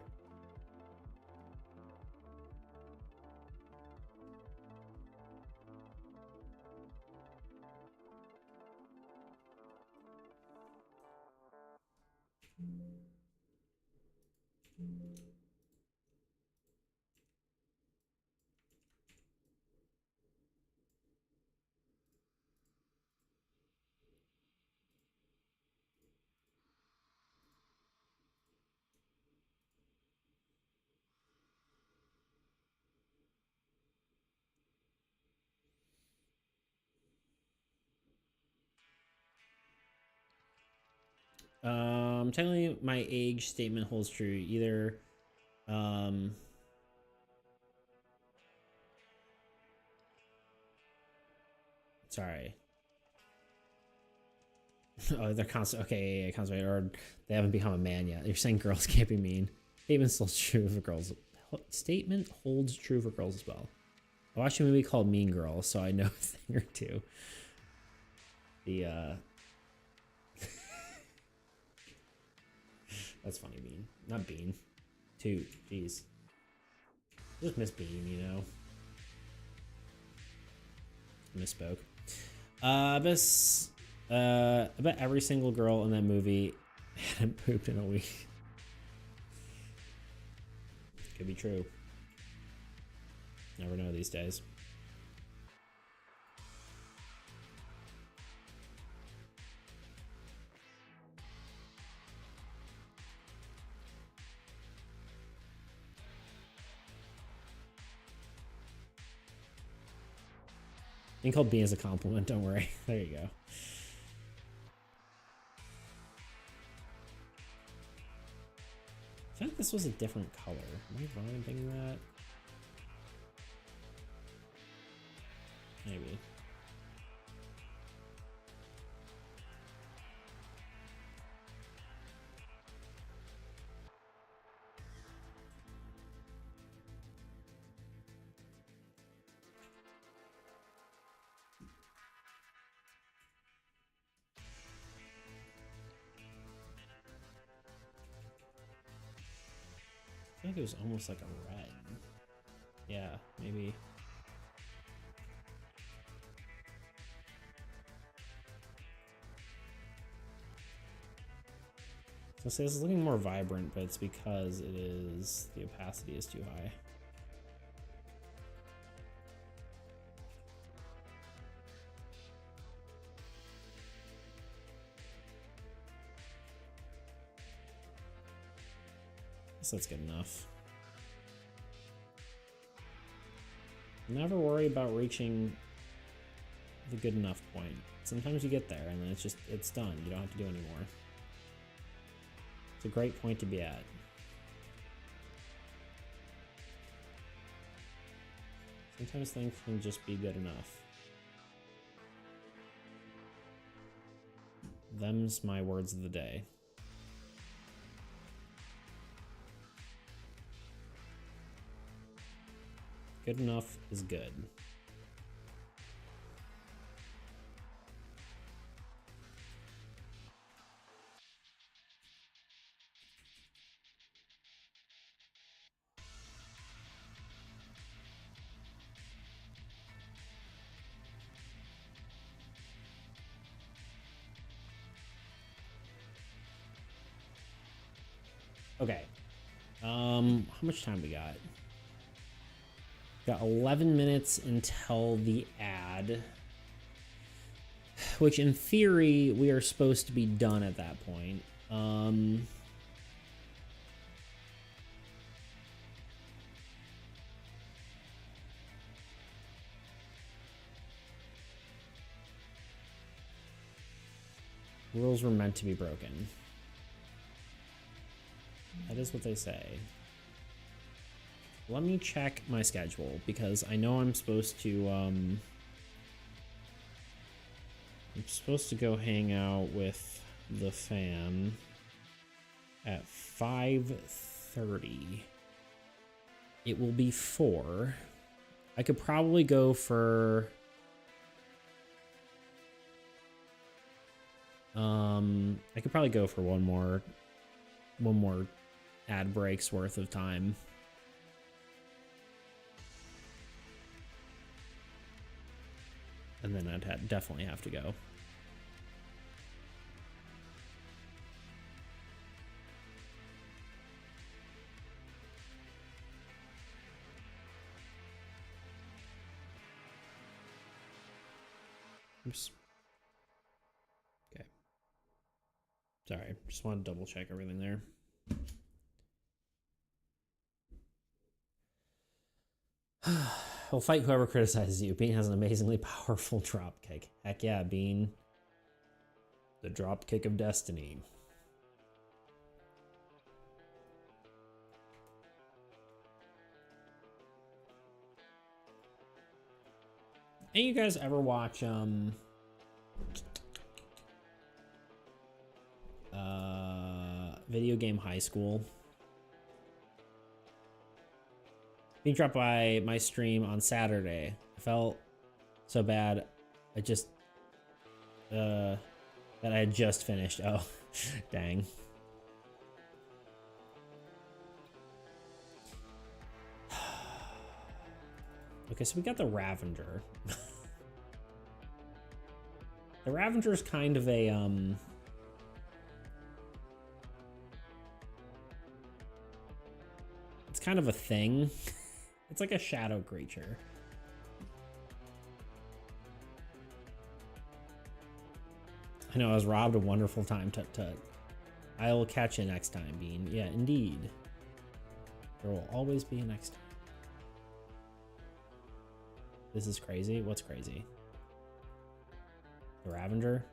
Technically, my age statement holds true. Either, sorry. Oh, they're constant. Okay, yeah, constant, or they haven't become a man yet. You're saying girls can't be mean. Statement still true for girls. Statement holds true for girls as well. I watched a movie called Mean Girls, so I know a thing or two. The that's funny, Bean. Not Bean. Toot. Jeez. Just miss Bean, you know. Misspoke. I bet every single girl in that movie hadn't pooped in a week. Could be true. Never know these days. Being called Bean is a compliment, don't worry. There you go. I feel like this was a different color. Am I wrong in thinking that? Maybe. I think it was almost like a red. Yeah, maybe. So say this is looking more vibrant, but it's because it is, the opacity is too high. Guess that's good enough. Never worry about reaching the good enough point. Sometimes you get there and then it's just, it's done. You don't have to do anymore. It's a great point to be at. Sometimes things can just be good enough. Them's my words of the day. Good enough is good. Okay. How much time we got? Got 11 minutes until the ad, which in theory we are supposed to be done at that point. Rules were meant to be broken. That is what they say. Let me check my schedule because I know I'm supposed to go hang out with the fan at 5:30. It will be 4. I could probably go for one more ad break's worth of time. And then I'd definitely have to go. Oops. Okay. Sorry, just want to double check everything there. We'll fight whoever criticizes you. Bean has an amazingly powerful drop kick. Heck yeah, Bean. The drop kick of destiny. Any of you guys ever watch Video Game High School? Being dropped by my stream on Saturday. I felt so bad. I just that I had just finished. Oh, dang. Okay, so we got the Ravager. The Ravager is kind of a it's kind of a thing. It's like a shadow creature. I know, I was robbed a wonderful time, Tut Tut. I will catch you next time, Bean. Yeah, indeed. There will always be a next time. This is crazy. What's crazy? The Ravager?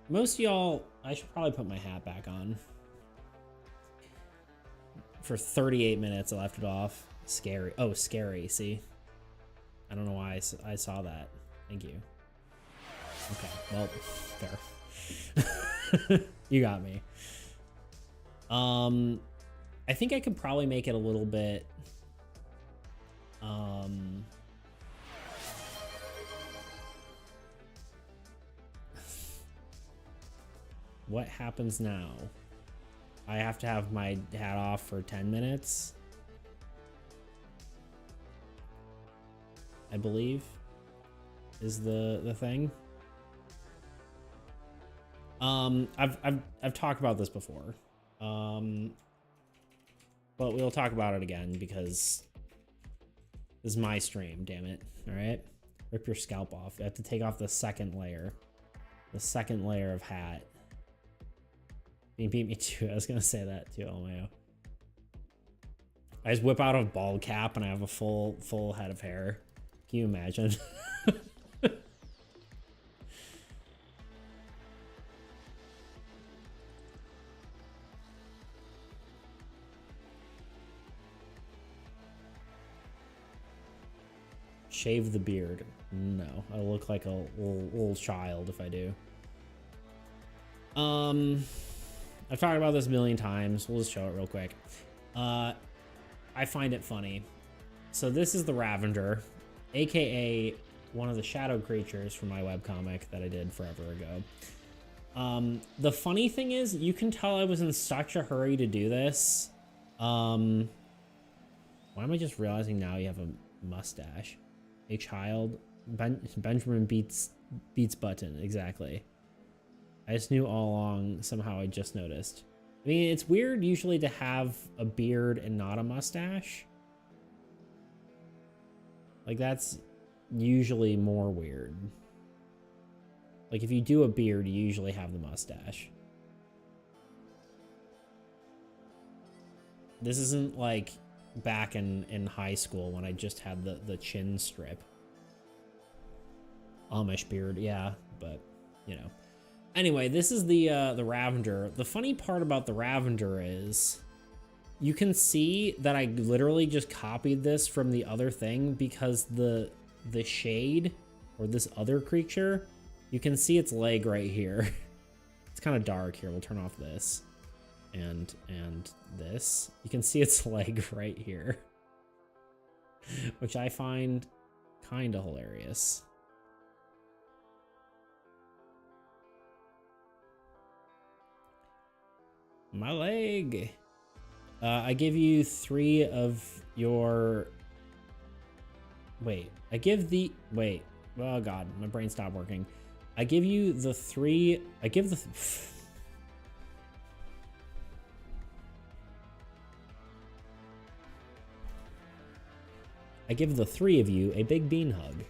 Most of y'all, I should probably put my hat back on. For 38 minutes, I left it off. Scary. Oh, scary. See? I don't know why I saw that. Thank you. Okay, well, fair. You got me. I think I could probably make it a little bit... What happens now? I have to have my hat off for 10 minutes. I believe is the thing. I've talked about this before. But we'll talk about it again because this is my stream, damn it. All right. Rip your scalp off. You have to take off the second layer. The second layer of hat. You beat me too. I was gonna say that too, LMAO. I just whip out a bald cap and I have a full head of hair. Can you imagine? Shave the beard. No, I look like a little child if I do. I've talked about this a million times. We'll just show it real quick. I find it funny. So this is the Ravager, aka one of the shadow creatures from my webcomic that I did forever ago. The funny thing is, you can tell I was in such a hurry to do this. Why am I just realizing now you have a mustache? A child. Benjamin beats Button, exactly. I just knew all along, somehow I just noticed. I mean, it's weird usually to have a beard and not a mustache. Like, that's usually more weird. Like, if you do a beard, you usually have the mustache. This isn't like back in high school when I just had the chin strip. Amish beard, yeah, but, you know. Anyway, this is the Ravager. The funny part about the Ravager is you can see that I literally just copied this from the other thing because the shade or this other creature, you can see its leg right here. It's kind of dark here. We'll turn off this and this. You can see its leg right here, which I find kind of hilarious. My leg. I give you 3 of your... Wait. Oh god, my brain stopped working. I give you the 3... I give the... I give the 3 of you a big bean hug.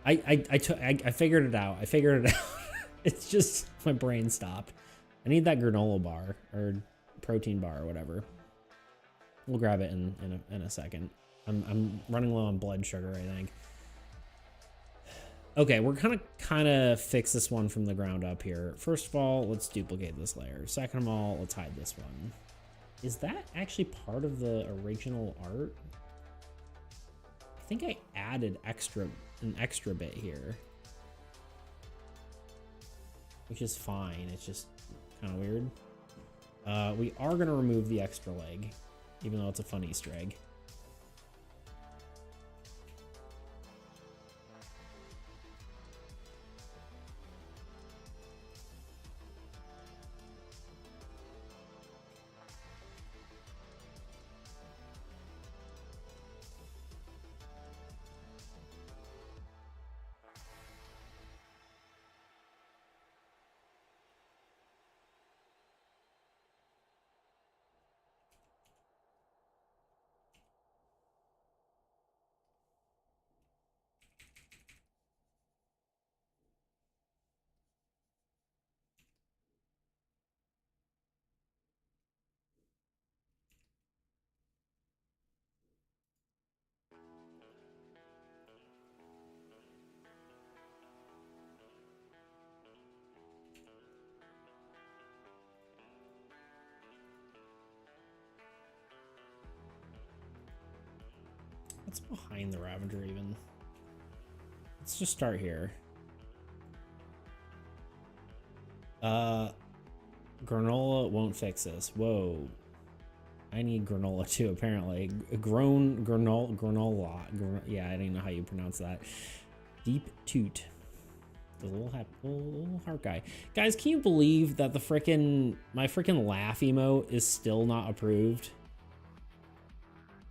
I figured it out. It's just my brain stopped. I need that granola bar or protein bar or whatever. We'll grab it in a second. I'm running low on blood sugar, I think. Okay, we're gonna kind of fix this one from the ground up here. First of all, let's duplicate this layer. Second of all, let's hide this one. Is that actually part of the original art? I think I added an extra bit here, which is fine. It's just kind of weird. We are gonna remove the extra leg, even though it's a fun Easter egg. What's behind the Ravager even? Let's just start here. Granola won't fix this. Whoa. I need granola too, apparently. Granola. Yeah, I don't know how you pronounce that. Deep toot. The little heart guy. Guys, can you believe that my frickin' laugh emote is still not approved?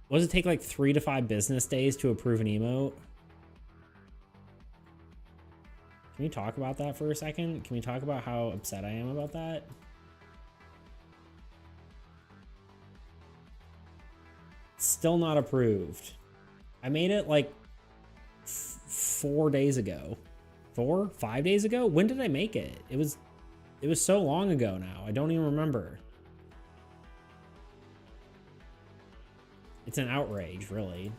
What does it take, like 3 to 5 business days to approve an emote? Can we talk about that for a second? Can we talk about how upset I am about that? Still not approved. I made it like 4 days ago. 5 days ago? When did I make it? It was so long ago now. I don't even remember. It's an outrage, really.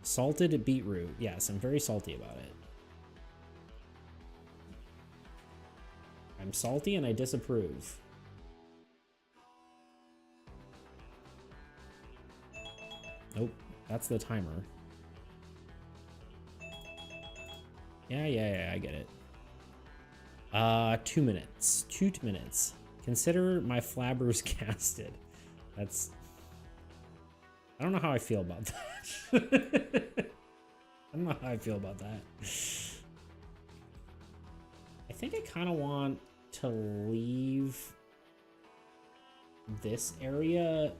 Salted beetroot. Yes, I'm very salty about it. I'm salty and I disapprove. Nope, that's the timer. Yeah, I get it. 2 minutes. 2 minutes. Consider my flabbers casted. That's... I don't know how I feel about that. I don't know how I feel about that. I think I kind of want to leave this area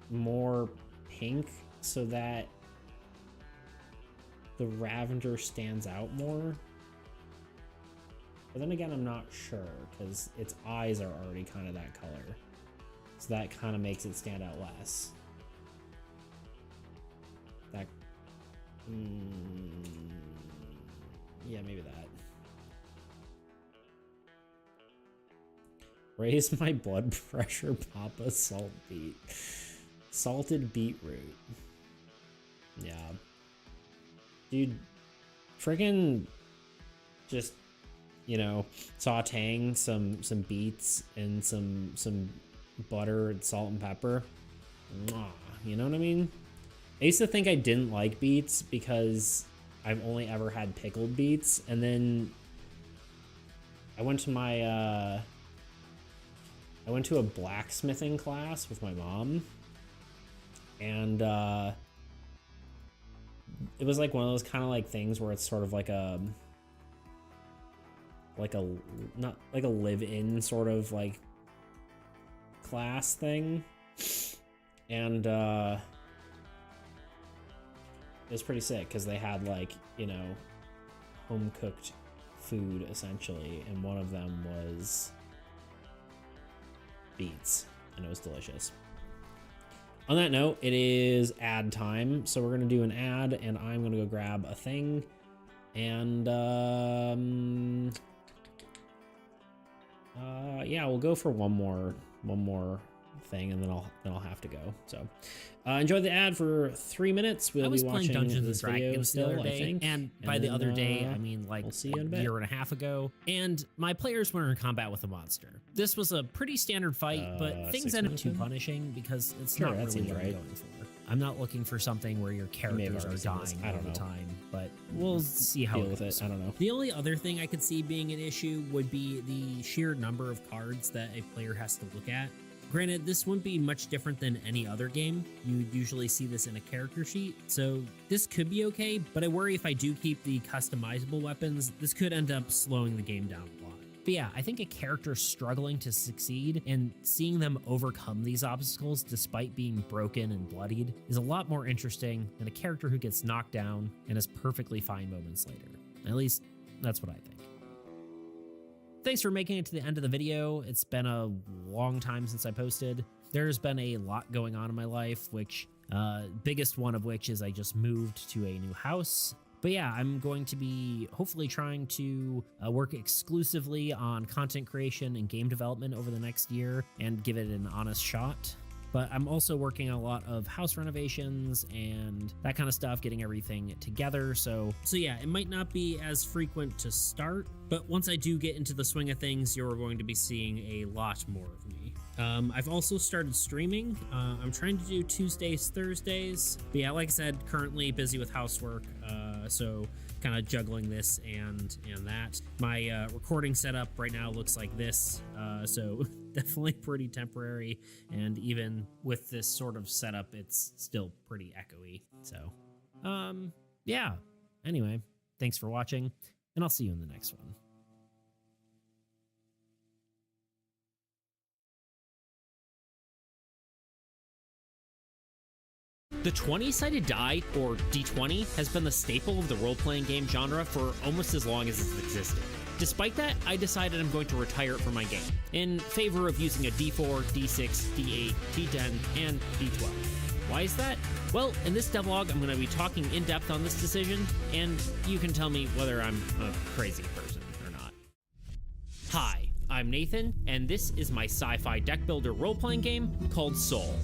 more pink so that the Ravager stands out more. But then again, I'm not sure because its eyes are already kind of that color. So that kind of makes it stand out less. That... yeah, maybe that. Raise my blood pressure, Papa Salt Beet. Salted beetroot. Yeah. Dude, friggin' just, you know, sauteing some beets and some butter and salt and pepper. Mwah, you know what I mean? I used to think I didn't like beets because I've only ever had pickled beets, and then I went to my I went to a blacksmithing class with my mom, and it was like one of those kind of like things where it's sort of like a not like a live-in sort of like class thing, and it was pretty sick because they had like, you know, home cooked food essentially, and one of them was beets, and it was delicious. On that note, it is ad time, so we're gonna do an ad, and I'm gonna go grab a thing, and yeah, we'll go for one more thing, and then I'll have to go. So enjoy the ad for 3 minutes. We'll I was be playing watching Dungeons and this video Dragons the still, other I day, think. and by the then, other day, I mean like we'll see you in a a bit. year and a half ago, and my players were in combat with a monster. This was a pretty standard fight, but things 6 ended up minutes too in? punishing because it's Sure, not that really seems what I'm right. going for. I'm not looking for something where your may have characters are already seen this. dying I all don't the know. time, but we'll see how Deal it with goes. it. I don't know. The only other thing I could see being an issue would be the sheer number of cards that a player has to look at. Granted, this wouldn't be much different than any other game. You'd usually see this in a character sheet, so this could be okay, but I worry if I do keep the customizable weapons, this could end up slowing the game down a lot. But yeah, I think a character struggling to succeed and seeing them overcome these obstacles despite being broken and bloodied is a lot more interesting than a character who gets knocked down and is perfectly fine moments later. At least, that's what I think. Thanks for making it to the end of the video. It's been a long time since I posted. There's been a lot going on in my life, which biggest one of which is I just moved to a new house. But yeah, I'm going to be hopefully trying to work exclusively on content creation and game development over the next year and give it an honest shot. But I'm also working on a lot of house renovations and that kind of stuff, getting everything together. So yeah, it might not be as frequent to start, but once I do get into the swing of things, you're going to be seeing a lot more of me. I've also started streaming. I'm trying to do Tuesdays, Thursdays. But yeah, like I said, currently busy with housework. So kind of juggling this and that. My recording setup right now looks like this. So definitely pretty temporary. And even with this sort of setup, it's still pretty echoey. So yeah. Anyway, thanks for watching, and I'll see you in the next one. The 20-sided die, or D20, has been the staple of the role-playing game genre for almost as long as it's existed. Despite that, I decided I'm going to retire it from my game, in favor of using a D4, D6, D8, D10, and D12. Why is that? Well, in this devlog, I'm going to be talking in depth on this decision, and you can tell me whether I'm a crazy person or not. Hi, I'm Nathan, and this is my sci-fi deck builder role-playing game called Soul.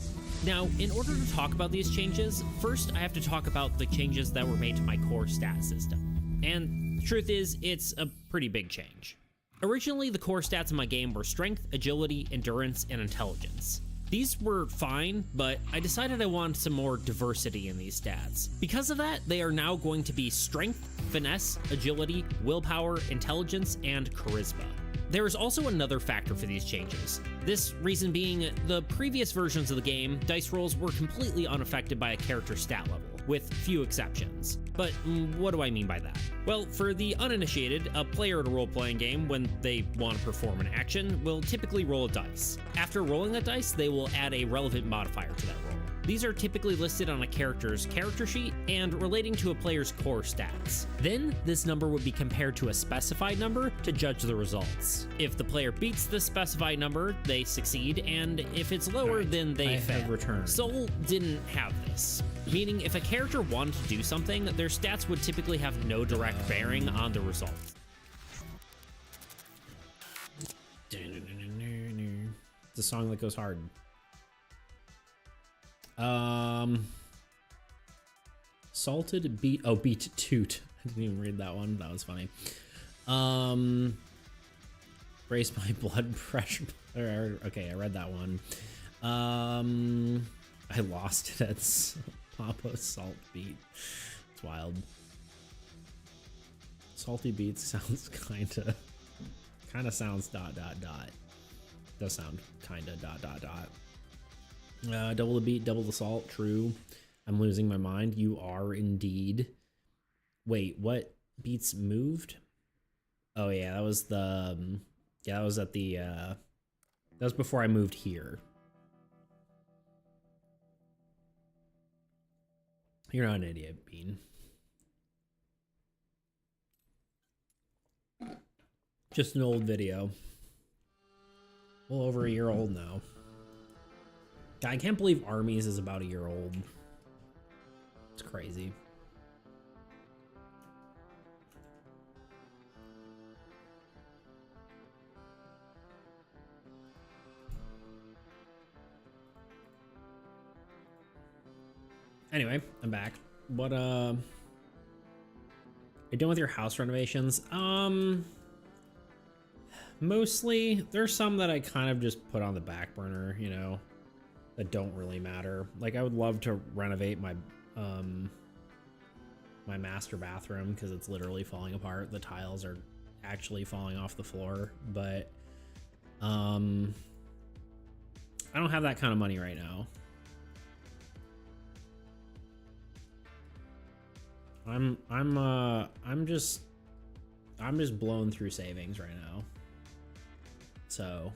Now, in order to talk about these changes, first I have to talk about the changes that were made to my core stat system. And the truth is, it's a pretty big change. Originally, the core stats in my game were strength, agility, endurance, and intelligence. These were fine, but I decided I wanted some more diversity in these stats. Because of that, they are now going to be strength, finesse, agility, willpower, intelligence, and charisma. There is also another factor for these changes. This reason being, the previous versions of the game, dice rolls were completely unaffected by a character's stat level, with few exceptions. But what do I mean by that? Well, for the uninitiated, a player at a role-playing game, when they want to perform an action, will typically roll a dice. After rolling that dice, they will add a relevant modifier to that roll. These are typically listed on a character's character sheet and relating to a player's core stats. Then, this number would be compared to a specified number to judge the results. If the player beats the specified number, they succeed, and if it's lower, then they fail. have returned. Soul didn't have this, meaning if a character wanted to do something, their stats would typically have no direct bearing on the result. It's a song that goes hard. Salted beat. Oh, beat toot. I didn't even read that one. That was funny. Raise my blood pressure. Okay, I read that one. I lost it at Papa Salt Beat. It's wild. Salty beats sounds kinda sounds ... Does sound kinda ... Double the beat, double the salt. True. I'm losing my mind. You are indeed. Wait, what beats moved? Oh yeah, that was the. Yeah, that was at the. That was before I moved here. You're not an idiot, Bean. Just an old video. Well, over a year old now. I can't believe Armies is about a year old. It's crazy. Anyway, I'm back. What you done with your house renovations? Mostly. There's some that I kind of just put on the back burner, you know, that don't really matter. Like, I would love to renovate my my master bathroom because it's literally falling apart. The tiles are actually falling off the floor, but I don't have that kind of money right now. I'm just blowing through savings right now. So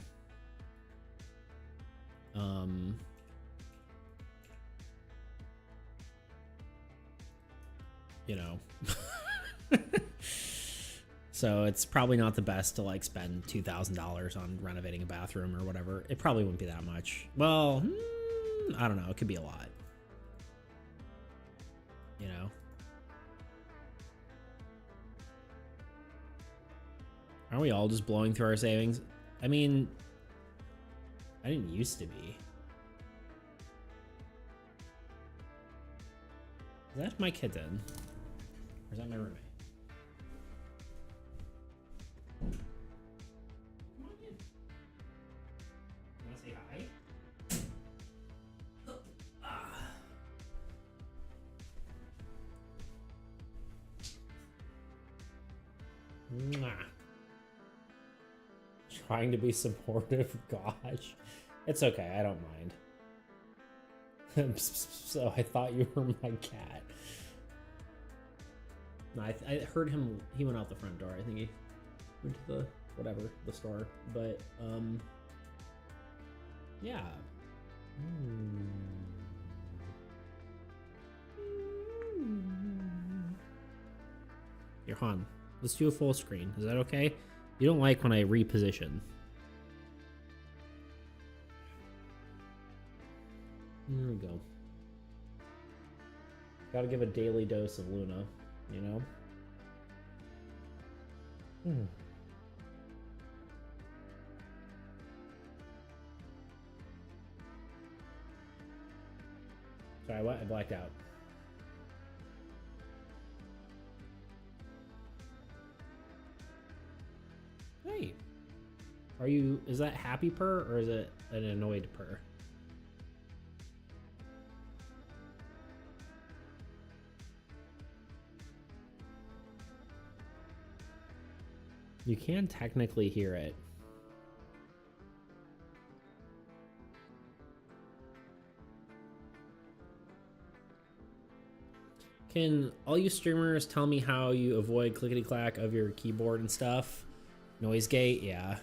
you know. So it's probably not the best to like spend $2,000 on renovating a bathroom or whatever. It probably wouldn't be that much. Well, I don't know. It could be a lot. You know? Aren't we all just blowing through our savings? I mean, I didn't used to be. Is that my kitten? Or is that my roommate? Come on in. You wanna say hi? Mwah. Trying to be supportive, gosh. It's okay, I don't mind. So I thought you were my cat. No, I heard him, he went out the front door. I think he went to the, whatever, the store. But, yeah. Here, Han, let's do a full screen. Is that okay? You don't like when I reposition. There we go. Gotta give a daily dose of Luna, you know? Sorry, what? I blacked out. Hey. Are you... Is that happy purr or is it an annoyed purr? You can technically hear it. Can all you streamers tell me how you avoid clickety-clack of your keyboard and stuff? Noise gate, yeah.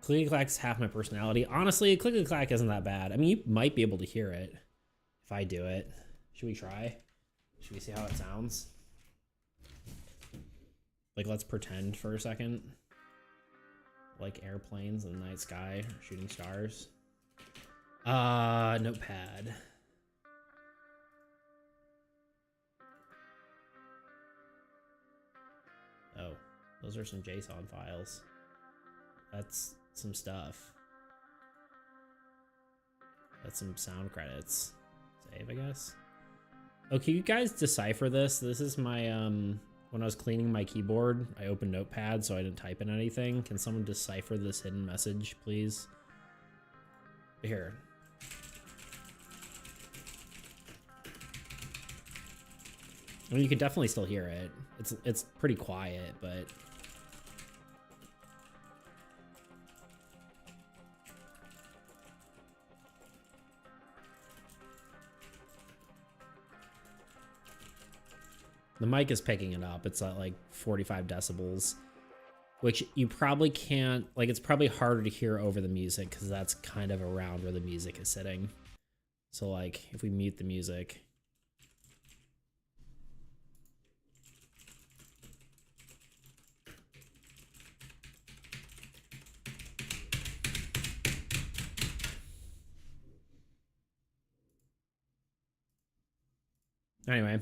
Clickety-clack's half my personality. Honestly, clickety-clack isn't that bad. I mean, you might be able to hear it if I do it. Should we try? Should we see how it sounds? Like, let's pretend for a second. Like airplanes in the night sky, shooting stars. Notepad. Oh, those are some JSON files. That's some stuff. That's some sound credits. Save, I guess. Oh, can you guys decipher this? This is my, when I was cleaning my keyboard, I opened Notepad so I didn't type in anything. Can someone decipher this hidden message, please? Here. I mean, you can definitely still hear it. It's pretty quiet, but... The mic is picking it up. It's at like 45 decibels, which you probably can't, like, it's probably harder to hear over the music because that's kind of around where the music is sitting. So like, if we mute the music. Anyway.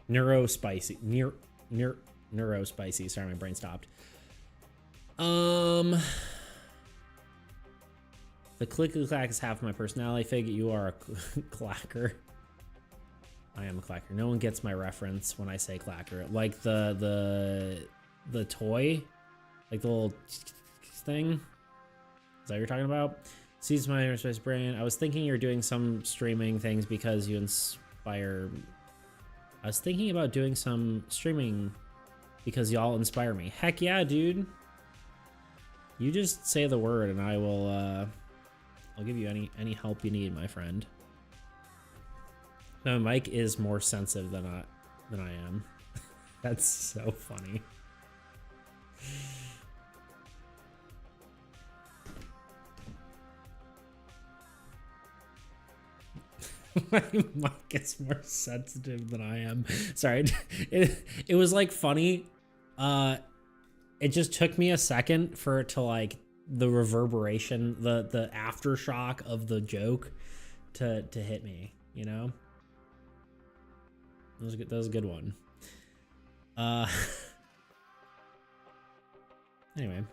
Neurospicy. Neurospicy. Sorry, my brain stopped. The clicky clack is half my personality. Fig, you are a clacker. I am a clacker. No one gets my reference when I say clacker. Like the toy, like the little thing. Is that what you're talking about? Sees my space brain. I was thinking you're doing some streaming things because you inspire. I was thinking about doing some streaming because y'all inspire me. Heck yeah, dude. You just say the word and I will I'll give you any help you need, my friend. No, Mike is more sensitive than I am. That's so funny. Mike is more sensitive than I am. Sorry, it was like funny. It just took me a second for it to like the reverberation, the aftershock of the joke to hit me. You know, that was good. That was a good one. Anyway.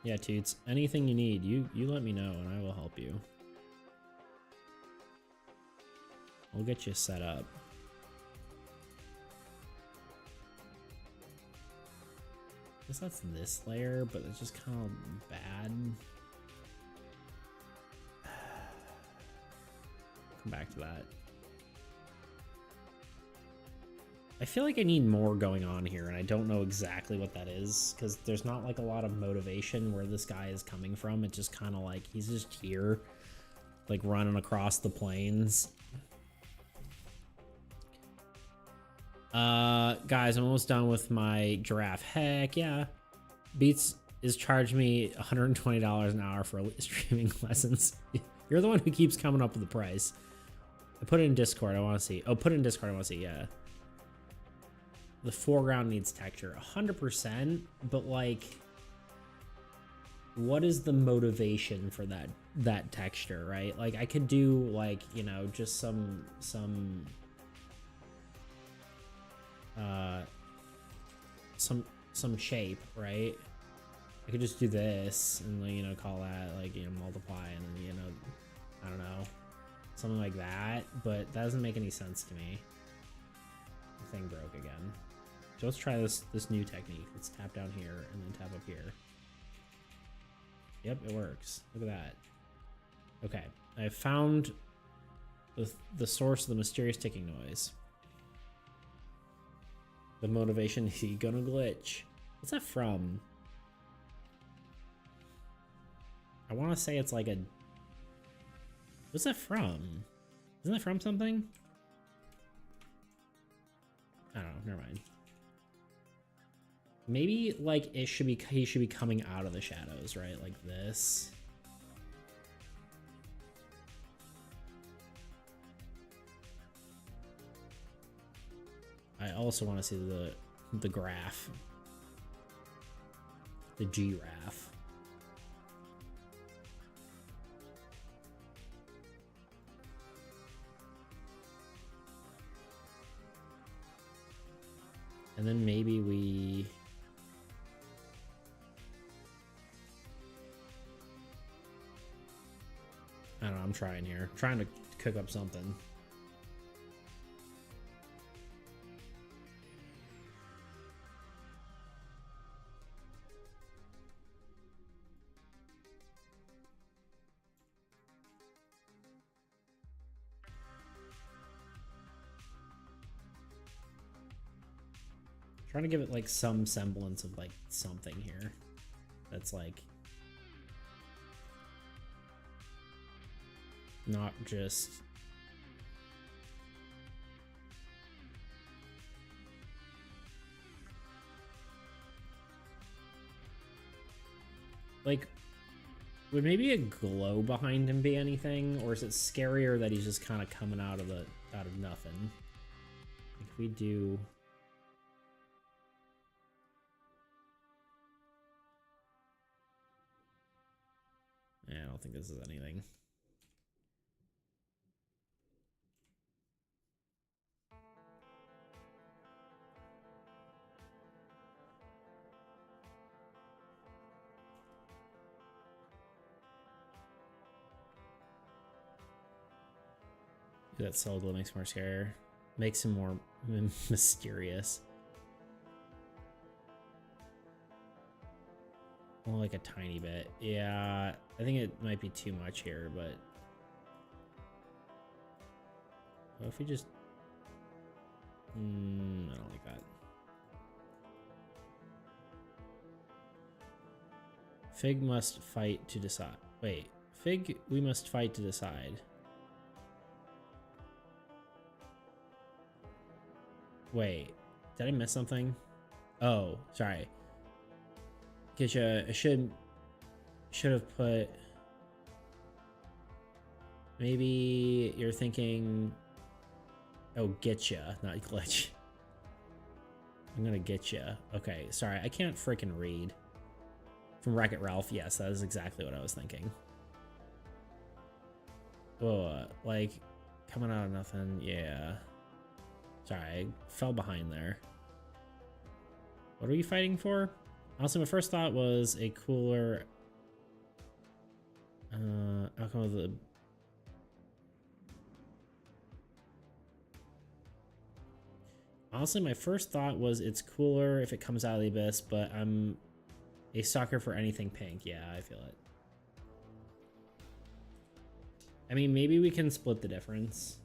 Yeah, Toots, anything you need, you let me know and I will help you. We'll get you set up. I guess that's this layer, but it's just kind of bad. Come back to that. I feel like I need more going on here, and I don't know exactly what that is, because there's not like a lot of motivation where this guy is coming from. It's just kind of like he's just here, like running across the plains. Guys, I'm almost done with my giraffe. Heck yeah. Beats is charging me $120 an hour for streaming lessons. You're the one who keeps coming up with the price. I put it in Discord. I want to see. Oh, put it in Discord. I want to see. Yeah. The foreground needs texture. 100%. But like, what is the motivation for that texture, right? Like, I could do like, you know, just some shape, right? I could just do this and, you know, call that like, you know, multiply and, you know, I don't know, something like that. But that doesn't make any sense to me. The thing broke again. So let's try this new technique. Let's tap down here and then tap up here. Yep, it works. Look at that. Okay, I found the source of the mysterious ticking noise. The motivation, he gonna glitch. What's that from? I want to say it's like a... What's that from? Isn't that from something? I don't know, never mind. Maybe like he should be coming out of the shadows, right? Like this. I also want to see the graph. The giraffe. And then maybe we... I don't know, I'm trying here. I'm trying to cook up something. Trying to give it like some semblance of like something here that's like not just like, would maybe a glow behind him be anything, or is it scarier that he's just kind of coming out of nothing? Like if we do... Yeah, I don't think this is anything. That Cell Glow makes more scarier. Makes him more mysterious. Well, like a tiny bit. Yeah, I think it might be too much here, but what if we just... I don't like that. Fig must fight to decide. Wait, Fig, we must fight to decide. Wait, did I miss something? Oh, sorry. Because I should have put... Maybe you're thinking... Oh, getcha, not glitch. I'm gonna getcha. Okay, sorry, I can't freaking read. From Wreck-It Ralph, yes, that is exactly what I was thinking. Oh, like, coming out of nothing, yeah. Sorry, I fell behind there. What are we fighting for? Also, my first thought was a cooler outcome of the... Honestly, my first thought was it's cooler if it comes out of the abyss, but I'm a sucker for anything pink. Yeah, I feel it. I mean, maybe we can split the difference.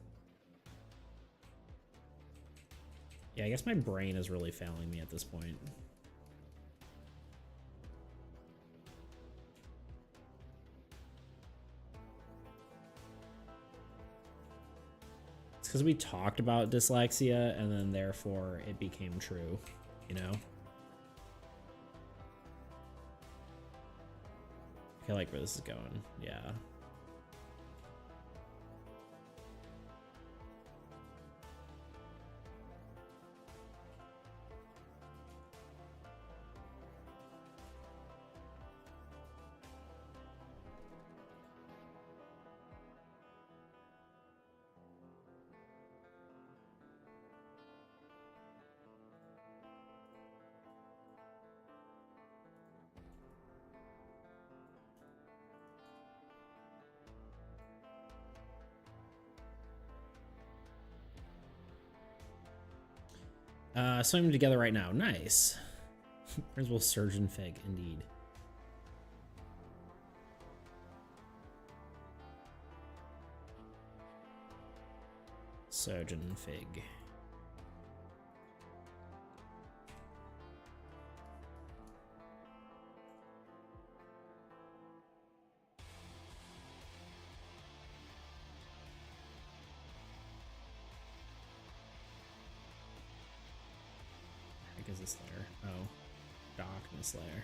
Yeah, I guess my brain is really failing me at this point. It's because we talked about dyslexia and then therefore it became true, you know? I like where this is going, yeah. Swimming together right now. Nice. Principal Surgeon Fig, indeed. Surgeon Fig. Is this layer? Oh, darkness layer.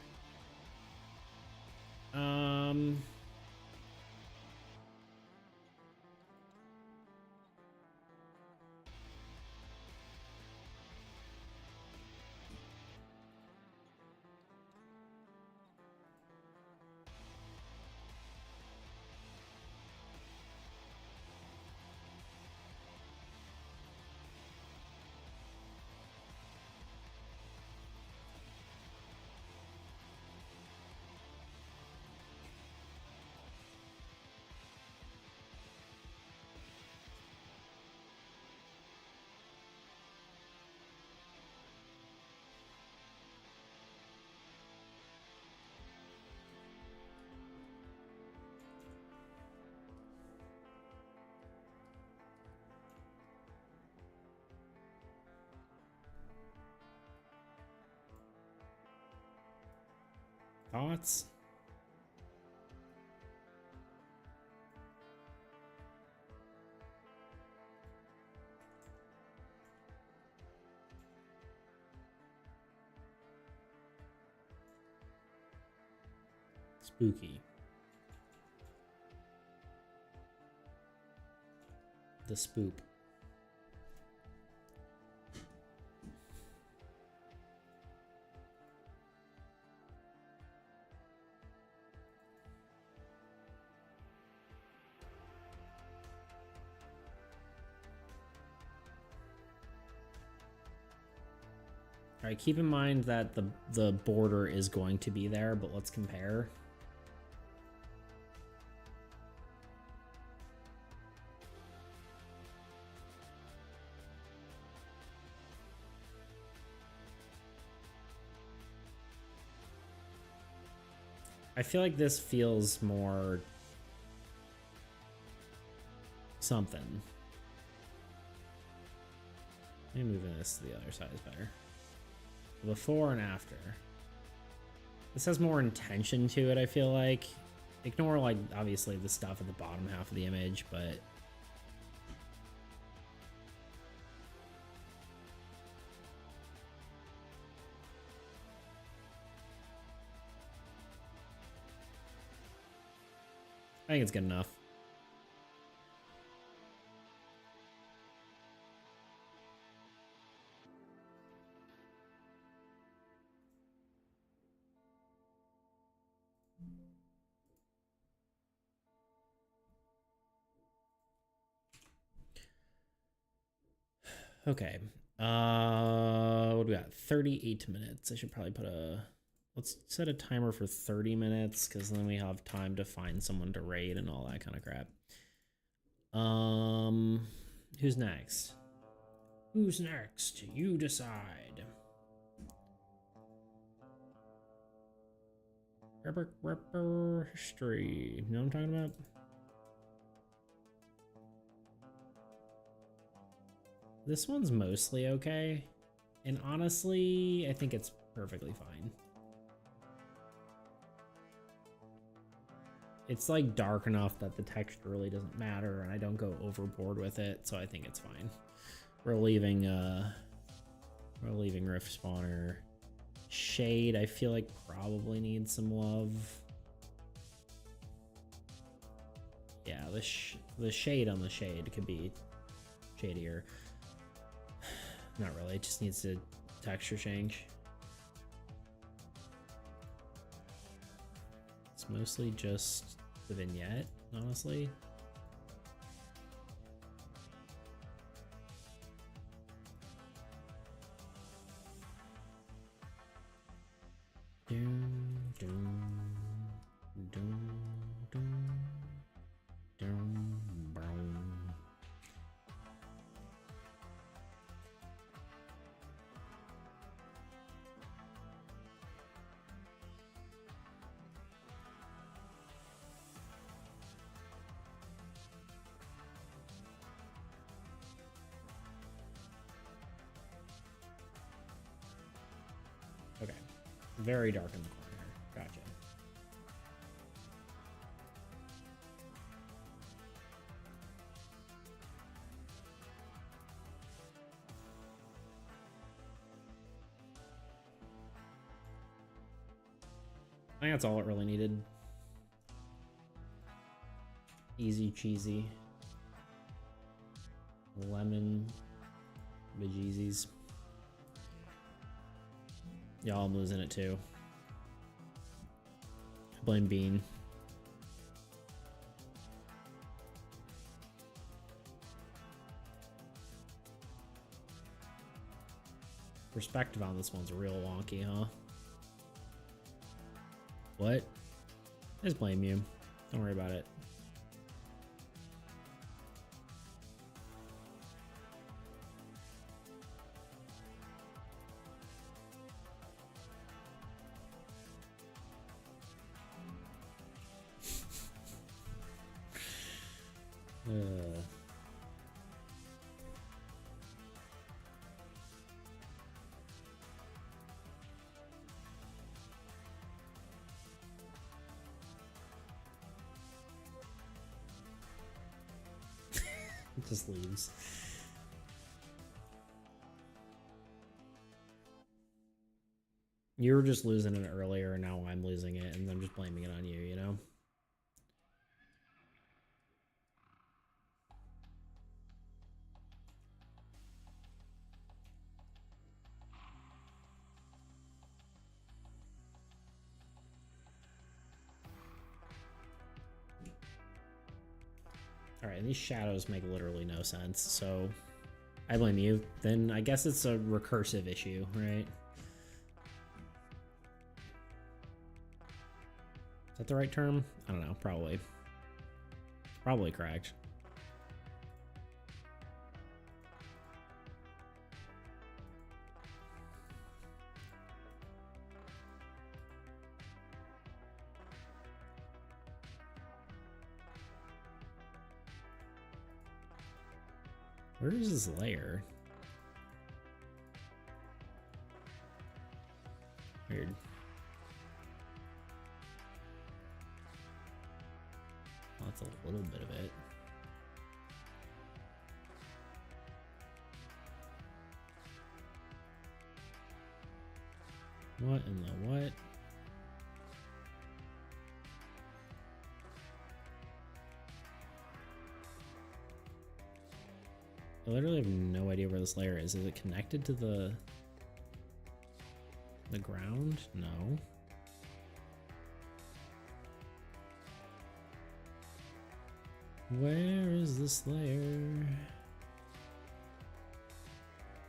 Thoughts? Spooky. The spoop. All right, keep in mind that the border is going to be there, but let's compare. I feel like this feels more something. Maybe moving this to the other side is better. Before and after. This has more intention to it, I feel like. Ignore, like, obviously the stuff at the bottom half of the image, but... I think it's good enough. Okay. What do we got? 38 minutes. I should probably put a... Let's set a timer for 30 minutes, because then we have time to find someone to raid and all that kind of crap. Who's next? Who's next? You decide. Ripper history. You know what I'm talking about? This one's mostly okay. And honestly, I think it's perfectly fine. It's like dark enough that the texture really doesn't matter, and I don't go overboard with it, so I think it's fine. We're leaving Rift Spawner. Shade, I feel like probably needs some love. Yeah, the shade on the shade could be shadier. Not really, it just needs a texture change. It's mostly just the vignette, honestly. Doom, doom, doom, doom, doom, boom. Okay, very dark in the corner. Gotcha. I think that's all it really needed. Easy cheesy. Lemon bejeezies. Y'all, I'm losing it too. I blame Bean. Perspective on this one's real wonky, huh? What? I just blame you. Don't worry about it. It just leaves. You were just losing it earlier, and now I'm losing it, and I'm just blaming it on you, you know? Alright, these shadows make literally no sense, so I blame you. Then I guess it's a recursive issue, right? Is that the right term? I don't know, probably. Probably correct. Where is this layer? Weird. Oh, that's a little bit of it. What in the what? I literally have no idea where this layer is. Is it connected to the ground? No. Where is this layer?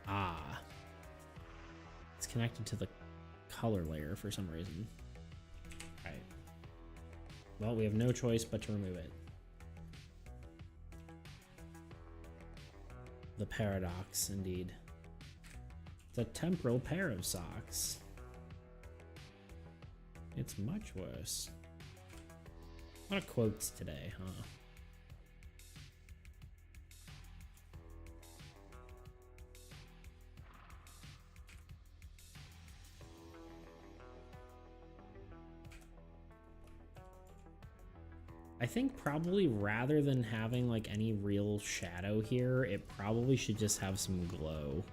Ah. It's connected to the color layer for some reason. Alright. Well, we have no choice but to remove it. The paradox, indeed. The temporal pair of socks. It's much worse. A lot of quotes today, huh? I think probably rather than having like any real shadow here, it probably should just have some glow.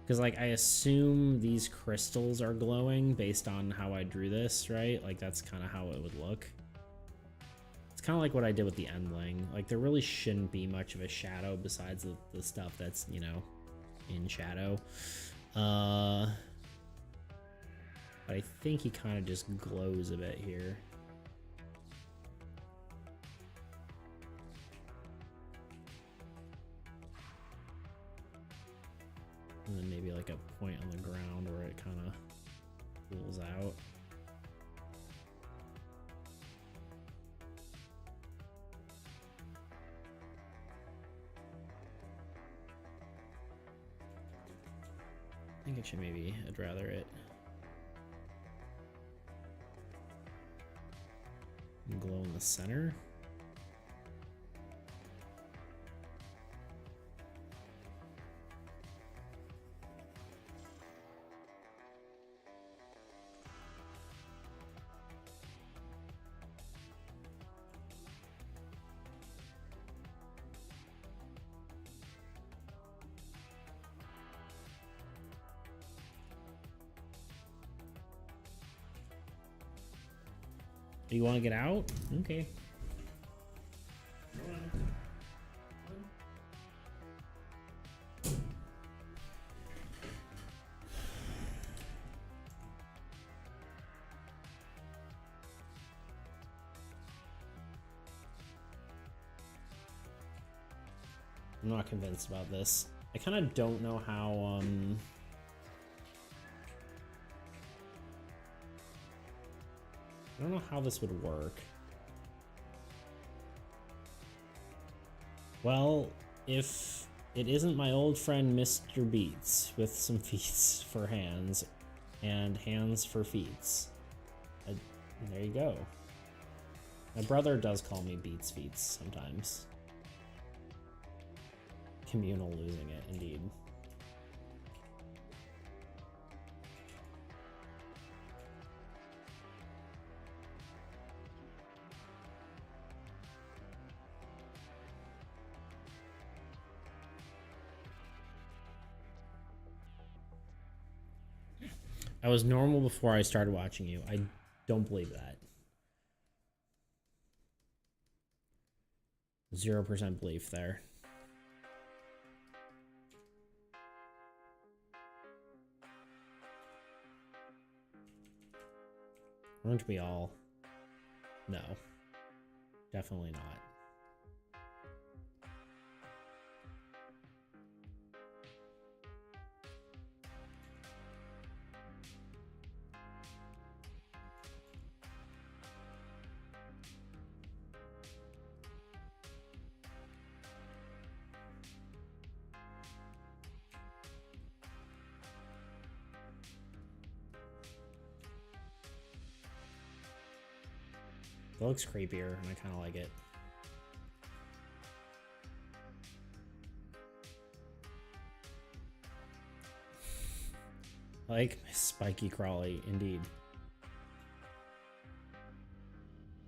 Because like I assume these crystals are glowing based on how I drew this, right? Like that's kind of how it would look. It's kind of like what I did with the endling. Like there really shouldn't be much of a shadow besides the stuff that's, you know, in shadow. But I think he kind of just glows a bit here. And then maybe like a point on the ground where it kind of pulls out. I think it should maybe, I'd rather it glow in the center. You want to get out? Okay. I'm not convinced about this. I kind of don't know how, I don't know how this would work. Well, if it isn't my old friend Mr. Beats with some feats for hands and hands for feats, there you go. My brother does call me Beats Feats sometimes. Communal losing it, indeed. I was normal before I started watching you. I don't believe that. 0% belief there. Aren't we all? No. Definitely not. It looks creepier, and I kind of like it. Like spiky crawly, indeed.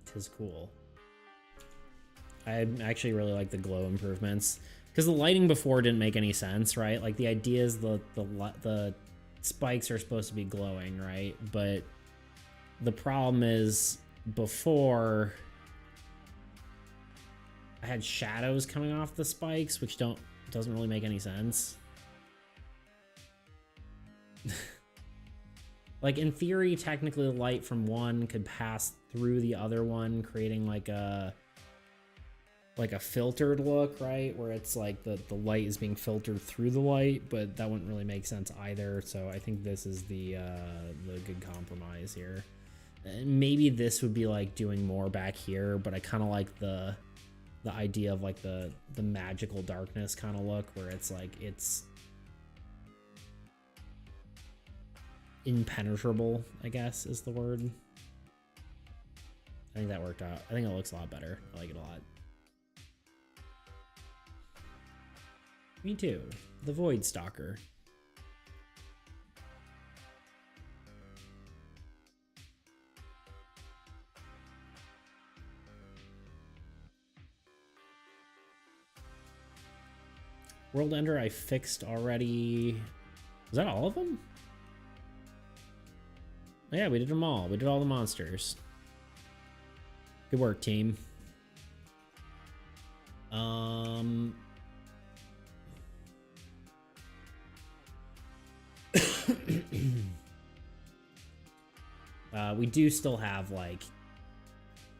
Tis cool. I actually really like the glow improvements because the lighting before didn't make any sense, right? Like the idea is the spikes are supposed to be glowing, right? But the problem is before I had shadows coming off the spikes, which doesn't really make any sense. Like in theory, technically the light from one could pass through the other one, creating like a filtered look, right? Where it's like the light is being filtered through the light, but that wouldn't really make sense either. So I think this is the good compromise here. And maybe this would be like doing more back here, but I kind of like the idea of like the magical darkness kind of look where it's like it's impenetrable, I guess is the word. I think that worked out. I think it looks a lot better. I like it a lot. Me too. The Void Stalker. World Ender I fixed already. Was that all of them? Yeah, we did them all. We did all the monsters. Good work, team. We do still have like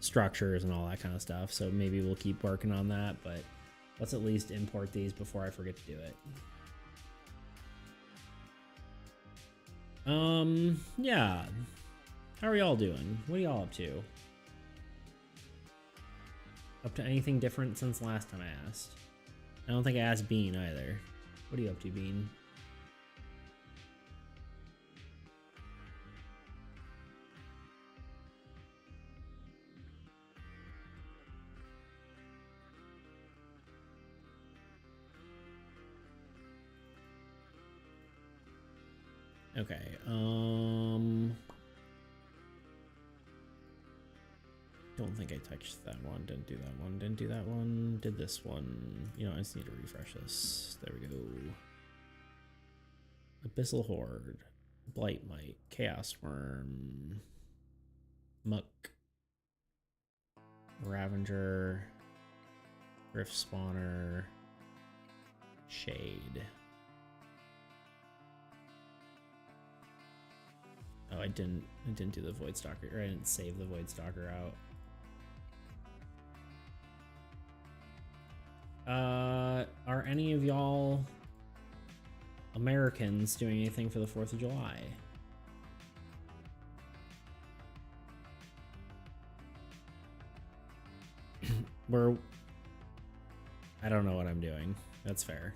structures and all that kind of stuff, so maybe we'll keep working on that, but let's at least import these before I forget to do it. Yeah. How are y'all doing? What are y'all up to? Up to anything different since last time I asked? I don't think I asked Bean either. What are you up to, Bean? Okay, don't think I touched that one, didn't do that one, didn't do that one, did this one. You know, I just need to refresh this. There we go. Abyssal Horde, Blight Mite, Chaos Worm, Muck, Ravager, Rift Spawner, Shade. Oh, I didn't do the Void Stalker, or I didn't save the Void Stalker out. Are any of y'all Americans doing anything for the 4th of July? I don't know what I'm doing. That's fair.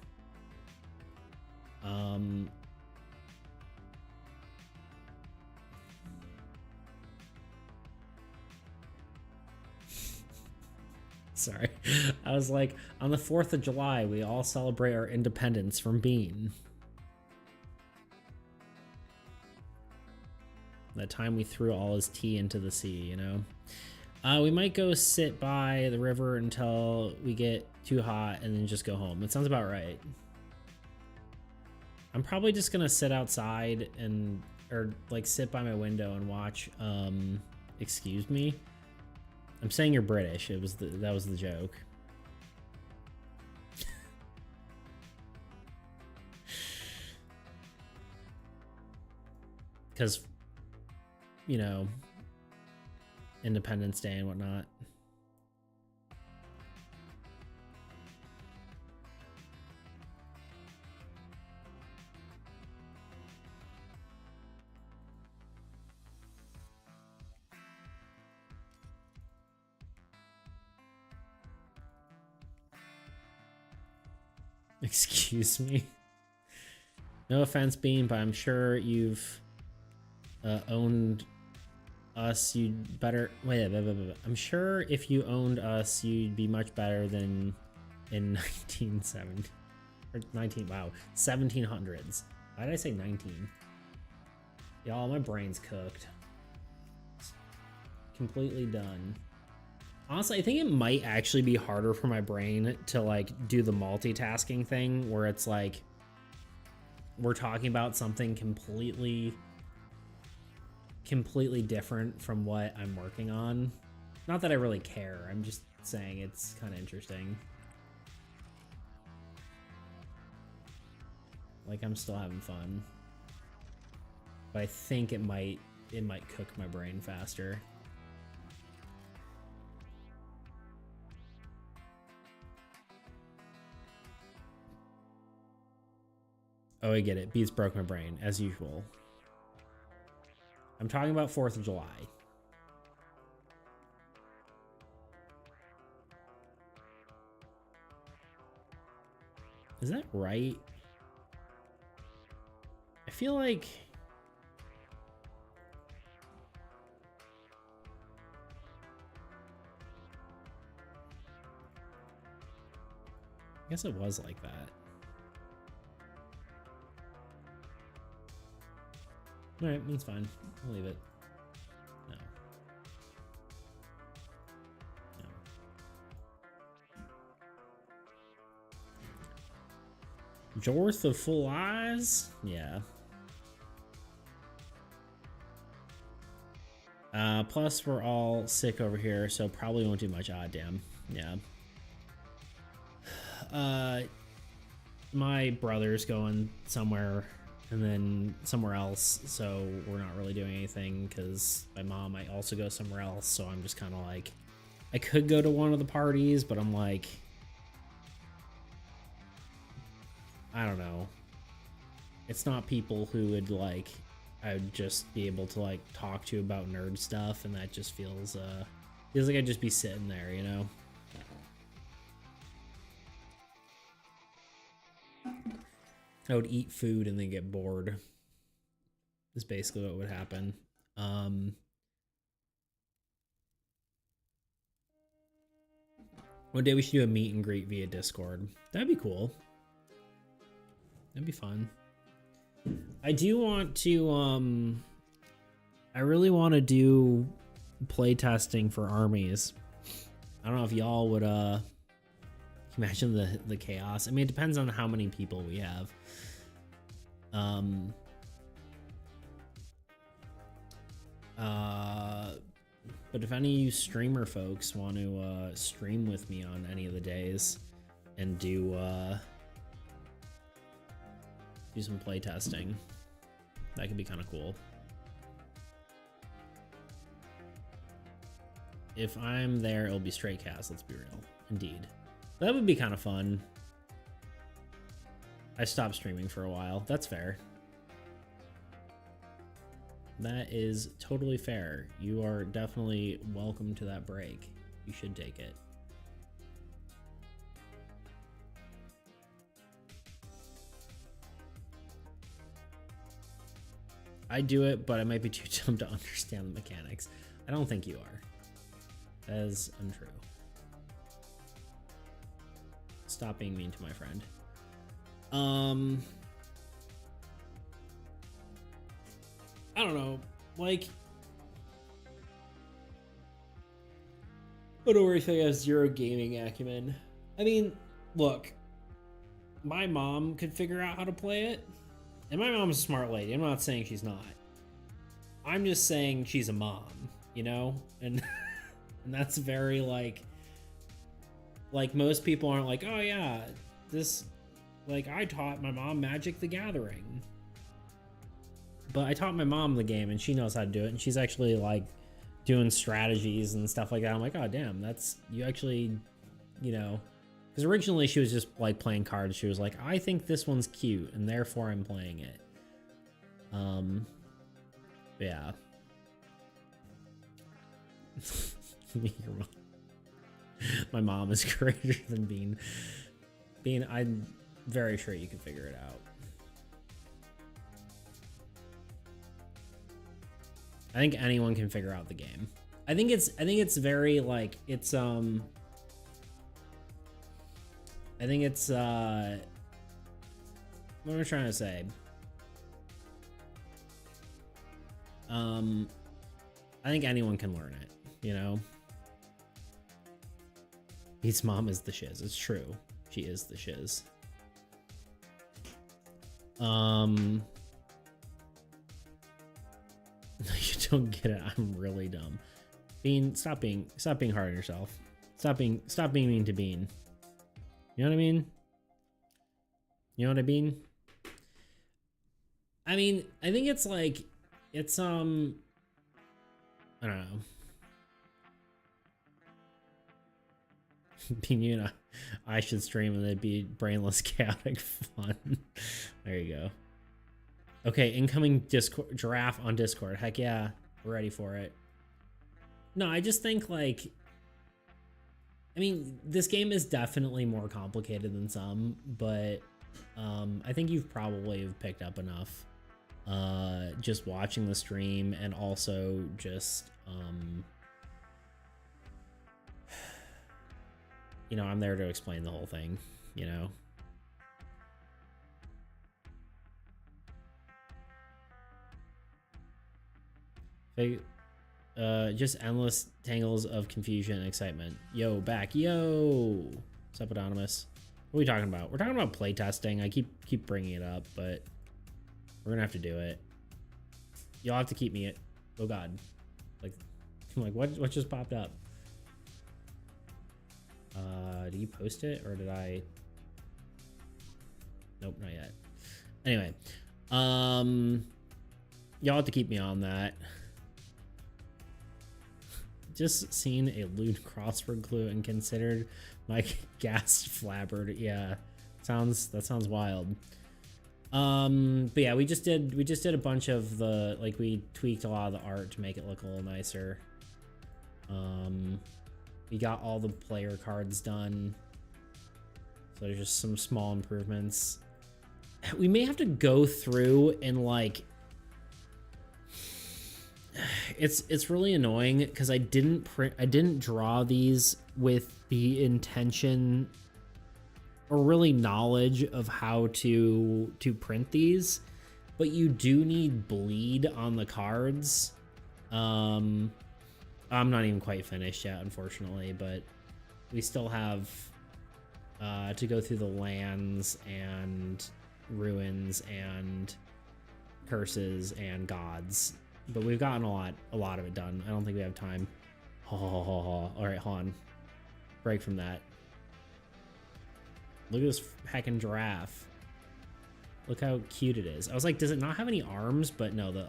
Sorry. I was like, on the 4th of July, we all celebrate our independence from Bean. That time we threw all his tea into the sea, you know? We might go sit by the river until we get too hot and then just go home. That sounds about right. I'm probably just gonna sit outside or like sit by my window and watch, Excuse Me. I'm saying you're British. That was the joke. Because, you know, Independence Day and whatnot. Excuse me. No offense, Bean, but I'm sure you've owned us. You'd better wait. I'm sure if you owned us, you'd be much better than in 1970 or 19. Wow, 1700s. Why did I say 19? Y'all, my brain's cooked. It's completely done. Honestly, I think it might actually be harder for my brain to like do the multitasking thing where it's like we're talking about something completely different from what I'm working on. Not that I really care. I'm just saying it's kind of interesting. Like I'm still having fun. But I think it might cook my brain faster. Oh, I get it. Beats broke my brain, as usual. I'm talking about 4th of July. Is that right? I feel like... I guess it was like that. Alright, that's fine. I'll leave it. No. No. Jorth of Full Eyes? Yeah. Plus, we're all sick over here, so probably won't do much. Ah, damn. Yeah. My brother's going somewhere and then somewhere else, so we're not really doing anything because my mom might also go somewhere else, so I'm just kind of like, I could go to one of the parties, but I'm like, I don't know. It's not people who would like, I would just be able to like talk to about nerd stuff, and that just feels like I'd just be sitting there, you know? I would eat food and then get bored. Is basically what would happen. One day we should do a meet and greet via Discord. That'd be cool. That'd be fun. I do want to, I really want to do playtesting for armies. I don't know if y'all would, imagine the chaos. I mean, it depends on how many people we have. But if any of you streamer folks want to stream with me on any of the days and do some playtesting, that could be kind of cool. If I'm there, it'll be straight cast, let's be real. Indeed. That would be kind of fun. I stopped streaming for a while. That's fair. That is totally fair. You are definitely welcome to that break. You should take it. I do it, but I might be too dumb to understand the mechanics. I don't think you are. That is untrue. Stop being mean to my friend. I don't know, like, I don't really think I have zero gaming acumen. I mean, look, my mom could figure out how to play it, and my mom's a smart lady. I'm not saying she's not. I'm just saying she's a mom, you know? And and that's very like most people aren't like, oh yeah, this, like, I taught my mom Magic the Gathering. But I taught my mom the game, and she knows how to do it, and she's actually, like, doing strategies and stuff like that. I'm like, oh, damn, that's, you actually, you know, because originally she was just, like, playing cards. She was like, I think this one's cute, and therefore I'm playing it. Yeah. Your mom. My mom is greater than Bean. Bean, I'm very sure you can figure it out. I think anyone can figure out the game. I think it's very like it's I think it's what am I trying to say? I think anyone can learn it, you know? Beats mom is the shiz. It's true. She is the shiz. No, you don't get it. I'm really dumb. Bean, stop being hard on yourself. Stop being mean to Bean. You know what I mean? You know what I mean? I mean, I think it's like, it's, I don't know. Bean, you know, I should stream and it'd be brainless, chaotic fun. There you go. Okay, incoming Discord giraffe on Discord. Heck yeah, we're ready for it. No, I just think like, I mean, this game is definitely more complicated than some, but I think you've probably have picked up enough just watching the stream, and also just you know, I'm there to explain the whole thing, you know. Just endless tangles of confusion and excitement. Yo, back. Yo. What's up, Anonymous? What are we talking about? We're talking about playtesting. I keep bringing it up, but we're gonna have to do it. You'll have to keep me it. Oh God. Like, I'm like, what just popped up? Did you post it or did I? Nope, not yet. Anyway, y'all have to keep me on that. Just seen a lewd crossword clue and considered my gas flabbered. Yeah, that sounds wild. But yeah, we just did a bunch of the, like, we tweaked a lot of the art to make it look a little nicer. We got all the player cards done, so there's just some small improvements. We may have to go through and like, it's really annoying because I didn't draw these with the intention or really knowledge of how to print these, but you do need bleed on the cards. I'm not even quite finished yet, unfortunately, but we still have to go through the lands and ruins and curses and gods, but we've gotten a lot of it done. I don't think we have time. All right, hold on. Break from that. Look at this heckin' giraffe. Look how cute it is. I was like, does it not have any arms? But no,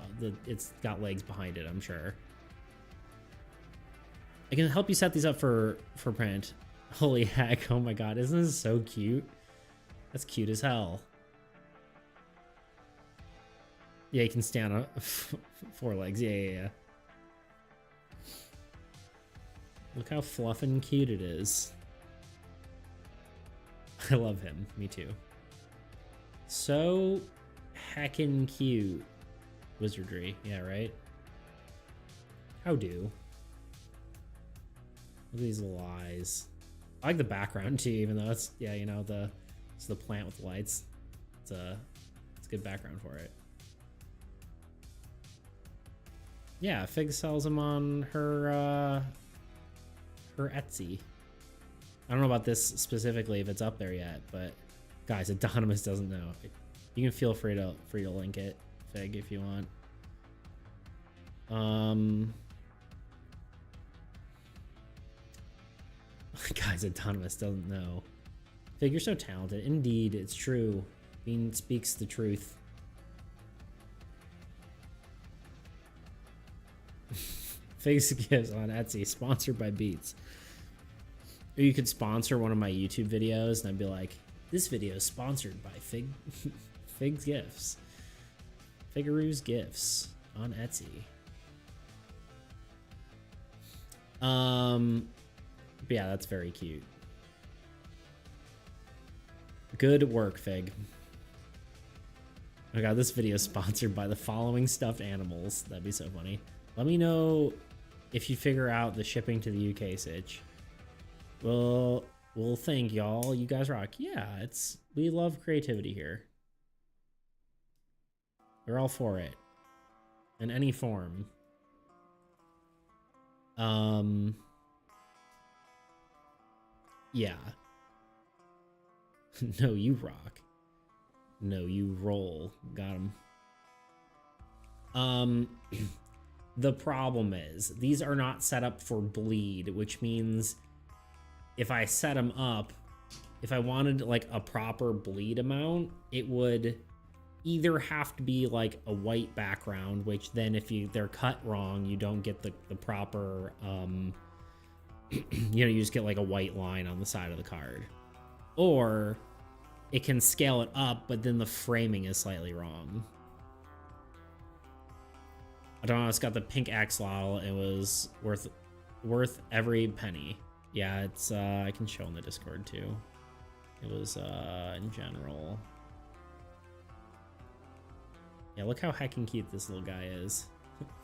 it's got legs behind it, I'm sure. I can help you set these up for print. Holy heck, oh my God, isn't this so cute? That's cute as hell. Yeah, you can stand on 4 legs. Yeah. Look how fluffin' cute it is. I love him. Me too. So heckin' cute. Wizardry. Yeah, right? How do? Look at these little eyes. I like the background too, even though it's, yeah, you know, it's the plant with lights. It's a good background for it. Yeah, Fig sells them on her Etsy. I don't know about this specifically if it's up there yet, but guys, Adonimus doesn't know. You can feel free to link it, Fig, if you want. Guys, Adonimus doesn't know. Fig, you're so talented. Indeed, it's true. Bean speaks the truth. Fig's Gifts on Etsy, sponsored by Beats. Or you could sponsor one of my YouTube videos, and I'd be like, this video is sponsored by Fig's Gifts. Figaroo's Gifts on Etsy. But yeah, that's very cute. Good work, Fig. Oh God, this video is sponsored by the following stuffed animals. That'd be so funny. Let me know if you figure out the shipping to the UK sitch. We'll think, y'all. You guys rock. Yeah, we love creativity here. We're all for it. in any form. Yeah. No, you rock. No, you roll. Got him. The problem is these are not set up for bleed, which means if I set them up, if I wanted like a proper bleed amount, it would either have to be like a white background, which then if they're cut wrong, you don't get the proper, you just get like a white line on the side of the card. Or it can scale it up, but then the framing is slightly wrong. I don't know, it's got the pink axolotl. It was worth every penny. Yeah, it's I can show in the Discord too. It was in general. Yeah, look how heckin' cute this little guy is.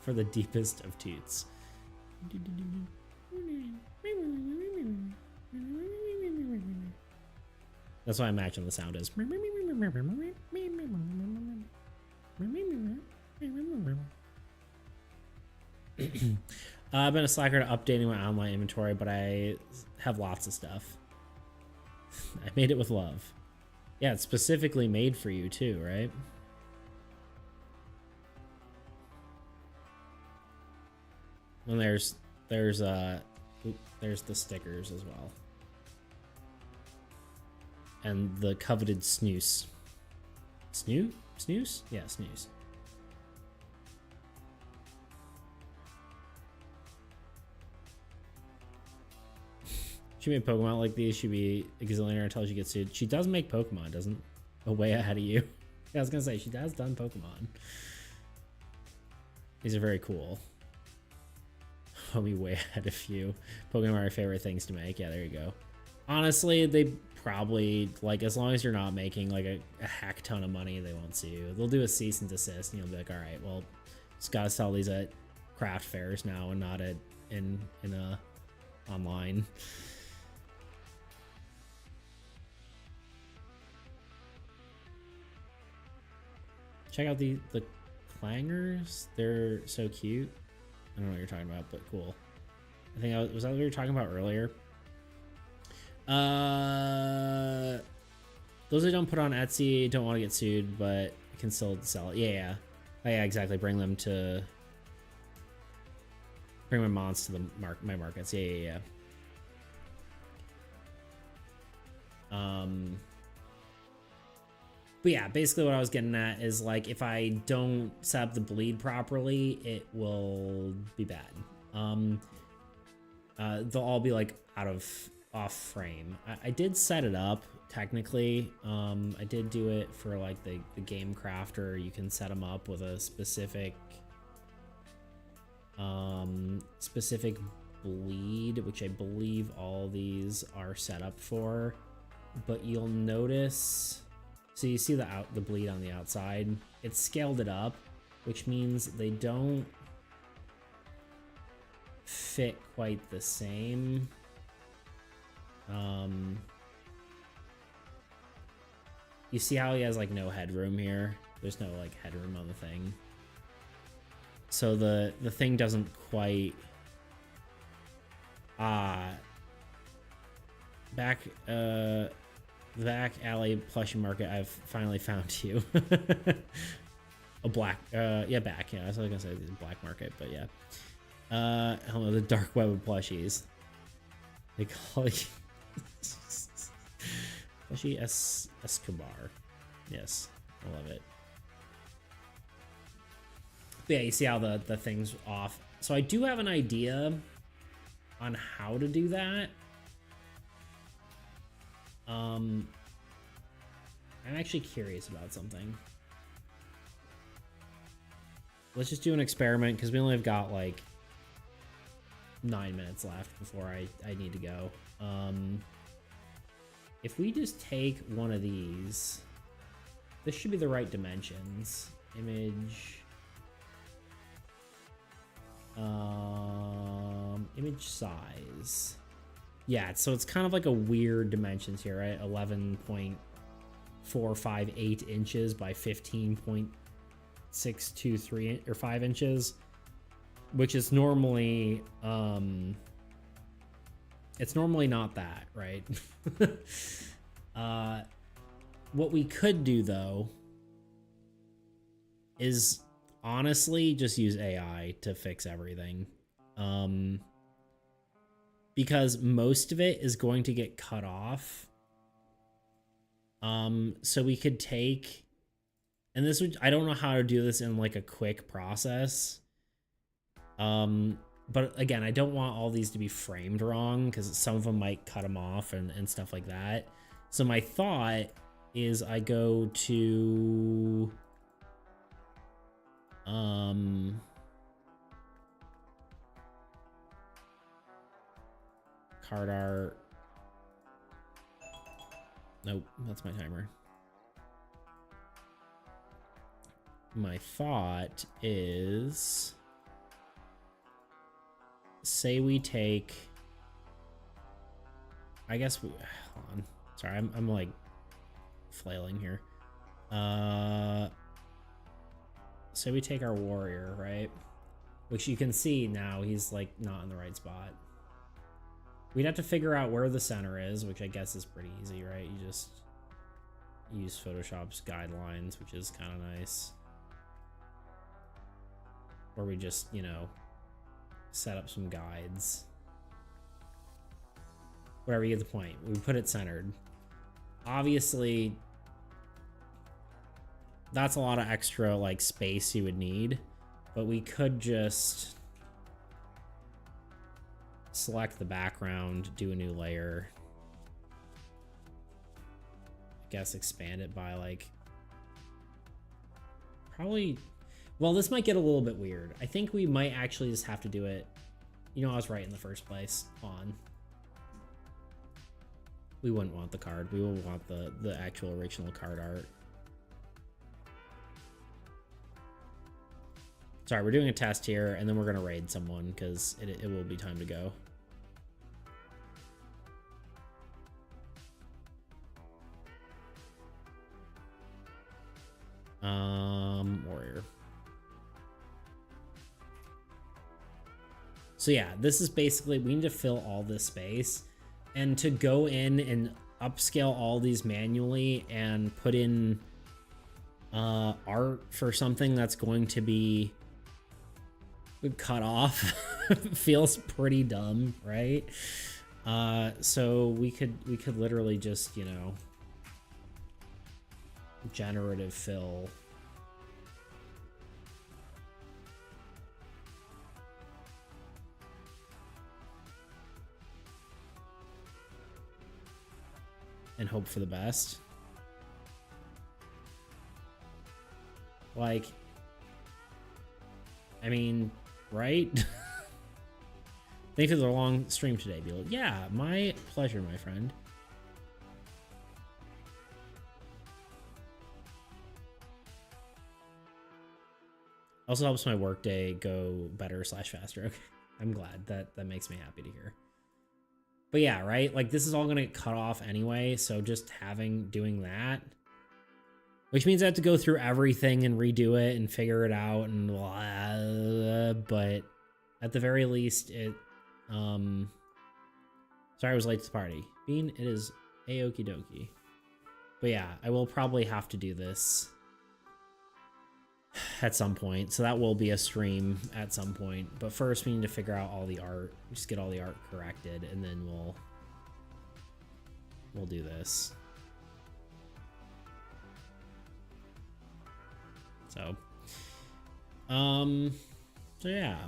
For the deepest of toots. That's why I imagine the sound is. I've been a slacker to updating my online inventory, but I have lots of stuff. I made it with love. Yeah, it's specifically made for you too, right? And there's the stickers as well. And the coveted snooze. Snooze? Yeah, snooze. She made Pokemon like these. She'd be a gazillionaire until she gets sued. She does make Pokemon, doesn't? Way ahead of you. Yeah, I was gonna say she has done Pokemon. These are very cool. I'll be way ahead of you. Pokemon are my favorite things to make. Yeah, there you go. Honestly, they probably, like, as long as you're not making like a heck ton of money, they won't sue you. They'll do a cease and desist, and you'll be like, all right, well, just gotta sell these at craft fairs now and not at in online. Check out the clangers. They're so cute. I don't know what you're talking about, but cool. I think was that what we were talking about earlier? Those I don't put on Etsy, don't want to get sued, but I can still sell it. Yeah. Oh, yeah, exactly. Bring my mons to the my markets. Yeah. But yeah, basically what I was getting at is, like, if I don't set up the bleed properly, it will be bad. They'll all be like off frame. I did set it up technically. I did do it for like the Game Crafter. You can set them up with a specific bleed, which I believe all these are set up for. But you'll notice. So you see the bleed on the outside. It's scaled it up, which means they don't fit quite the same. You see how he has like no headroom here? There's no like headroom on the thing. So the thing doesn't quite back alley plushie market. I've finally found you. A black back, yeah, I was gonna say the black market, but yeah. I don't know, the dark web of plushies. They call you Plushie Escobar. Yes, I love it. But yeah, you see how the thing's off. So I do have an idea on how to do that. I'm actually curious about something. Let's just do an experiment because we only have got like 9 minutes left before I need to go. If we just take one of these, this should be the right dimensions. Image. Image size. Yeah, so it's kind of like a weird dimensions here, right? 11.458 inches by 15.6 6'2", 3 or 5 inches, which is normally it's normally not that, right? What we could do though is honestly just use AI to fix everything. Because most of it is going to get cut off. So we could take, and this would, I don't know how to do this in like a quick process. But again, I don't want all these to be framed wrong because some of them might cut them off and stuff like that. So my thought is I go to, card art. Nope, that's my timer. My thought is, say we take, I guess we, hold on. Sorry, I'm like flailing here. So we take our warrior, right? Which you can see now he's like not in the right spot. We'd have to figure out where the center is, which I guess is pretty easy, right? You just use Photoshop's guidelines, which is kind of nice. Or we just, you know, set up some guides. Whatever, you get the point. We put it centered. Obviously, that's a lot of extra like space you would need, but we could just select the background, do a new layer. I guess expand it by like, probably, well, this might get a little bit weird. I think we might actually just have to do it. You know, I was right in the first place. On. We wouldn't want the card. We would want the actual original card art. Sorry, we're doing a test here, and then we're gonna raid someone because it will be time to go. Warrior. So yeah, this is basically, we need to fill all this space, and to go in and upscale all these manually and put in art for something that's going to be cut off feels pretty dumb, right? So we could literally just, you know, generative fill. And hope for the best. Like, I mean, right? Thanks for the long stream today, Beal. Yeah, my pleasure, my friend. Also helps my workday go better / faster. Okay. I'm glad. That makes me happy to hear. But yeah, right? Like, this is all going to get cut off anyway, so just doing that, which means I have to go through everything and redo it and figure it out and blah, but at the very least, it, sorry I was late to the party. Bean, it is a-okie dokie. But yeah, I will probably have to do this at some point, so that will be a stream at some point. But first we need to figure out all the art, just get all the art corrected, and then we'll do this. So yeah,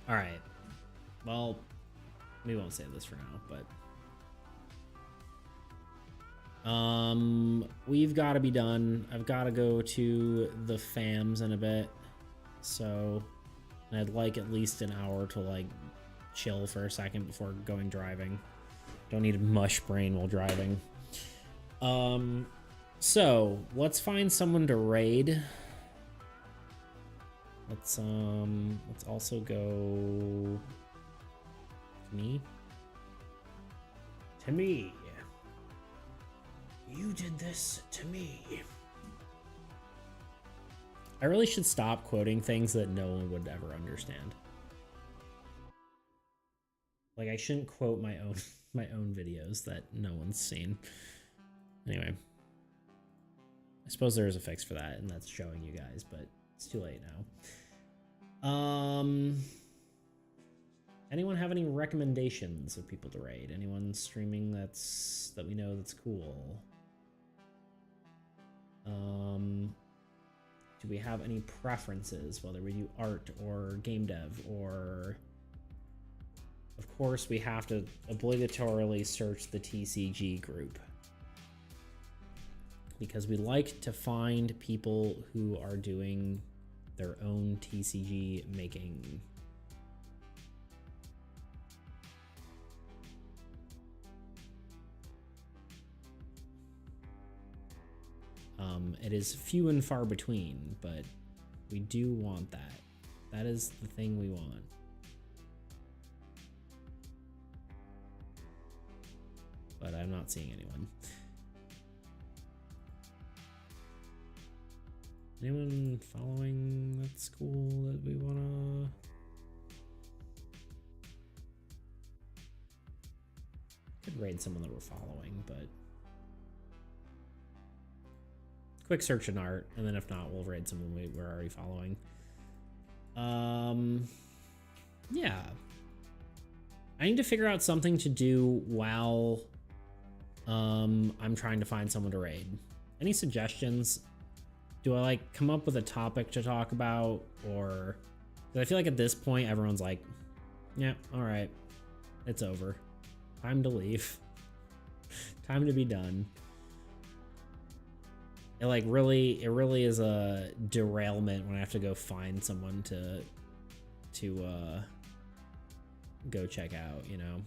all right, well, we won't say this for now, but we've got to be done. I've got to go to the fams in a bit, so I'd like at least an hour to like chill for a second before going driving. Don't need a mush brain while driving. So let's find someone to raid. Let's also go to me. To me. You did this to me. I really should stop quoting things that no one would ever understand. Like, I shouldn't quote my own my own videos that no one's seen. Anyway, I suppose there is a fix for that, and that's showing you guys, but it's too late now. Anyone have any recommendations of people to raid? Anyone streaming that we know that's cool? Do we have any preferences, whether we do art or game dev, or of course we have to obligatorily search the TCG group because we like to find people who are doing their own TCG making. It is few and far between, but we do want that. That is the thing we want. But I'm not seeing anyone. Anyone following that school that we wanna? Could raid someone that we're following, but quick search in art, and then if not, we'll raid someone we're already following. Yeah. I need to figure out something to do while I'm trying to find someone to raid. Any suggestions? Do I like come up with a topic to talk about, or 'cause I feel like at this point everyone's like, yeah, all right, it's over, time to leave, time to be done. It really is a derailment when I have to go find someone to go check out, you know.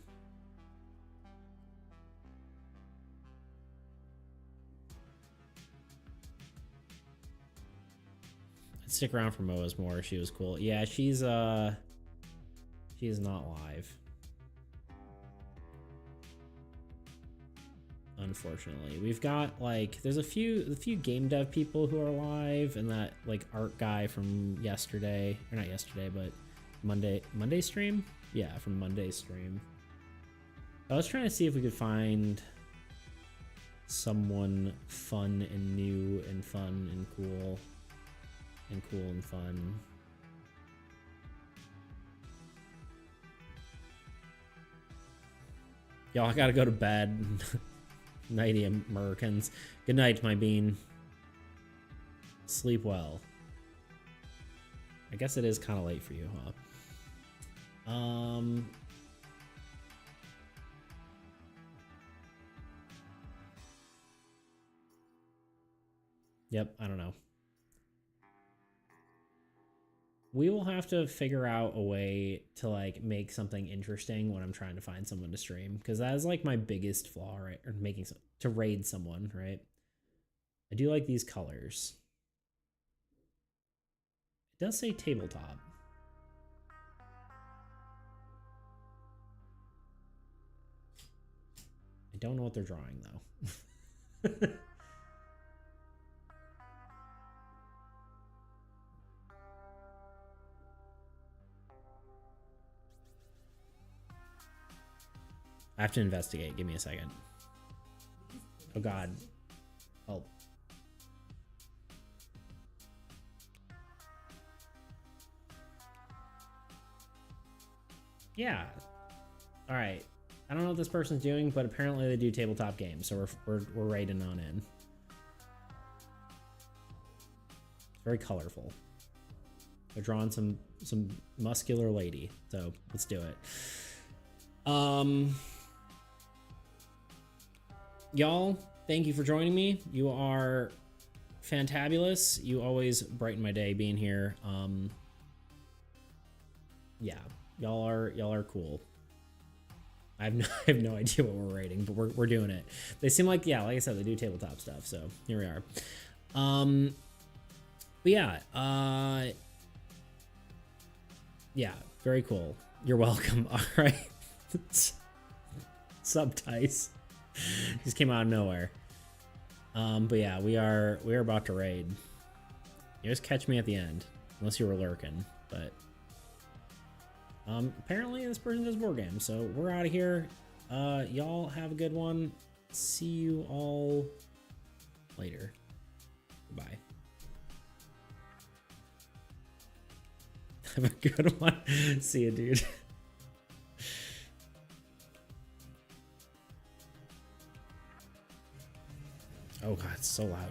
I'd stick around for Moa's more. She was cool. Yeah, she's not live, unfortunately. We've got like there's a few game dev people who are live, and that like art guy from yesterday, or not yesterday, but Monday stream. Yeah, from Monday's stream. I was trying to see if we could find someone fun and new and fun and cool and fun. Y'all, I gotta go to bed. Nighty Americans. Good night, my bean. Sleep well. I guess it is kind of late for you, huh? Yep, I don't know. We will have to figure out a way to like make something interesting when I'm trying to find someone to stream, because that is like my biggest flaw, right? Or making to raid someone, right? I do like these colors. It does say tabletop. I don't know what they're drawing though. I have to investigate. Give me a second. Oh God. Help. Yeah. All right. I don't know what this person's doing, but apparently they do tabletop games, so we're raiding on in. It's very colorful. They're drawing some muscular lady, so let's do it. Y'all, thank you for joining me. You are fantabulous. You always brighten my day being here. Yeah, y'all are cool. I have no idea what we're rating, but we're doing it. They seem like, yeah, like I said, they do tabletop stuff, so here we are. But yeah, yeah, very cool. You're welcome. All right. Sub Tice. Just came out of nowhere. But yeah, we are about to raid. You just catch me at the end, unless you were lurking. But apparently this person does board games, so we're out of here. Y'all have a good one. See you all later. Bye. Have a good one. See you, dude. Oh god, it's so loud.